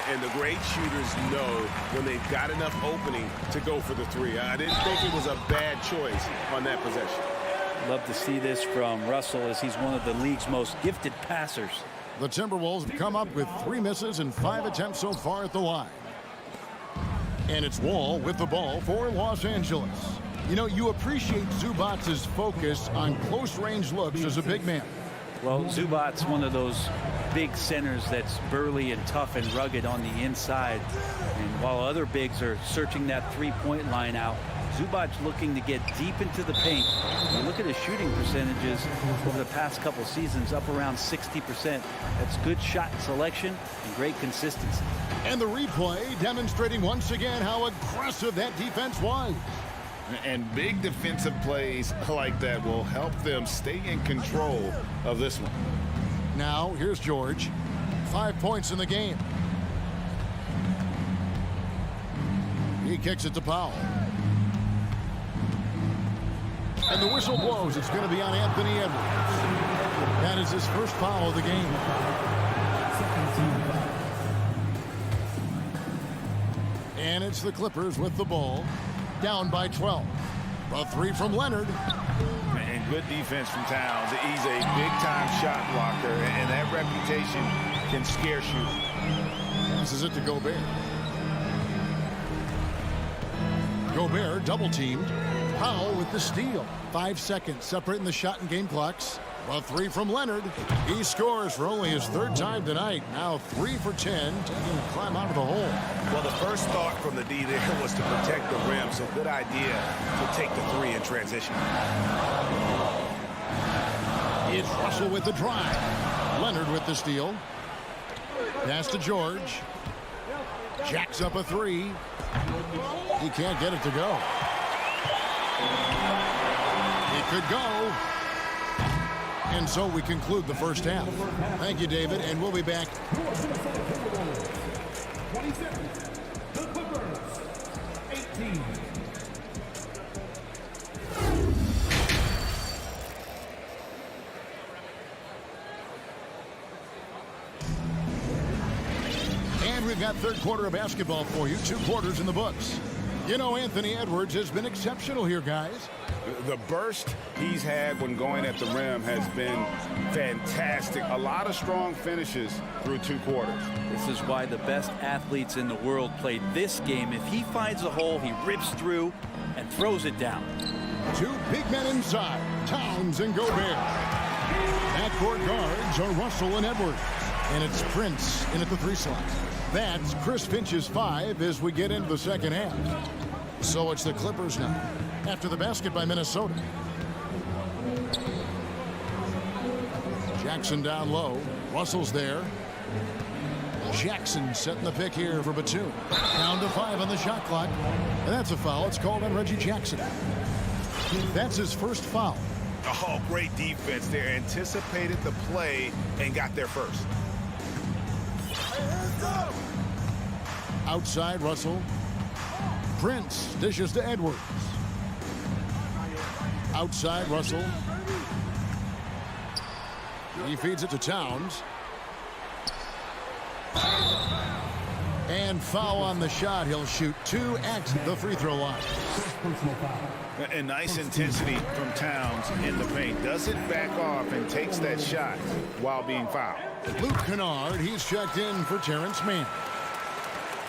And the great shooters know when they've got enough opening to go for the three. I didn't think it was a bad choice on that possession. Love to see this from Russell, as he's one of the league's most gifted passers. The Timberwolves have come up with 3 misses and 5 attempts so far at the line. And it's Wall with the ball for Los Angeles. You know, you appreciate Zubac's focus on close-range looks as a big man. Well, Zubac's one of those big centers that's burly and tough and rugged on the inside. And while other bigs are searching that three-point line out, Zubac's looking to get deep into the paint. You look at his shooting percentages over the past couple seasons, up around 60%. That's good shot selection and great consistency. And the replay demonstrating once again how aggressive that defense was. And big defensive plays like that will help them stay in control of this one. Now, here's George. 5 points in the game. He kicks it to Powell. And the whistle blows. It's going to be on Anthony Edwards. That is his first foul of the game. And it's the Clippers with the ball. Down by 12. A three from Leonard. And good defense from Towns. He's a big-time shot blocker, and that reputation can scare shooters. Passes it to Gobert. Gobert double-teamed. Powell with the steal. 5 seconds separating the shot and game clocks. A three from Leonard. He scores for only his 3rd time tonight. Now 3 for 10, taking a climb out of the hole. Well, the first thought from the D there was to protect the rim, so good idea to take the three in transition. It's Russell with the drive. Leonard with the steal. Pass to George. Jacks up a three. He can't get it to go. It could go. And so we conclude the first half. Thank you, David, and we'll be back. 27, the Clippers, 18. And we've got 3rd quarter of basketball for you. 2 quarters in the books. You know, Anthony Edwards has been exceptional here, guys. The burst he's had when going at the rim has been fantastic. A lot of strong finishes through 2 quarters. This is why the best athletes in the world play this game. If he finds a hole, he rips through and throws it down. 2 big men inside, Towns and Gobert. Backcourt guards are Russell and Edwards. And it's Prince in at the 3 slot. That's Chris Finch's 5 as we get into the second half. So it's the Clippers now, after the basket by Minnesota. Jackson down low. Russell's there. Jackson setting the pick here for Batum. Down to 5 on the shot clock. And that's a foul. It's called on Reggie Jackson. That's his first foul. Oh, great defense there. Anticipated the play and got there first. Outside Russell. Prince dishes to Edwards. Outside Russell. He feeds it to Towns. And foul on the shot. He'll shoot 2 at the free throw line. And nice intensity from Towns in the paint. Doesn't back off and takes that shot while being fouled. Luke Kennard, he's checked in for Terrence Mann.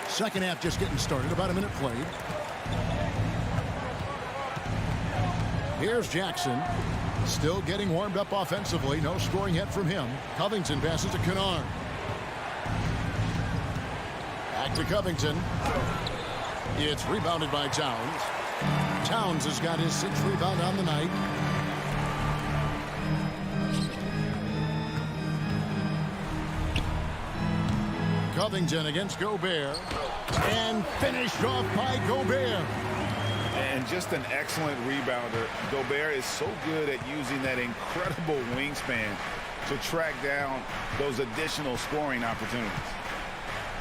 Second half just getting started. About a minute played. Here's Jackson. Still getting warmed up offensively. No scoring yet from him. Covington passes to Kennard. Back to Covington. It's rebounded by Towns. Towns has got his 6th rebound on the night. Covington against Gobert. And finished off by Gobert. And just an excellent rebounder. Gobert is so good at using that incredible wingspan to track down those additional scoring opportunities.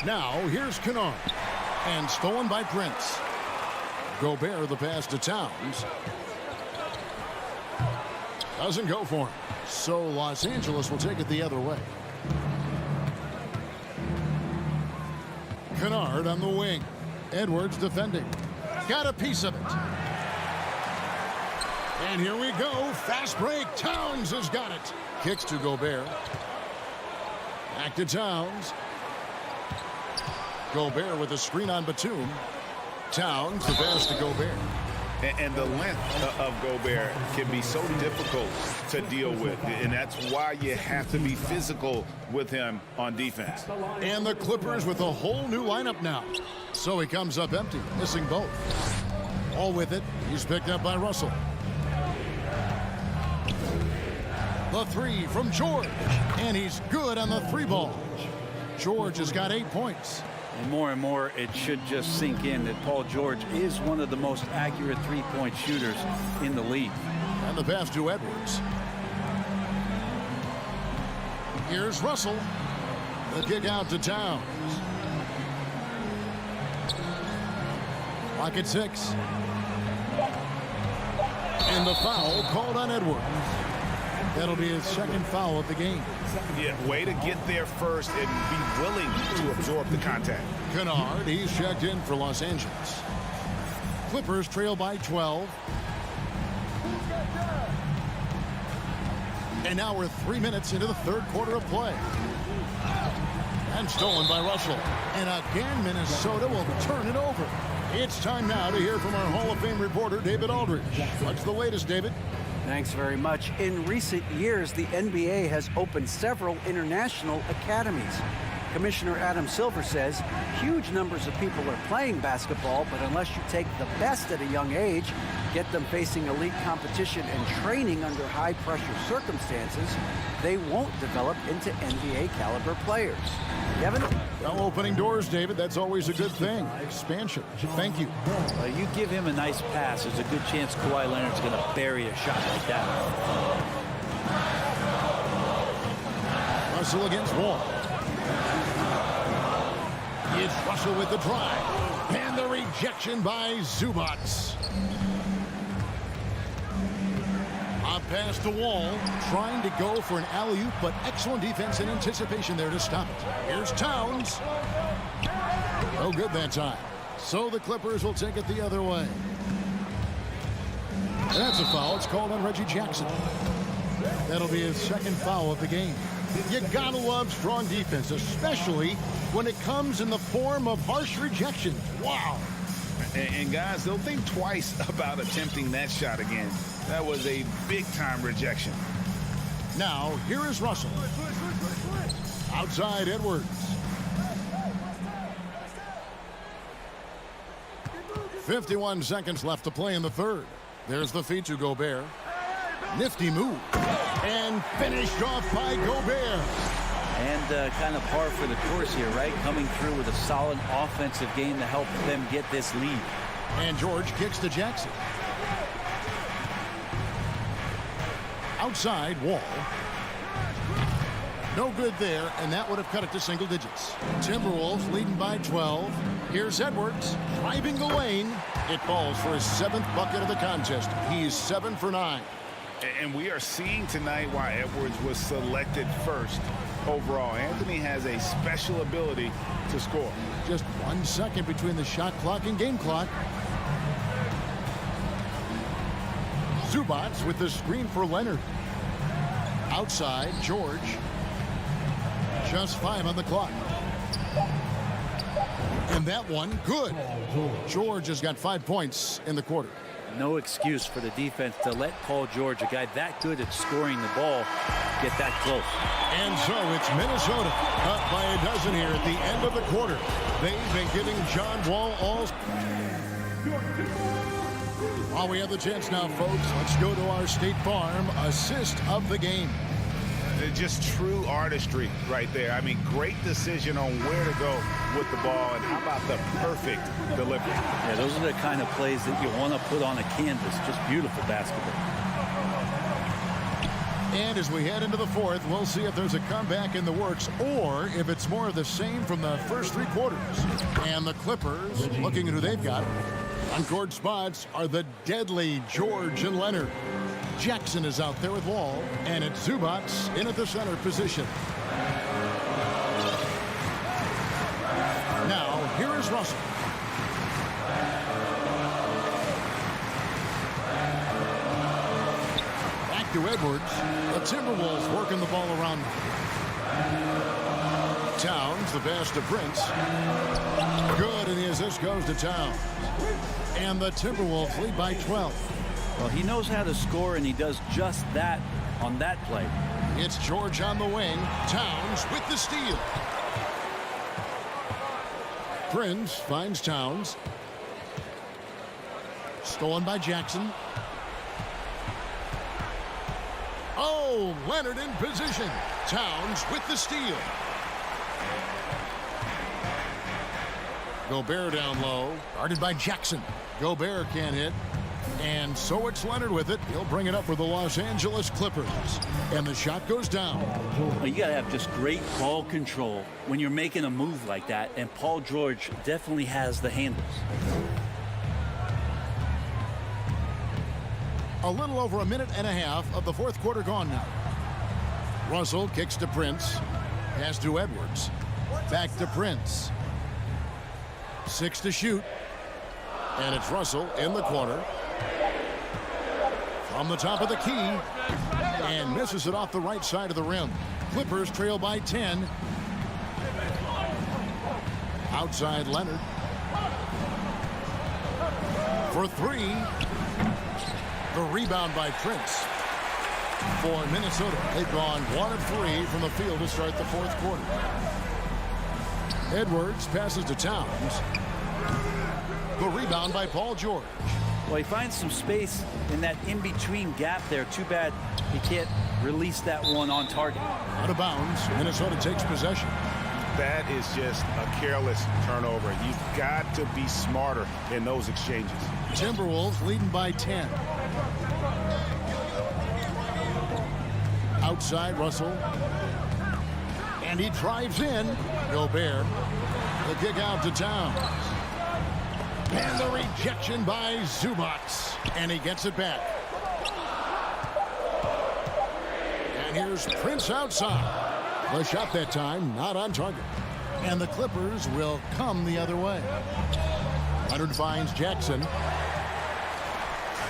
Now, here's Kennard. And stolen by Prince. Gobert the pass to Towns. Doesn't go for him. So Los Angeles will take it the other way. Kennard on the wing. Edwards defending. Got a piece of it. And here we go. Fast break. Towns has got it. Kicks to Gobert. Back to Towns. Gobert with a screen on Batum. Towns, the pass to Gobert. And the length of Gobert can be so difficult to deal with. And that's why you have to be physical with him on defense. And the Clippers with a whole new lineup now. So he comes up empty, missing both. All with it. He's picked up by Russell. The three from George. And he's good on the three ball. George has got 8 points. And more, it should just sink in that Paul George is one of the most accurate three-point shooters in the league. And the pass to Edwards. Here's Russell. The kick out to Towns. Clock at 6. And the foul called on Edwards. That'll be his second foul of the game. Yeah, way to get there first and be willing to absorb the contact. Kennard, he's checked in for Los Angeles. Clippers trail by 12. And now we're 3 minutes into the third quarter of play. And stolen by Russell. And again, Minnesota will turn it over. It's time now to hear from our Hall of Fame reporter, David Aldridge. What's the latest, David? Thanks very much. In recent years, the NBA has opened several international academies. Commissioner Adam Silver says huge numbers of people are playing basketball, but unless you take the best at a young age, get them facing elite competition and training under high-pressure circumstances, they won't develop into NBA-caliber players. Kevin? Well, opening doors, David, that's always a good thing. Expansion. Thank you. You give him a nice pass, there's a good chance Kawhi Leonard's going to bury a shot like that. Russell against Wall. It's Russell with the drive. And the rejection by Zubac. A pass to Wall, trying to go for an alley-oop, but excellent defense and anticipation there to stop it. Here's Towns. No good that time. So the Clippers will take it the other way. That's a foul. It's called on Reggie Jackson. That'll be his second foul of the game. You gotta love strong defense, especially when it comes in the form of harsh rejections. Wow. And guys, they'll think twice about attempting that shot again. That was a big-time rejection. Now, here is Russell. Outside Edwards. 51 seconds left to play in the third. There's the feed to Gobert. Nifty move. And finished off by Gobert. And kind of par for the course here, right? Coming through with a solid offensive game to help them get this lead. And George kicks to Jackson. Outside, Wall. No good there, and that would have cut it to single digits. Timberwolves leading by 12. Here's Edwards driving the lane. It falls for his 7th bucket of the contest. He's 7 for 9. And we are seeing tonight why Edwards was selected first overall. Anthony has a special ability to score. Just 1 second between the shot clock and game clock. Zubac with the screen for Leonard. Outside, George. Just 5 on the clock. And that one, good. George has got 5 points in the quarter. No excuse for the defense to let Paul George, a guy that good at scoring the ball, get that close. And so it's Minnesota up by a dozen here at the end of the quarter. They've been giving John Wall all. While we have the chance now, folks, let's go to our State Farm assist of the game. Just true artistry right there. I mean, great decision on where to go with the ball, and how about the perfect delivery? Yeah, those are the kind of plays that you want to put on a canvas. Just beautiful basketball. And as we head into the fourth, we'll see if there's a comeback in the works or if it's more of the same from the first 3 quarters. And the Clippers, looking at who they've got, on court spots are the deadly George and Leonard. Jackson is out there with Wall, and it's Zubac in at the center position. Now, here is Russell. Back to Edwards. The Timberwolves working the ball around. Towns, the pass to Prince. Good, and the assist goes to Towns. And the Timberwolves lead by 12. Well, he knows how to score, and he does just that on that play. It's George on the wing. Towns with the steal. Prince finds Towns. Stolen by Jackson. Oh, Leonard in position. Towns with the steal. Gobert down low. Guarded by Jackson. Gobert can't hit. And so it's Leonard with it. He'll bring it up for the Los Angeles Clippers. And the shot goes down. Well, you got to have just great ball control when you're making a move like that. And Paul George definitely has the handles. A little over a minute and a half of the fourth quarter gone now. Russell kicks to Prince. Pass to Edwards. Back to Prince. 6 to shoot. And it's Russell in the corner. From the top of the key. And misses it off the right side of the rim. Clippers trail by 10. Outside Leonard. For 3. The rebound by Prince. For Minnesota, they've gone 1 of 3 from the field to start the fourth quarter. Edwards passes to Towns. The rebound by Paul George. Well, he finds some space in that in-between gap there. Too bad he can't release that one on target. Out of bounds. Minnesota takes possession. That is just a careless turnover. You've got to be smarter in those exchanges. Timberwolves leading by 10. Outside Russell. And he drives in. Gobert. The kick out to Towns. And the rejection by Zubac. And he gets it back. And here's Prince outside. The shot that time not on target. And the Clippers will come the other way. Leonard finds Jackson.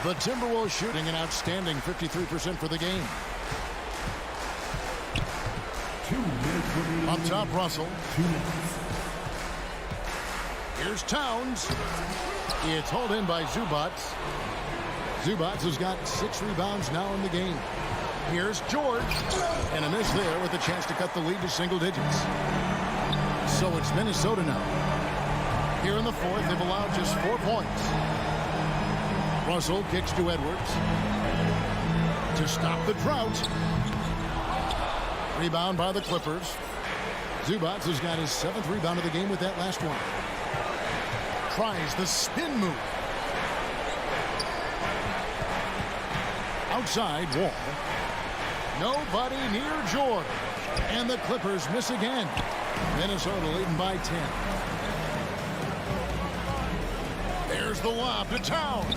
The Timberwolves shooting an outstanding 53% for the game. Up top, Russell. Here's Towns. It's hauled in by Zubac. Zubac has got 6 rebounds now in the game. Here's George. And a miss there with a chance to cut the lead to single digits. So it's Minnesota now. Here in the fourth, they've allowed just 4 points. Russell kicks to Edwards. To stop the drought. Rebound by the Clippers. Zubac has got his 7th rebound of the game with that last one. Tries the spin move. Outside Wall. Nobody near George. And the Clippers miss again. Minnesota leading by 10. There's the lob to Towns.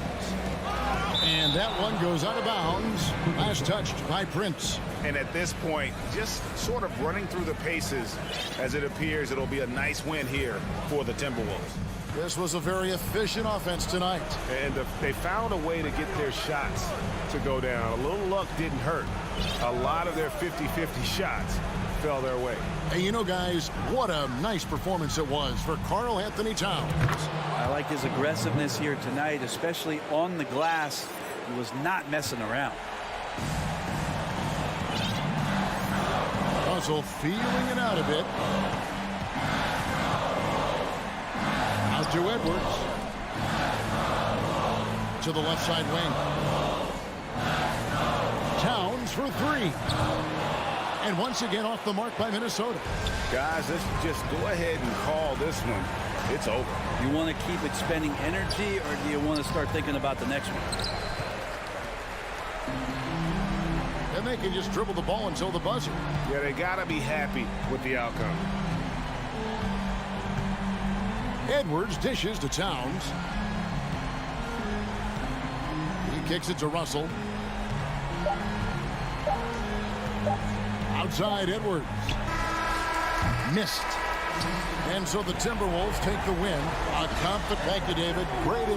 And that one goes out of bounds. Last touched by Prince. And at this point, just sort of running through the paces as it appears it'll be a nice win here for the Timberwolves. This was a very efficient offense tonight. And they found a way to get their shots to go down. A little luck didn't hurt. A lot of their 50-50 shots fell their way. Hey, you know, guys, what a nice performance it was for Karl Anthony Towns. I like his aggressiveness here tonight, especially on the glass. He was not messing around. Russell feeling it out a bit. Out to Edwards. To the left side wing. Towns for 3. And once again off the mark by Minnesota. Guys, let's just go ahead and call this one. It's over. You want to keep expending energy, or do you want to start thinking about the next one? And they can just dribble the ball until the buzzer. Yeah, they got to be happy with the outcome. Edwards dishes to Towns. He kicks it to Russell. Outside Edwards. Missed. And so the Timberwolves take the win. Thank you, David. Great.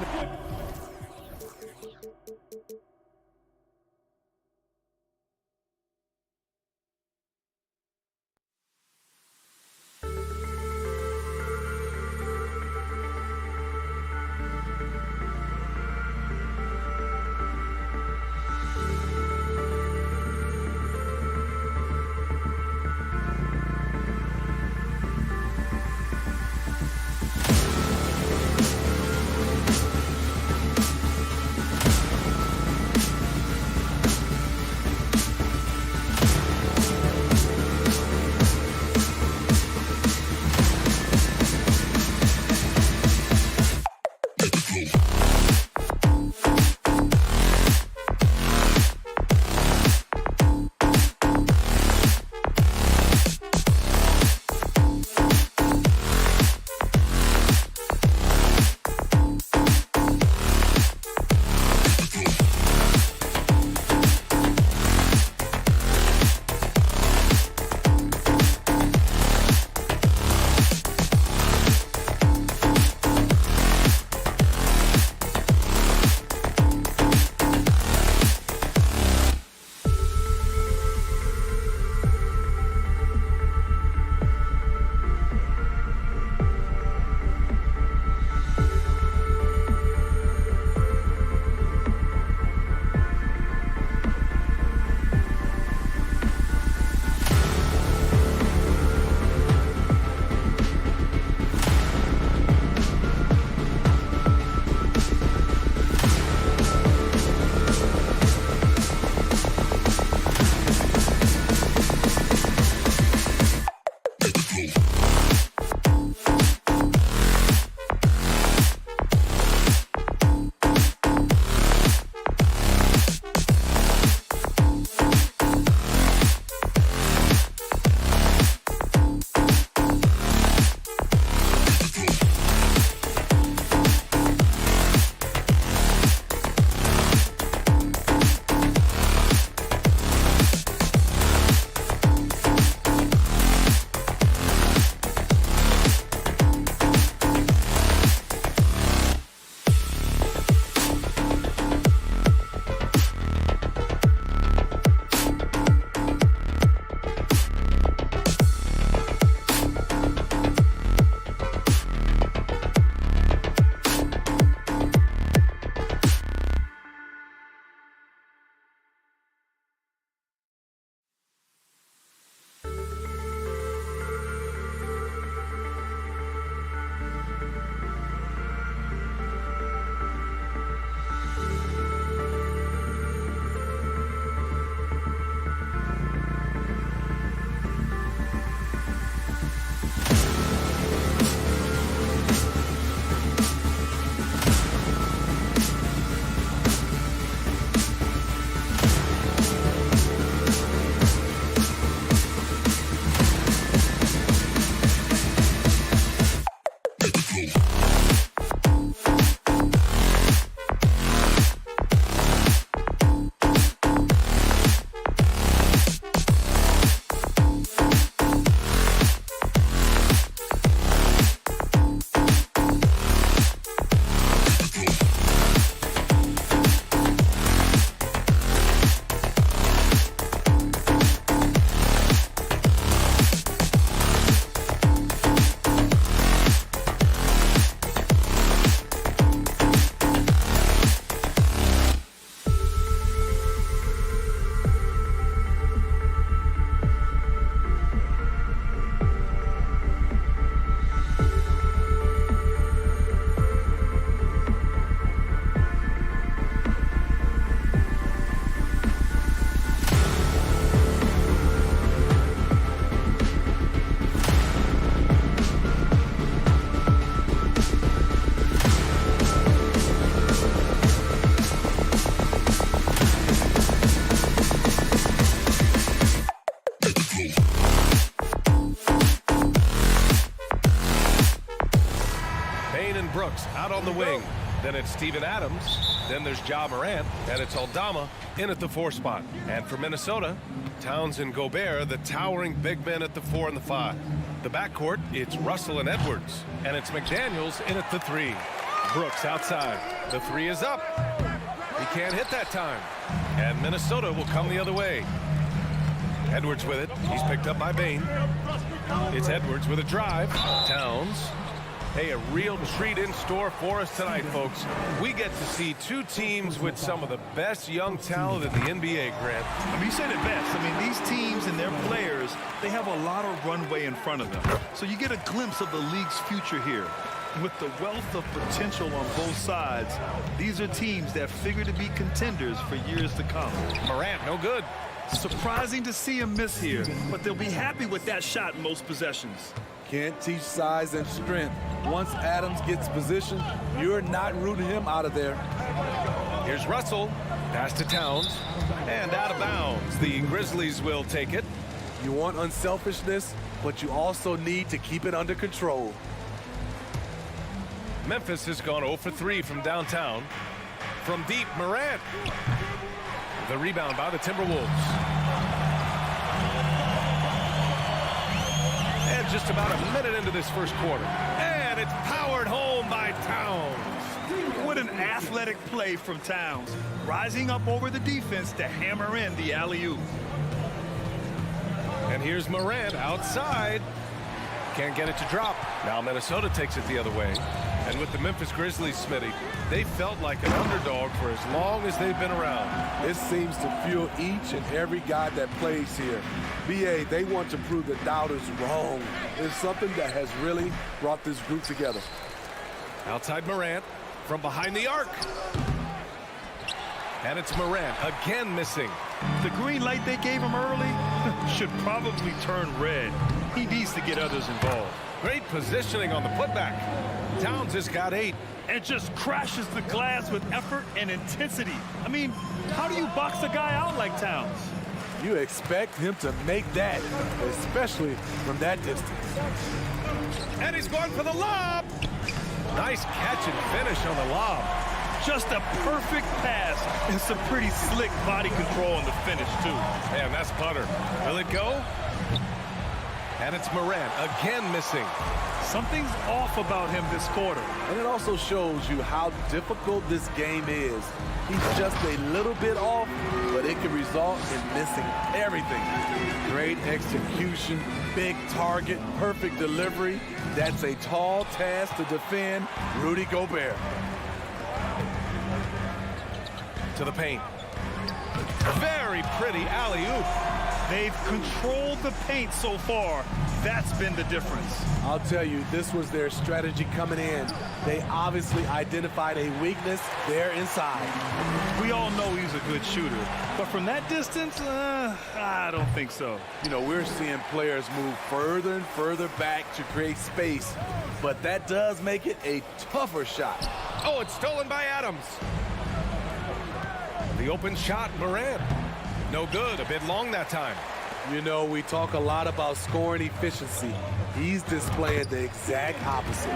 Then it's Steven Adams. Then there's Ja Morant. And it's Aldama in at the 4 spot. And for Minnesota, Towns and Gobert, the towering big men at the 4 and the 5. The backcourt, it's Russell and Edwards. And it's McDaniels in at the 3. Brooks outside. The 3 is up. He can't hit that time. And Minnesota will come the other way. Edwards with it. He's picked up by Bane. It's Edwards with a drive. Towns. Hey, a real treat in store for us tonight, folks. We get to see 2 teams with some of the best young talent in the NBA, Grant. I mean, you said it best. I mean, these teams and their players, they have a lot of runway in front of them. So you get a glimpse of the league's future here. With the wealth of potential on both sides, these are teams that figure to be contenders for years to come. Morant, no good. Surprising to see him miss here, but they'll be happy with that shot in most possessions. Can't teach size and strength. Once Adams gets position, you're not rooting him out of there. Here's Russell. Pass to Towns. And out of bounds. The Grizzlies will take it. You want unselfishness, but you also need to keep it under control. Memphis has gone 0 for 3 from downtown. From deep, Morant. The rebound by the Timberwolves. And just about a minute into this first quarter. And it's powered home by Towns. What an athletic play from Towns. Rising up over the defense to hammer in the alley-oop. And here's Morant outside. Can't get it to drop. Now Minnesota takes it the other way. And with the Memphis Grizzlies, Smitty, they felt like an underdog for as long as they've been around. It seems to fuel each and every guy that plays here. BA, they want to prove the doubters wrong. It's something that has really brought this group together. Outside Morant from behind the arc. And it's Morant again missing. The green light they gave him early should probably turn red. He needs to get others involved. Great positioning on the putback. Towns has got 8. And just crashes the glass with effort and intensity. I mean, how do you box a guy out like Towns? You expect him to make that, especially from that distance. And he's going for the lob. Nice catch and finish on the lob. Just a perfect pass and some pretty slick body control on the finish, too. Man, that's butter. Will it go? And it's Morant again missing. Something's off about him this quarter. And it also shows you how difficult this game is. He's just a little bit off, but it can result in missing everything. Great execution, big target, perfect delivery. That's a tall task to defend Rudy Gobert. To the paint. Very pretty alley-oop. They've controlled the paint so far. That's been the difference. I'll tell you, this was their strategy coming in. They obviously identified a weakness there inside. We all know he's a good shooter, but from that distance, I don't think so. You know, we're seeing players move further and further back to create space, but that does make it a tougher shot. Oh, it's stolen by Adams. The open shot, Morant. No good, a bit long that time. You know, we talk a lot about scoring efficiency. He's displaying the exact opposite.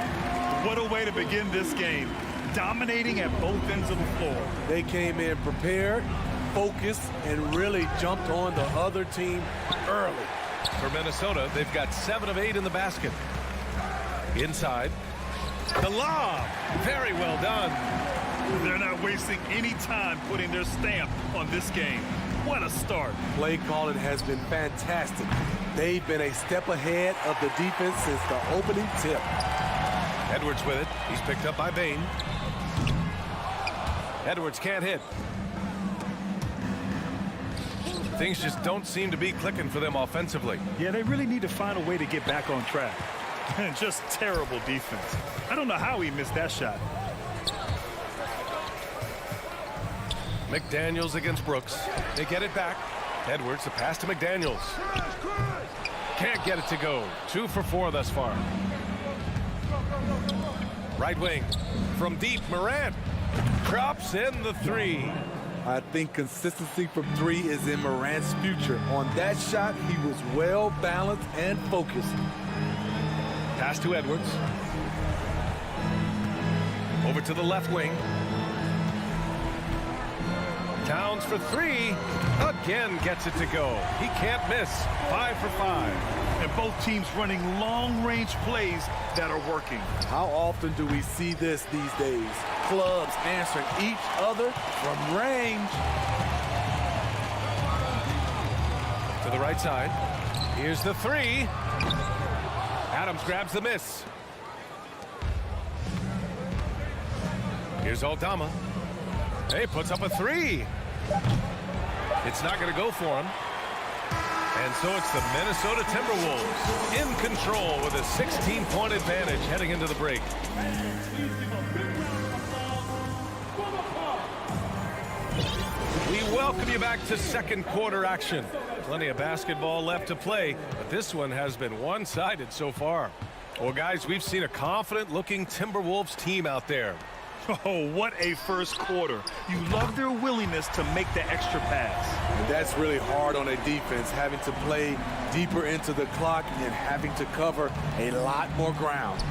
What a way to begin this game. Dominating at both ends of the floor. They came in prepared, focused, and really jumped on the other team early. For Minnesota, they've got 7 of 8 in the basket. Inside. The lob. Very well done. They're not wasting any time putting their stamp on this game. What a start. Play calling has been fantastic. They've been a step ahead of the defense since the opening tip. Edwards with it. He's picked up by Bane. Edwards can't hit. Things just don't seem to be clicking for them offensively. Yeah, they really need to find a way to get back on track. Just terrible defense. I don't know how he missed that shot. McDaniels against Brooks. They get it back. Edwards, the pass to McDaniels. Can't get it to go. 2 for 4 thus far. Right wing. From deep, Morant. Drops in the 3. I think consistency from 3 is in Morant's future. On that shot, he was well balanced and focused. Pass to Edwards. Over to the left wing. Towns for three. Again gets it to go. He can't miss. 5 for 5. And both teams running long-range plays that are working. How often do we see this these days? Clubs answering each other from range. To the right side. Here's the three. Adams grabs the miss. Here's Aldama. Hey, puts up a three. It's not going to go for him. And so it's the Minnesota Timberwolves in control with a 16-point advantage heading into the break. We welcome you back to second quarter action. Plenty of basketball left to play, but this one has been one-sided so far. Well, guys, we've seen a confident-looking Timberwolves team out there. Oh, what a first quarter. You love their willingness to make the extra pass. And that's really hard on a defense, having to play deeper into the clock and having to cover a lot more ground.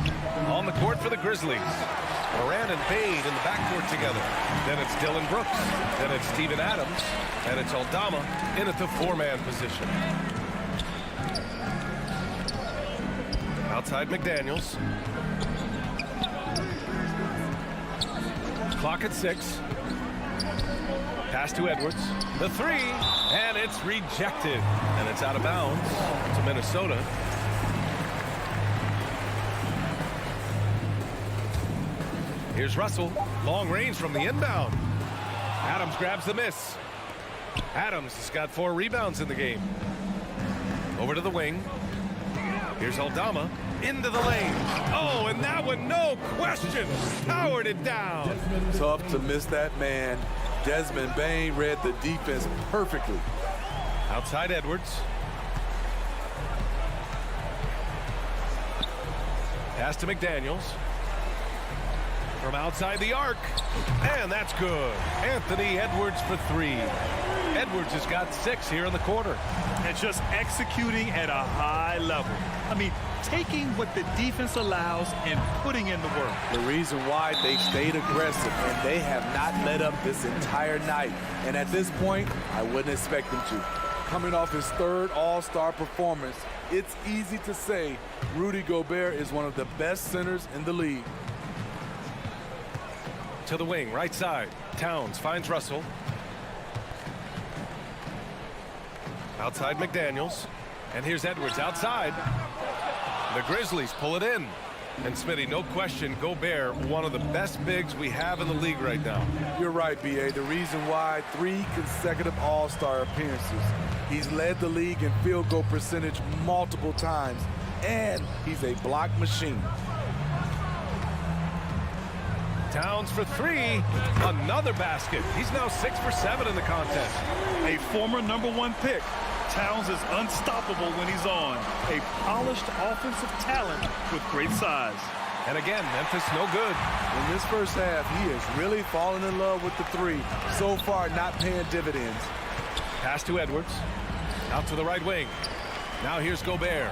On the court for the Grizzlies. Moran and Bade in the backcourt together. Then it's Dylan Brooks. Then it's Steven Adams. And it's Aldama in at the four-man position. Outside McDaniels. Clock at 6. Pass to Edwards. The three. And it's rejected. And it's out of bounds to Minnesota. Here's Russell. Long range from the inbound. Adams grabs the miss. Adams has got 4 rebounds in the game. Over to the wing. Here's Aldama. Into the lane. Oh, and that one, no question, powered it down. Tough to miss that man. Desmond Bane read the defense perfectly. Outside Edwards. Pass to McDaniels. From outside the arc. And that's good. Anthony Edwards for 3. Edwards has got 6 here in the quarter. And just executing at a high level. I mean, taking what the defense allows and putting in the work. The reason why they stayed aggressive, and they have not let up this entire night. And at this point, I wouldn't expect them to. Coming off his 3rd All-Star performance, it's easy to say Rudy Gobert is one of the best centers in the league. To the wing, right side. Towns finds Russell. Outside McDaniels. And here's Edwards outside. The Grizzlies pull it in. And Smitty, no question, Gobert, one of the best bigs we have in the league right now. You're right, B.A. The reason why 3 consecutive All-Star appearances. He's led the league in field goal percentage multiple times. And he's a block machine. Towns for 3. Another basket. He's now 6 for 7 in the contest. A former #1 pick. Towns is unstoppable when he's on. A polished offensive talent with great size. And again, Memphis no good. In this first half, he is really falling in love with the 3. So far, not paying dividends. Pass to Edwards. Out to the right wing. Now here's Gobert.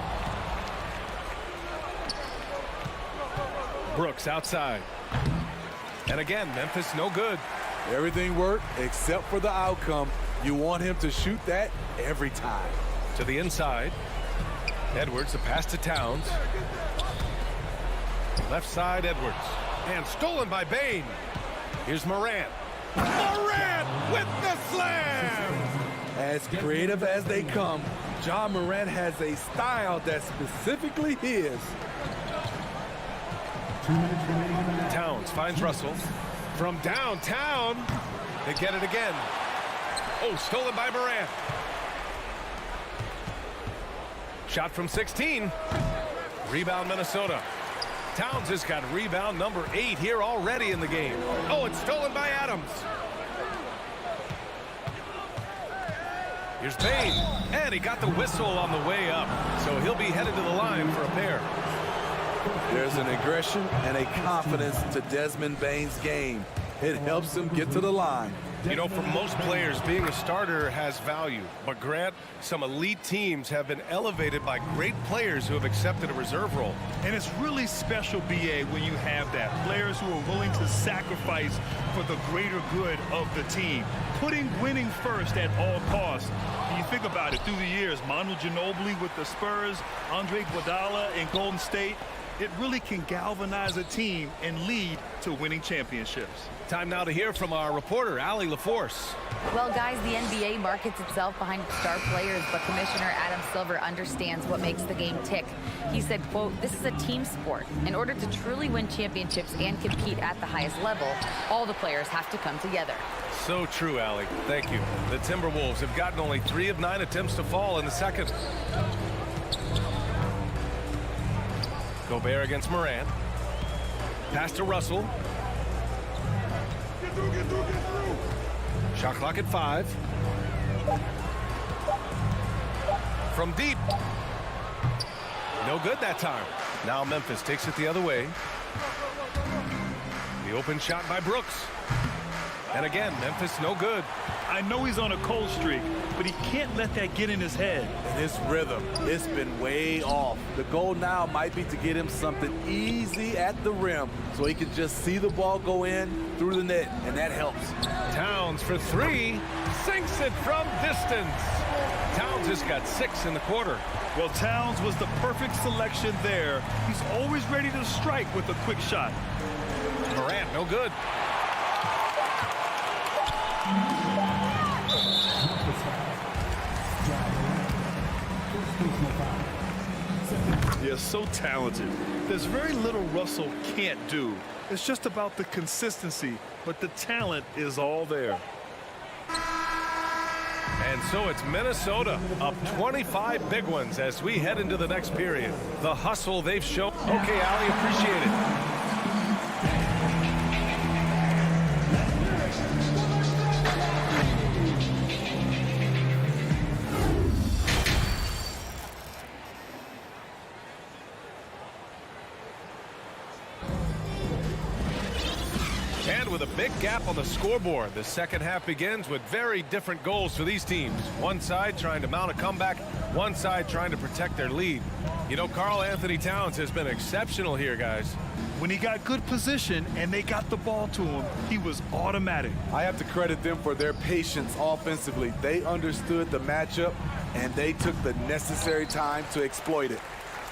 Brooks outside. And again, Memphis no good. Everything worked except for the outcome. You want him to shoot that every time. To the inside. Edwards, the pass to Towns. Left side, Edwards. And stolen by Bane. Here's Moran. Moran with the slam! As creative as they come, Ja Morant has a style that's specifically his. Towns finds Russell. From downtown, they get it again. Oh, stolen by Morant. Shot from 16. Rebound Minnesota. Towns has got rebound number 8 here already in the game. Oh, it's stolen by Adams. Here's Bane. And he got the whistle on the way up. So he'll be headed to the line for a pair. There's an aggression and a confidence to Desmond Bane's game. It helps him get to the line. You know, for most players, being a starter has value. But Grant, some elite teams have been elevated by great players who have accepted a reserve role. And it's really special, B.A., when you have that. Players who are willing to sacrifice for the greater good of the team. Putting winning first at all costs. And you think about it, through the years, Manu Ginobili with the Spurs, Andre Iguodala in Golden State, it really can galvanize a team and lead to winning championships. Time now to hear from our reporter, Allie LaForce. Well, guys, the NBA markets itself behind star players, but Commissioner Adam Silver understands what makes the game tick. He said, quote, "This is a team sport. In order to truly win championships and compete at the highest level, all the players have to come together." So true, Allie. Thank you. The Timberwolves have gotten only 3 of 9 attempts to fall in the second. Gobert against Morant. Pass to Russell. Shot clock at 5. From deep. No good that time. Now Memphis takes it the other way. The open shot by Brooks. And again, Memphis no good. I know he's on a cold streak, but he can't let that get in his head. And his rhythm, it's been way off. The goal now might be to get him something easy at the rim so he can just see the ball go in through the net, and that helps. Towns for 3, sinks it from distance. Towns has got 6 in the quarter. Well, Towns was the perfect selection there. He's always ready to strike with a quick shot. Morant, no good. Yeah, so talented. There's very little Russell can't do. It's just about the consistency, but the talent is all there. And so it's Minnesota up 25 big ones as we head into the next period. The hustle they've shown. Okay, Allie, appreciate it. With a big gap on the scoreboard, the second half begins with very different goals for these teams. One side trying to mount a comeback, one side trying to protect their lead. You know, Karl Anthony Towns has been exceptional here, guys. When he got good position and they got the ball to him, he was automatic. I have to credit them for their patience offensively. They understood the matchup, and they took the necessary time to exploit it.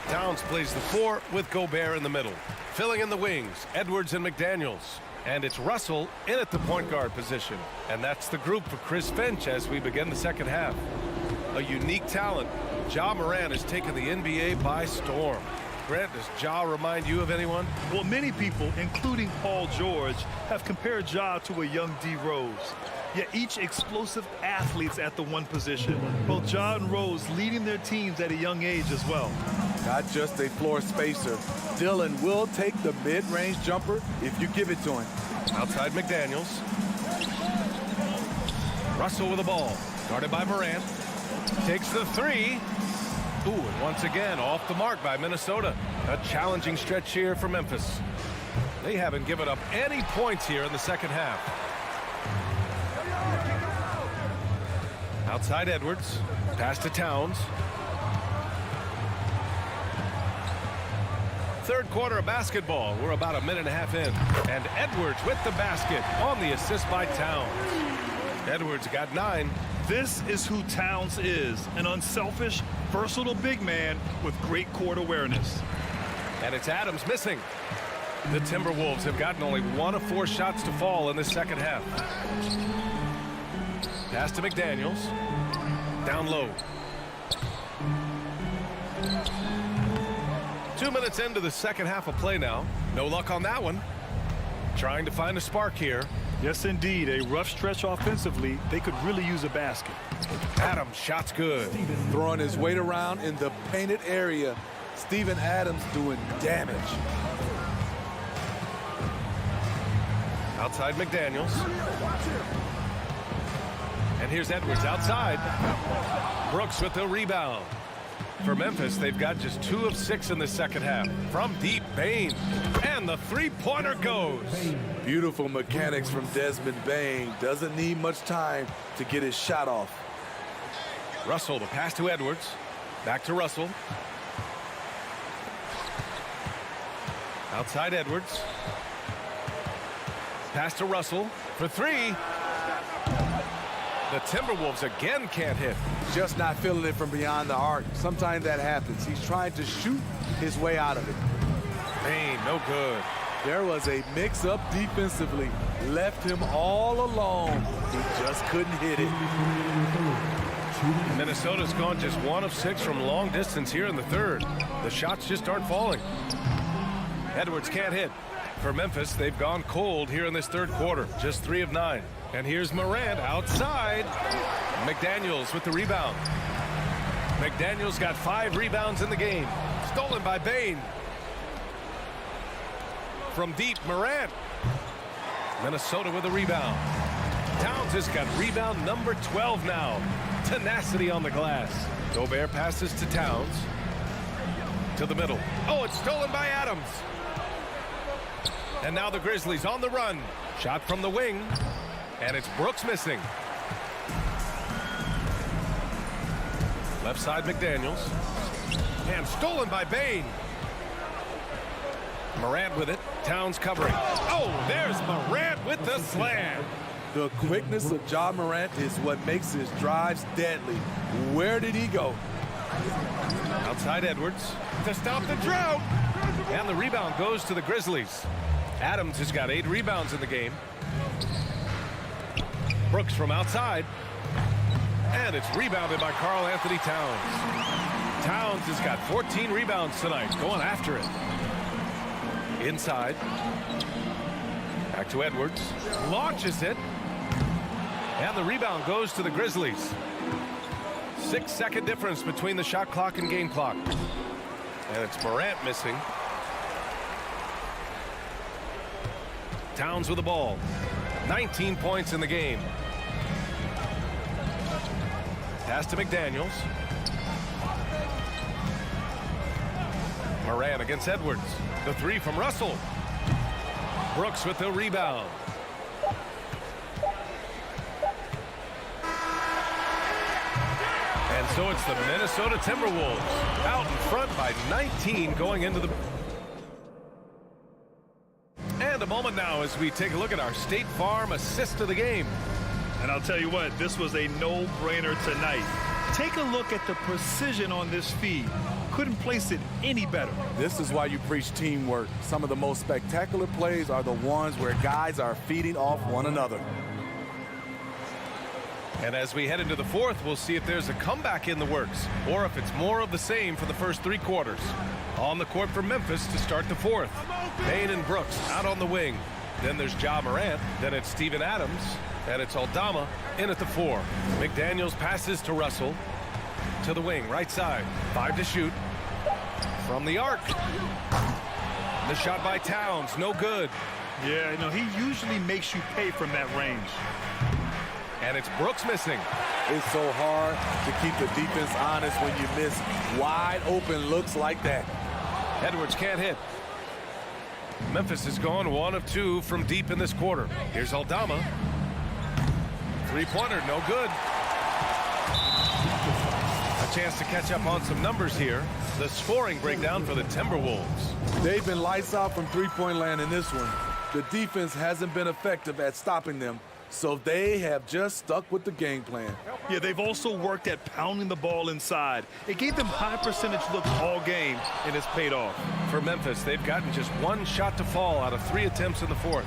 Towns plays the 4 with Gobert in the middle. Filling in the wings, Edwards and McDaniels. And it's Russell in at the point guard position. And that's the group for Chris Finch as we begin the second half. A unique talent. Ja Morant has taken the NBA by storm. Grant, does Ja remind you of anyone? Well, many people, including Paul George, have compared Ja to a young D. Rose. Yet each explosive athletes at the one position. Both Ja and Rose leading their teams at a young age as well. Not just a floor spacer. Dillon will take the mid-range jumper if you give it to him. Outside McDaniels. Russell with the ball. Guarded by Morant. Takes the 3. Ooh, and once again off the mark by Minnesota. A challenging stretch here for Memphis. They haven't given up any points here in the second half. Outside Edwards. Pass to Towns. Third quarter of basketball. We're about a minute and a half in. And Edwards with the basket on the assist by Towns. Edwards got 9. This is who Towns is. An unselfish, versatile big man with great court awareness. And it's Adams missing. The Timberwolves have gotten only 1 of 4 shots to fall in the second half. Pass to McDaniels. Down low. 2 minutes into the second half of play now. No luck on that one. Trying to find a spark here. Yes, indeed. A rough stretch offensively. They could really use a basket. Adams, shot's good. Throwing his weight around in the painted area. Steven Adams doing damage. Outside McDaniels. And here's Edwards outside. Brooks with the rebound. For Memphis, they've got just 2 of 6 in the second half. From deep, Bane. And the three-pointer goes. Beautiful mechanics from Desmond Bane. Doesn't need much time to get his shot off. Russell, the pass to Edwards. Back to Russell. Outside Edwards. Pass to Russell for 3. The Timberwolves again can't hit. Just not feeling it from beyond the arc. Sometimes that happens. He's trying to shoot his way out of it. Bane, no good. There was a mix-up defensively. Left him all alone. He just couldn't hit it. Minnesota's gone just 1 of 6 from long distance here in the third. The shots just aren't falling. Edwards can't hit. For Memphis, they've gone cold here in this third quarter. Just 3 of 9. And here's Morant outside. McDaniels with the rebound. McDaniels got 5 rebounds in the game. Stolen by Bane. From deep, Morant. Minnesota with a rebound. Towns has got rebound number 12 now. Tenacity on the glass. Gobert passes to Towns. To the middle. Oh, it's stolen by Adams. And now the Grizzlies on the run. Shot from the wing. And it's Brooks missing. Left side McDaniels. And stolen by Bane. Morant with it. Towns covering. Oh, there's Morant with the slam. The quickness of Ja Morant is what makes his drives deadly. Where did he go? Outside Edwards to stop the drought. And the rebound goes to the Grizzlies. Adams has got 8 rebounds in the game. Brooks from outside. And it's rebounded by Karl Anthony Towns. Towns has got 14 rebounds tonight, going after it. Inside. Back to Edwards. Launches it. And the rebound goes to the Grizzlies. 6-second difference between the shot clock and game clock. And it's Morant missing. Towns with the ball. 19 points in the game. Pass to McDaniels. Morant against Edwards. The 3 from Russell. Brooks with the rebound. And so it's the Minnesota Timberwolves out in front by 19 going into the... And a moment now as we take a look at our State Farm assist of the game. And I'll tell you what, this was a no-brainer tonight. Take a look at the precision on this feed. Couldn't place it any better. This is why you preach teamwork. Some of the most spectacular plays are the ones where guys are feeding off one another. And as we head into the fourth, we'll see if there's a comeback in the works or if it's more of the same for the first 3 quarters. On the court for Memphis to start the fourth. Bane and Brooks out on the wing. Then there's Ja Morant. Then it's Steven Adams. And it's Aldama in at the 4. McDaniels passes to Russell. To the wing, right side. 5 to shoot. From the arc. The shot by Towns, no good. Yeah, he usually makes you pay from that range. And it's Brooks missing. It's so hard to keep the defense honest when you miss wide open looks like that. Edwards can't hit. Memphis has gone 1 of 2 from deep in this quarter. Here's Aldama. 3-pointer, no good. A chance to catch up on some numbers here. The scoring breakdown for the Timberwolves. They've been lights out from three-point land in this one. The defense hasn't been effective at stopping them, so they have just stuck with the game plan. Yeah, they've also worked at pounding the ball inside. It gave them high percentage looks all game, and it's paid off. For Memphis, they've gotten just 1 shot to fall out of 3 attempts in the fourth.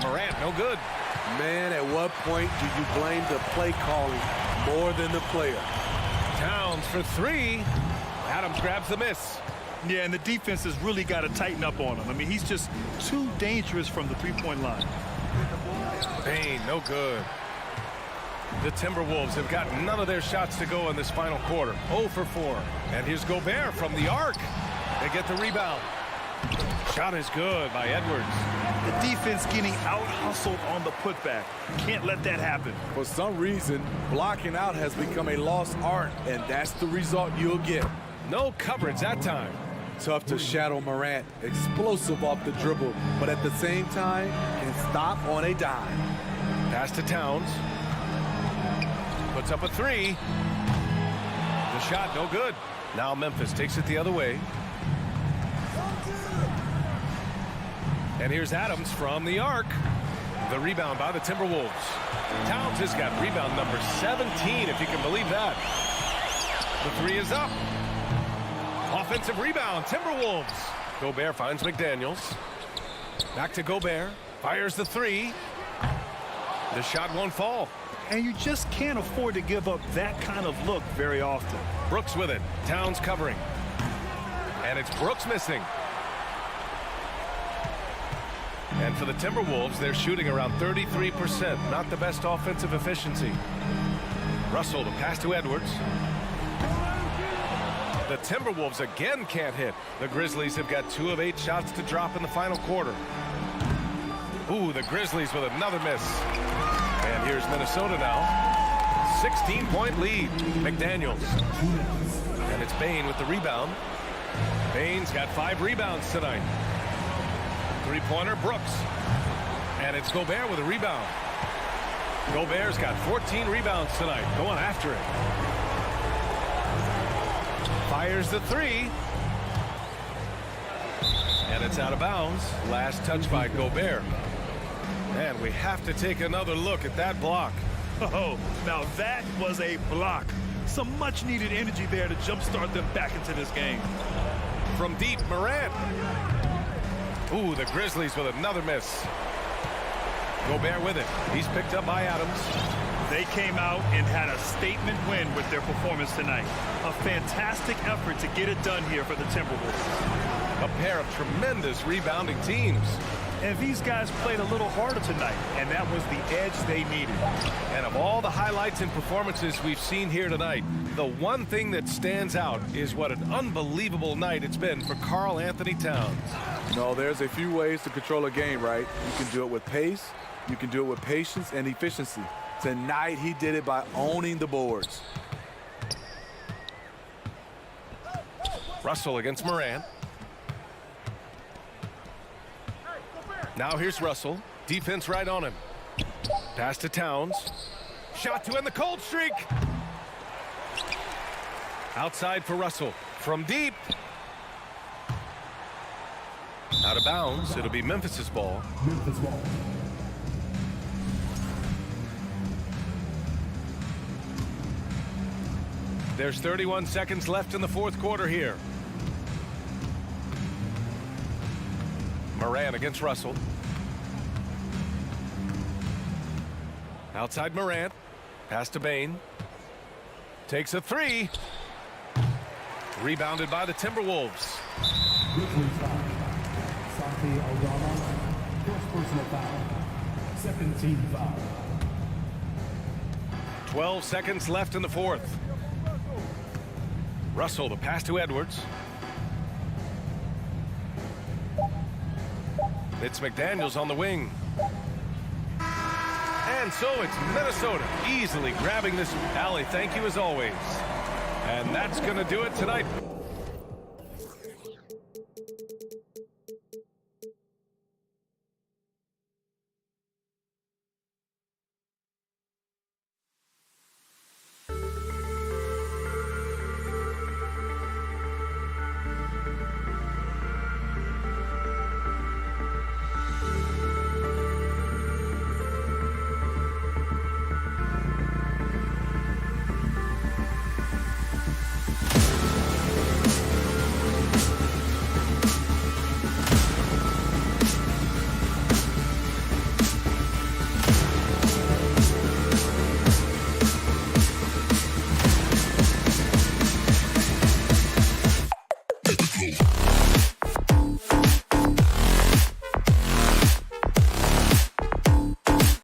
Morant, no good. Man, at what point do you blame the play calling more than the player? Towns for 3. Adams grabs the miss. Yeah, and the defense has really got to tighten up on him. I mean, he's just too dangerous from the three-point line. Bane, no good. The Timberwolves have got none of their shots to go in this final quarter. 0 for 4. And here's Gobert from the arc. They get the rebound. Shot is good by Edwards. The defense getting out-hustled on the putback. Can't let that happen. For some reason, blocking out has become a lost art, and that's the result you'll get. No coverage that time. Tough to shadow Morant. Explosive off the dribble, but at the same time, can stop on a dime. Pass to Towns. Puts up a three. The shot, no good. Now Memphis takes it the other way. And here's Adams from the arc. The rebound by the Timberwolves. Towns has got rebound number 17, if you can believe that. The three is up. Offensive rebound, Timberwolves. Gobert finds McDaniels. Back to Gobert. Fires the three. The shot won't fall. And you just can't afford to give up that kind of look very often. Brooks with it. Towns covering. And it's Brooks missing. And for the Timberwolves, they're shooting around 33%. Not the best offensive efficiency. Russell, the pass to Edwards. The Timberwolves again can't hit. The Grizzlies have got 2 of 8 shots to drop in the final quarter. Ooh, the Grizzlies with another miss. And here's Minnesota now. 16-point lead. McDaniels. And it's Bane with the rebound. Bane's got 5 rebounds tonight. Three-pointer, Brooks. And it's Gobert with a rebound. Gobert's got 14 rebounds tonight. Going after it. Fires the three. And it's out of bounds. Last touch by Gobert. And we have to take another look at that block. Oh, now that was a block. Some much-needed energy there to jumpstart them back into this game. From deep, Morant. Ooh, the Grizzlies with another miss. Gobert with it. He's picked up by Adams. They came out and had a statement win with their performance tonight. A fantastic effort to get it done here for the Timberwolves. A pair of tremendous rebounding teams. And these guys played a little harder tonight, and that was the edge they needed. And of all the highlights and performances we've seen here tonight, the one thing that stands out is what an unbelievable night it's been for Karl Anthony Towns. No, there's a few ways to control a game, right? You can do it with pace, you can do it with patience and efficiency. Tonight, he did it by owning the boards. Russell against Morant. Now here's Russell. Defense right on him. Pass to Towns. Shot to end the cold streak. Outside for Russell. From deep. Out of bounds. It'll be Memphis's ball. Memphis ball. There's 31 seconds left in the fourth quarter here. Morant against Russell. Outside Morant. Pass to Bane. Takes a three. Rebounded by the Timberwolves. Grizzlies foul. Santi Aldama. First personal foul. Second team foul. 12 seconds left in the fourth. Russell, the pass to Edwards. It's McDaniels on the wing. And so it's Minnesota easily grabbing this. Allie, thank you as always. And that's going to do it tonight.